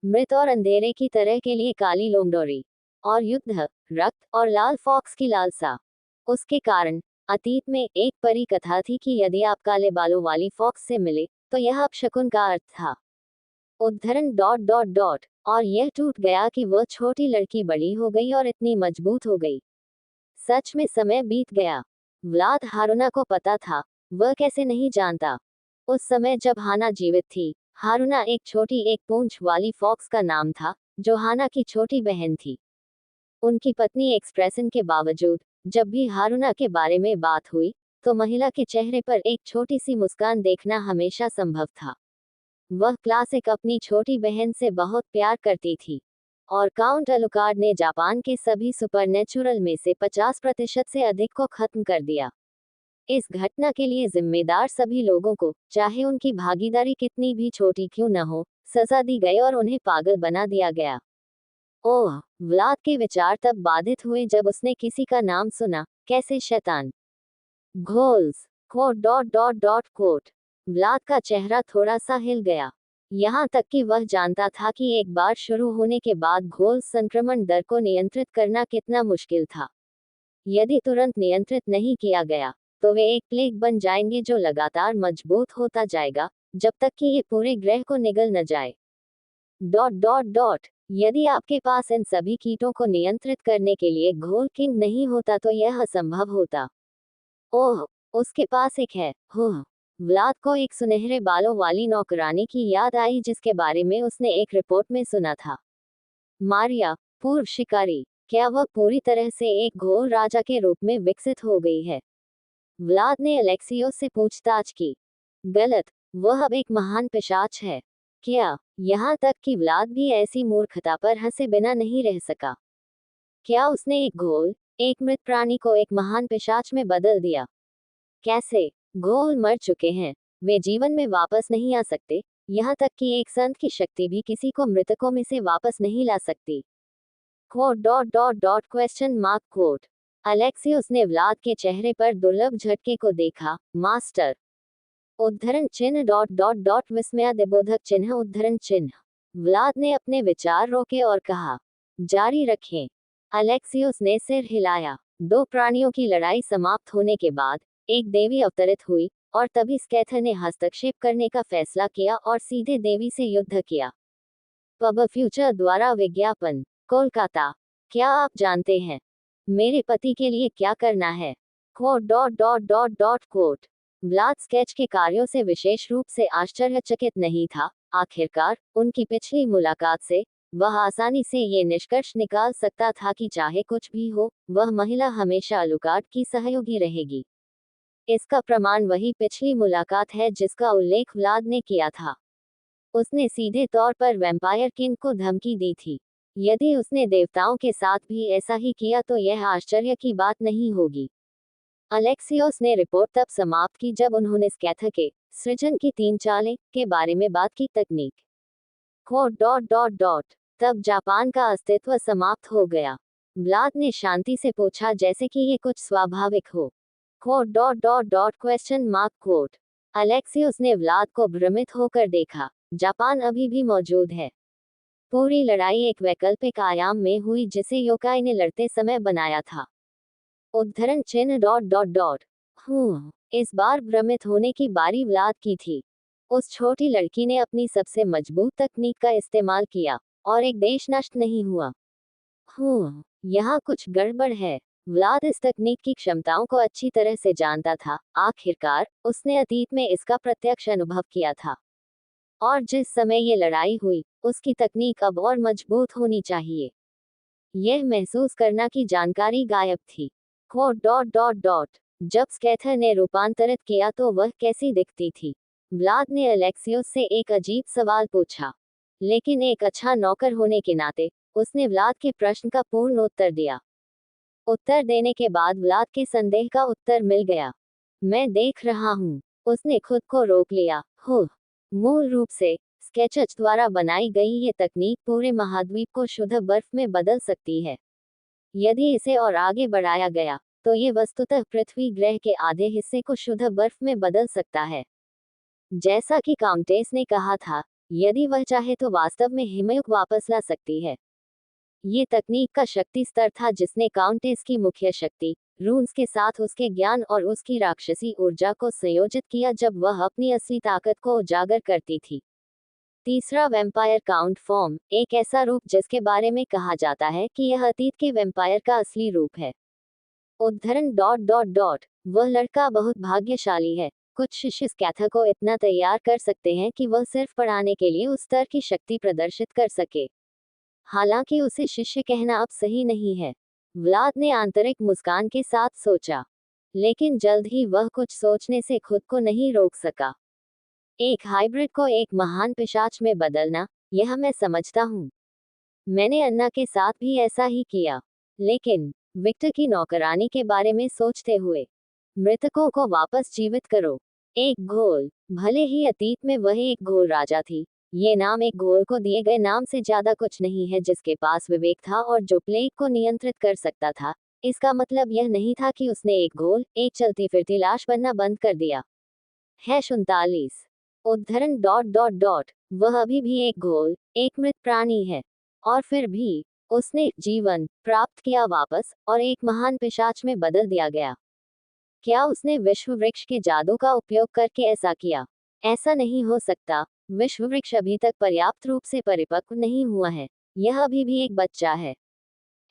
मृत और अंधेरे की तरह के लिए काली लोमड़ोरी, और युद्ध, रक्त और लाल फॉक्स की लालसा। उसके कारण अतीत में एक परी कथा थी कि यदि आप काले बालों वाली फॉक्स से मिले तो यह अपशकुन का अर्थ था। उद्धरण और यह टूट गया कि वह छोटी लड़की बड़ी हो गई और इतनी मजबूत हो गई। सच में समय बीत गया। व्लाद हारुना को पता था, वह कैसे नहीं जानता। उस समय जब हाना जीवित थी, हारुना एक छोटी एक पूंछ वाली फॉक्स का नाम था, जो हाना की छोटी बहन थी। उनकी पत्नी एक्सप्रेशन के बावजूद जब भी हारुना के बारे में बात हुई तो महिला के चेहरे पर एक छोटी सी मुस्कान देखना हमेशा संभव था। वह क्लासिक अपनी छोटी बहन से बहुत प्यार करती थी। और काउंट अलुकार्ड ने जापान के सभी सुपरनेचुरल में से 50% से अधिक को खत्म कर दिया। इस घटना के लिए जिम्मेदार सभी लोगों को, चाहे उनकी भागीदारी कितनी भी छोटी क्यों न हो, सजा दी गई और उन्हें पागल बना दिया गया। ओह, व्लाद के विचार तब बाधित हुए जब उसने किसी का नाम सुना, कैसे शैतान घोल्स कोट। व्लाद का चेहरा थोड़ा सा हिल गया, यहाँ तक कि वह जानता था कि एक बार शुरू होने के बाद घोल्स संक्रमण दर को नियंत्रित करना कितना मुश्किल था। यदि तुरंत नियंत्रित नहीं किया गया तो वे एक प्लेग बन जाएंगे जो लगातार मजबूत होता जाएगा जब तक कि ये पूरे ग्रह को निगल न जाए। यदि आपके पास इन सभी कीटों को नियंत्रित करने के लिए घोल किंग नहीं होता तो यह असंभव होता। ओह, उसके पास एक है। व्लाद को एक सुनहरे बालों वाली नौकरानी की याद आई जिसके बारे में उसने एक रिपोर्ट में सुना था। मारिया, पूर्व शिकारी, क्या वह पूरी तरह से एक घोर राजा के रूप में विकसित हो गई है? व्लाद ने अलेक्सियोस से पूछताछ की। गलत, वह अब एक महान पिशाच है। क्या? यहाँ तक कि व्लाद भी ऐसी मूर्खता पर हंसे बिना नहीं रह सका। क्या उसने एक घोल, एक मृत प्राणी को एक महान पिशाच में बदल दिया? कैसे? घोल मर चुके हैं, वे जीवन में वापस नहीं आ सकते, यहाँ तक कि एक संत की शक्ति भी किसी को मृतकों में से वापस नहीं ला सकती। Quote dot dot dot question mark quote. Alexios ने व्लाद के चेहरे पर दुर्लभ झटके को देखा। मास्टर, उद्धरण चिन्ह डॉट डॉट डॉट विस्मयादिबोधक चिन्ह उद्धरण चिन्ह। व्लाद ने अपने विचार रोके और कहा, जारी रखें। अलेक्सियोस ने सिर हिलाया। दो प्राणियों की लड़ाई समाप्त होने के बाद एक देवी अवतरित हुई और तभी स्कैथर ने हस्तक्षेप करने का फैसला किया और सीधे देवी से युद्ध किया। पब फ्यूचर द्वारा विज्ञापन, कोलकाता। क्या आप जानते हैं मेरे पति के लिए क्या करना है? Quote dot dot dot dot quote. Vlad Sketch के कार्यों से विशेष रूप से आश्चर्यचकित नहीं था। आखिरकार उनकी पिछली मुलाकात से वह आसानी से ये निष्कर्ष निकाल सकता था कि चाहे कुछ भी हो, वह महिला हमेशा अलुकार्ड की सहयोगी रहेगी। इसका प्रमाण वही पिछली मुलाकात है जिसका उल्लेख व्लाद ने किया था। उसने सीधे तौर पर वैम्पायर किंग को धमकी दी थी। यदि उसने देवताओं के साथ भी ऐसा ही किया तो यह आश्चर्य की बात नहीं होगी। अलेक्सियोस ने रिपोर्ट तब समाप्त की जब उन्होंने स्कैथर के सृजन की 3 चालें के बारे में बात की। तकनीक, कोट डॉट डॉट डॉट। तब जापान का अस्तित्व समाप्त हो गया। व्लाद ने शांति से पूछा जैसे कि ये कुछ स्वाभाविक हो। Quote dot dot dot question mark quote. Alexios ने व्लाद को भ्रमित होकर देखा। जापान अभी भी मौजूद है। पूरी लड़ाई एक वैकल्पिक आयाम में हुई जिसे योकाई ने लड़ते समय बनाया था। उद्धरण चिन्ह डॉट डॉट डॉट। इस बार भ्रमित होने की बारी व्लाद की थी। उस छोटी लड़की ने अपनी सबसे मजबूत तकनीक का इस्तेमाल किया और एक देश नष्ट नहीं हुआ। यहाँ कुछ गड़बड़ है। व्लाद इस तकनीक की क्षमताओं को अच्छी तरह से जानता था। आखिरकार उसने अतीत में इसका प्रत्यक्ष अनुभव किया था। और जिस समय ये लड़ाई हुई, उसकी तकनीक अब और मजबूत होनी चाहिए। यह महसूस करना कि जानकारी गायब थी। Quote dot dot dot. जब स्कैथर ने रूपांतरित किया तो वह कैसी दिखती थी? व्लाद ने अलेक्सियोस से एक अजीब सवाल पूछा। लेकिन एक अच्छा नौकर होने के नाते उसने व्लाद के प्रश्न का पूर्ण उत्तर दिया। उत्तर देने के बाद व्लाद के संदेह का उत्तर मिल गया। मैं देख रहा हूँ। उसने खुद को रोक लिया। मूल रूप से स्केचज द्वारा बनाई गई ये तकनीक पूरे महाद्वीप को शुद्ध बर्फ में बदल सकती है। यदि इसे और आगे बढ़ाया गया तो ये वस्तुतः पृथ्वी ग्रह के आधे हिस्से को शुद्ध बर्फ में बदल सकता है। जैसा कि काउंटेस ने कहा था, यदि वह चाहे तो वास्तव में हिमयुग वापस ला सकती है। ये तकनीक का शक्ति स्तर था जिसने काउंटेस की मुख्य शक्ति रून्स के साथ उसके ज्ञान और उसकी राक्षसी ऊर्जा को संयोजित किया जब वह अपनी असली ताकत को उजागर करती थी। तीसरा वैम्पायर काउंट फॉर्म, एक ऐसा रूप जिसके बारे में कहा जाता है कि यह अतीत के वैम्पायर का असली रूप है। उद्धरण डॉट डॉट डॉट। वह लड़का बहुत भाग्यशाली है। कुछ शिष्य स्कैथर को इतना तैयार कर सकते हैं कि वह सिर्फ पढ़ाने के लिए उस स्तर की शक्ति प्रदर्शित कर सके। हालांकि उसे शिष्य कहना अब सही नहीं है। व्लाद ने आंतरिक मुस्कान के साथ सोचा, लेकिन जल्द ही वह कुछ सोचने से खुद को नहीं रोक सका। एक हाइब्रिड को एक महान पिशाच में बदलना, यह मैं समझता हूँ। मैंने अन्ना के साथ भी ऐसा ही किया। लेकिन विक्टर की नौकरानी के बारे में सोचते हुए, मृतकों को वापस जीवित करो। एक घोल, भले ही अतीत में वह एक घोल राजा थी, ये नाम एक घोल को दिए गए नाम से ज्यादा कुछ नहीं है जिसके पास विवेक था और जो प्लेग को नियंत्रित कर सकता था। इसका मतलब यह नहीं था कि उसने एक घोल, एक चलती फिरती लाश बनना बंद कर दिया है। 39 उद्धरण डॉट डॉट डॉट। वह अभी भी एक घोल, एक मृत प्राणी है, और फिर भी उसने जीवन प्राप्त किया वापस और एक महान पिशाच में बदल दिया गया। क्या उसने विश्व वृक्ष के जादू का उपयोग करके ऐसा किया? ऐसा नहीं हो सकता। विश्व वृक्ष अभी तक पर्याप्त रूप से परिपक्व नहीं हुआ है। यह अभी भी एक बच्चा है।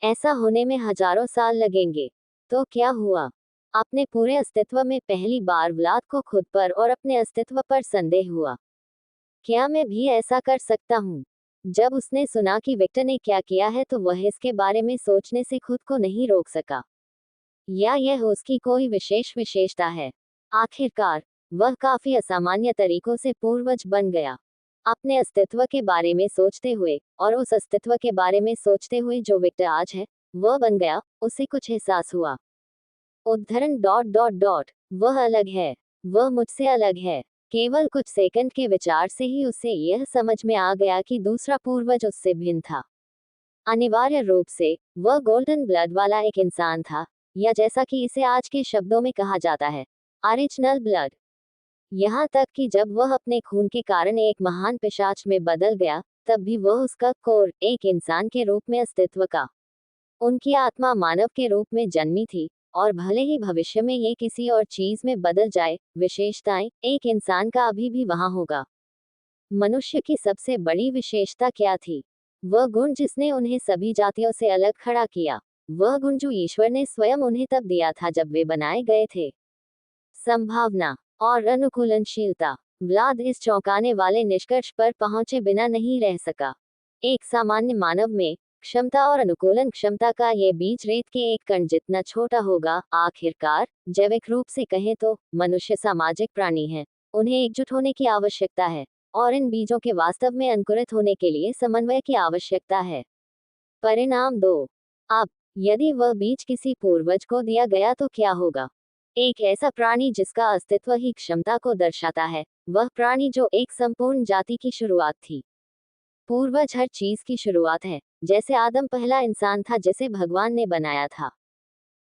ऐसा होने में हजारों साल लगेंगे। तो क्या हुआ? अपने पूरे अस्तित्व में पहली बार व्लाद को खुद पर और अपने अस्तित्व पर संदेह हुआ। क्या मैं भी ऐसा कर सकता हूँ? जब उसने सुना कि विक्टर ने क्या किया है तो वह इसके बारे में सोचने से खुद को नहीं रोक सका। या यह उसकी कोई विशेष विशेषता है? आखिरकार वह काफी असामान्य तरीकों से पूर्वज बन गया। अपने अस्तित्व के बारे में सोचते हुए और उस अस्तित्व के बारे में सोचते हुए जो विक्टर आज है वह बन गया, उसे कुछ एहसास हुआ। उद्धरण डॉट डॉट डॉट वह अलग है, वह मुझसे अलग है। केवल कुछ सेकंड के विचार से ही उसे यह समझ में आ गया कि दूसरा पूर्वज उससे भिन्न था। अनिवार्य रूप से वह गोल्डन ब्लड वाला एक इंसान था, या जैसा कि इसे आज के शब्दों में कहा जाता है, ओरिजिनल ब्लड। यहाँ तक कि जब वह अपने खून के कारण एक महान पिशाच में बदल गया, तब भी वह उसका कोर एक इंसान के रूप में अस्तित्व का। उनकी आत्मा मानव के रूप में जन्मी थी, और भले ही भविष्य में ये किसी और चीज में बदल जाए, विशेषताएं एक इंसान का अभी भी वहां होगा। मनुष्य की सबसे बड़ी विशेषता क्या थी? वह गुण जिसने उन्हें सभी जातियों से अलग खड़ा किया, वह गुण जो ईश्वर ने स्वयं उन्हें तब दिया था जब वे बनाए गए थे। संभावना और अनुकूलनशीलता। व्लाद इस चौंकाने वाले निष्कर्ष पर पहुंचे बिना नहीं रह सका। एक सामान्य मानव में क्षमता और अनुकूलन क्षमता का ये बीज रेत के एक कण जितना छोटा होगा। आखिरकार जैविक रूप से कहें तो मनुष्य सामाजिक प्राणी है, उन्हें एकजुट होने की आवश्यकता है, और इन बीजों के वास्तव में अंकुरित होने के लिए समन्वय की आवश्यकता है। परिणाम 2। अब यदि वह बीज किसी पूर्वज को दिया गया तो क्या होगा? एक ऐसा प्राणी जिसका अस्तित्व ही क्षमता को दर्शाता है, वह प्राणी जो एक संपूर्ण जाति की शुरुआत थी। पूर्वज हर चीज की शुरुआत है, जैसे आदम पहला इंसान था जिसे भगवान ने बनाया था।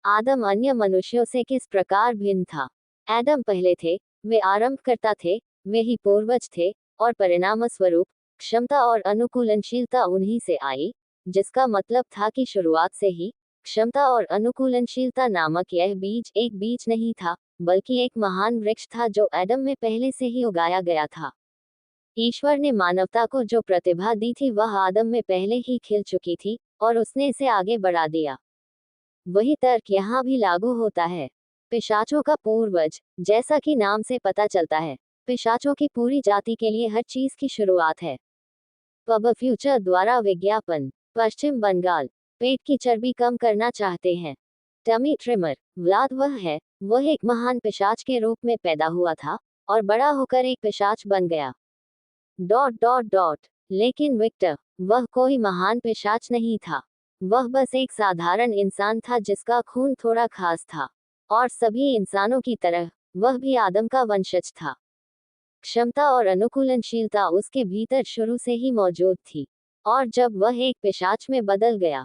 आदम अन्य मनुष्यों से किस प्रकार भिन्न था? एडम पहले थे, वे आरंभकर्ता थे, वे ही पूर्वज थे, और परिणामस्वरूप क्षमता और अनुकूलनशीलता उन्हीं से आई, जिसका मतलब था कि शुरुआत से ही क्षमता और अनुकूलनशीलता नामक यह बीज एक बीज नहीं था, बल्कि एक महान वृक्ष था जो एडम में पहले से ही उगाया गया था। ईश्वर ने मानवता को जो प्रतिभा दी थी वह आदम में पहले ही खिल चुकी थी, और उसने इसे आगे बढ़ा दिया। वही तर्क यहाँ भी लागू होता है। पिशाचों का पूर्वज, जैसा कि नाम से पता चलता है, पिशाचों की पूरी जाति के लिए हर चीज की शुरुआत है। पब फ्यूचर द्वारा विज्ञापन। पश्चिम बंगाल। पेट की चर्बी कम करना चाहते हैं? Tummy trimmer. व्लाद वह है, वह एक महान पिशाच के रूप में पैदा हुआ था, और बड़ा होकर एक पिशाच बन गया। डॉट डॉट डॉट लेकिन विक्टर, वह कोई महान पिशाच नहीं था। वह बस एक साधारण इंसान था जिसका खून थोड़ा खास था, और सभी इंसानों की तरह वह भी आदम का वंशज था। क्षमता और अनुकूलनशीलता उसके भीतर शुरू से ही मौजूद थी, और जब वह एक पिशाच में बदल गया,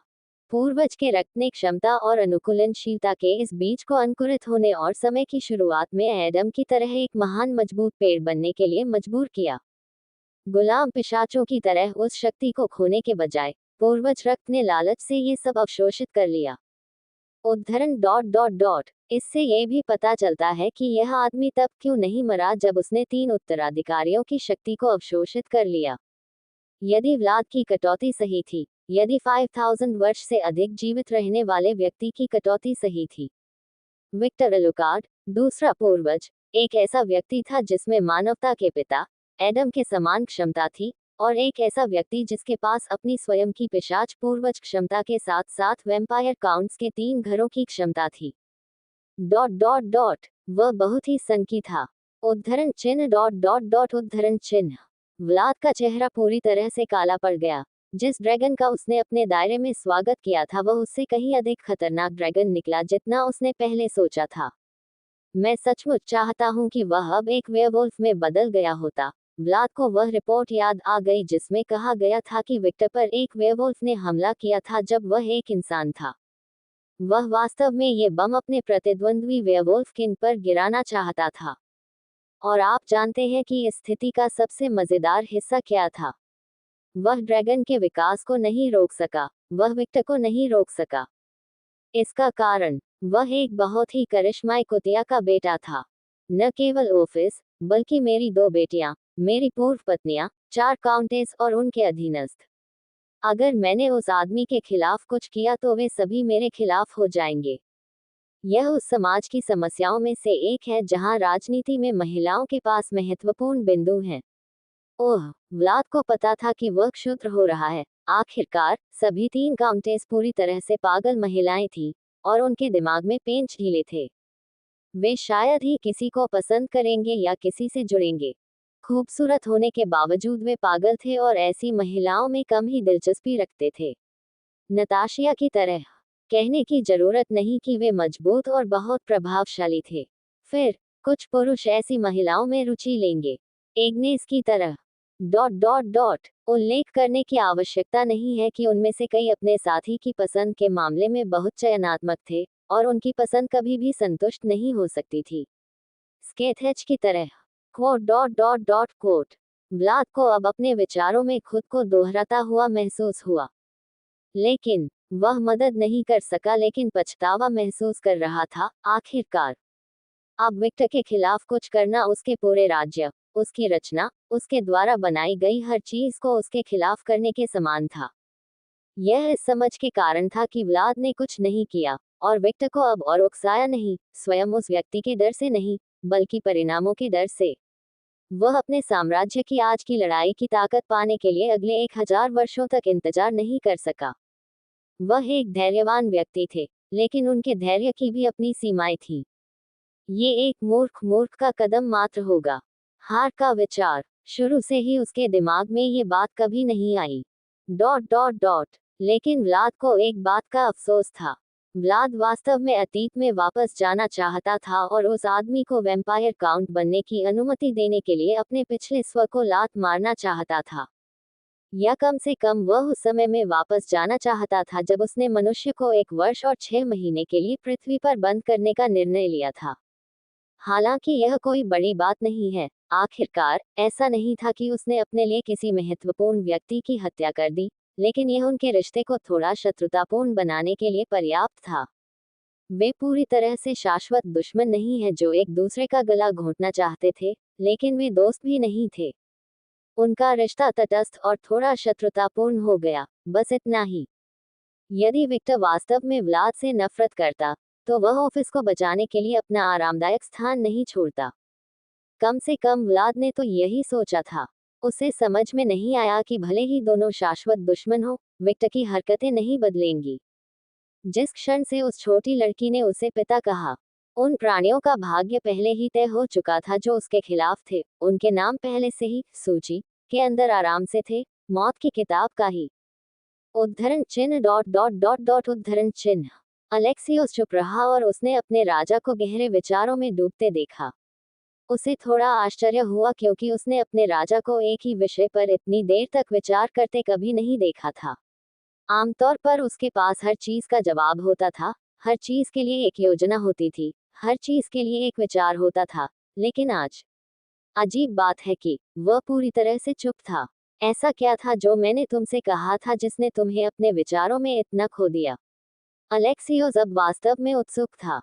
पूर्वज के रक्त ने क्षमता और अनुकूलनशीलता के इस बीज को अंकुरित होने और समय की शुरुआत में एडम की तरह एक महान मजबूत पेड़ बनने के लिए मजबूर किया। गुलाम पिशाचों की तरह उस शक्ति को खोने के बजाय पूर्वज रक्त ने लालच से ये सब अवशोषित कर लिया। उद्धरण डॉट डॉट डॉट इससे ये भी पता चलता है कि यह आदमी तब क्यों नहीं मरा जब उसने 3 उत्तराधिकारियों की शक्ति को अवशोषित कर लिया। यदि व्लाद की कटौती सही थी, यदि 5000 वर्ष से अधिक जीवित रहने वाले व्यक्ति की कटौती सही थी, विक्टर एलुकार्ड, दूसरा पूर्वज, एक ऐसा व्यक्ति था जिसमें मानवता के पिता एडम के समान क्षमता थी, और एक ऐसा व्यक्ति जिसके पास अपनी स्वयं की पिशाच पूर्वज क्षमता के साथ साथ वैम्पायर काउंट्स के 3 घरों की क्षमता थी। डॉट डॉट डॉट वह बहुत ही सनकी था। उद्धरण चिन्ह डॉट डॉट डॉट उद्धरण चिन्ह व्लाद का चेहरा पूरी तरह से काला पड़ गया। जिस ड्रैगन का उसने अपने दायरे में स्वागत किया था वह उससे कहीं अधिक खतरनाक ड्रैगन निकला जितना उसने पहले सोचा था। मैं सचमुच चाहता हूं कि वह अब एक वेयरवुल्फ में बदल गया होता। व्लाद को वह रिपोर्ट याद आ गई जिसमें कहा गया था कि विक्टर पर एक वेयरवुल्फ ने हमला किया था जब वह एक इंसान था। वह वास्तव में ये बम अपने प्रतिद्वंद्वी वेयरवुल्फ किंग पर गिराना चाहता था। और आप जानते हैं कि इस स्थिति का सबसे मजेदार हिस्सा क्या था? वह ड्रैगन के विकास को नहीं रोक सका, वह विक्टर को नहीं रोक सका। इसका कारण, वह एक बहुत ही करिश्माई कुतिया का बेटा था। न केवल ओफिस, बल्कि मेरी 2 बेटियां, मेरी पूर्व पत्नियां, 4 काउंटेस और उनके अधीनस्थ। अगर मैंने उस आदमी के खिलाफ कुछ किया तो वे सभी मेरे खिलाफ हो जाएंगे। यह उस समाज की समस्याओं में से एक है जहां राजनीति में महिलाओं के पास महत्वपूर्ण बिंदु हैं। ओह, व्लाद को पता था कि वह क्षुद्र हो रहा है। आखिरकार सभी 3 काउंटेस पूरी तरह से पागल महिलाएं थीं और उनके दिमाग में पेंच ढीले थे। वे शायद ही किसी को पसंद करेंगे या किसी से जुड़ेंगे। खूबसूरत होने के बावजूद वे पागल थे और ऐसी महिलाओं में कम ही दिलचस्पी रखते थे। नताशिया की तरह। कहने की जरूरत नहीं कि वे मजबूत और बहुत प्रभावशाली थे। फिर कुछ पुरुष ऐसी महिलाओं में रुचि लेंगे। एग्नेस की तरह। उल्लेख करने की आवश्यकता नहीं है कि उनमें से कई अपने साथी की पसंद के मामले में बहुत चयनात्मक थे और उनकी पसंद कभी भी संतुष्ट नहीं हो सकती थी। स्केथेच की तरह। व्लाद को अब अपने विचारों में खुद को दोहराता हुआ महसूस हुआ। लेकिन वह मदद नहीं कर सका, लेकिन पछतावा महसूस कर रहा था। आखिरकार अब विक्टर के खिलाफ कुछ करना उसके पूरे राज्य, उसकी रचना, उसके द्वारा बनाई गई हर चीज को उसके खिलाफ करने के समान था। यह इस समझ के कारण था कि व्लाद ने कुछ नहीं किया और विक्टर को अब और उकसाया नहीं, स्वयं उस व्यक्ति के डर से नहीं, बल्कि परिणामों के डर से। वह अपने साम्राज्य की आज की लड़ाई की ताकत पाने के लिए अगले 1000 वर्षों तक इंतजार नहीं कर सका। वह एक धैर्यवान व्यक्ति थे, लेकिन उनके धैर्य की भी अपनी सीमाएं थीं। ये एक मूर्ख का कदम मात्र होगा। हार का विचार। शुरू से ही उसके दिमाग में ये बात कभी नहीं आई। लेकिन व्लाद को एक बात का अफसोस था। व्लाद वास्तव में अतीत में वापस जाना चाहता था और उस आदमी को वैम्पायर काउंट बनने की अनुमति देने के लिए अपने पिछले स्व को लात मारना चाहता था। या कम से कम वह उस समय में वापस जाना चाहता था जब उसने मनुष्य को 1 वर्ष और 6 महीने के लिए पृथ्वी पर बंद करने का निर्णय लिया था। हालांकि यह कोई बड़ी बात नहीं है। आखिरकार ऐसा नहीं था कि उसने अपने लिए किसी महत्वपूर्ण व्यक्ति की हत्या कर दी, लेकिन यह उनके रिश्ते को थोड़ा शत्रुतापूर्ण बनाने के लिए पर्याप्त था। वे पूरी तरह से शाश्वत दुश्मन नहीं है जो एक दूसरे का गला घोंटना चाहते थे, लेकिन वे दोस्त भी नहीं थे। उनका रिश्ता तटस्थ और थोड़ा शत्रुतापूर्ण हो गया, बस इतना ही। यदि विक्टर वास्तव में व्लाद से नफरत करता, तो वह ऑफिस को बचाने के लिए अपना आरामदायक स्थान नहीं छोड़ता। कम से कम व्लाद ने तो यही सोचा था। उसे समझ में नहीं आया कि भले ही दोनों शाश्वत दुश्मन हो, विक्टर की हरकतें नहीं बदलेंगी। जिस क्षण से उस छोटी लड़की ने उसे पिता कहा, उन प्राणियों का भाग्य पहले ही तय हो चुका था जो उसके खिलाफ थे। उनके नाम पहले से ही सूची के अंदर आराम से थे, मौत की किताब का ही। उद्धरण चिन्ह उद्धरण चिन्ह। अलेक्सियोस चुप रहा और उसने अपने राजा को गहरे विचारों में डूबते देखा। उसे थोड़ा आश्चर्य हुआ क्योंकि उसने अपने राजा को एक ही विषय पर इतनी देर तक विचार करते कभी नहीं देखा था। आमतौर पर उसके पास हर चीज का जवाब होता था, हर चीज के लिए एक योजना होती थी, हर चीज के लिए एक विचार होता था, लेकिन आज अजीब बात है कि वह पूरी तरह से चुप था। ऐसा क्या था जो मैंने तुमसे कहा था जिसने तुम्हें अपने विचारों में इतना खो दिया? अलेक्सियोस अब वास्तव में उत्सुक था।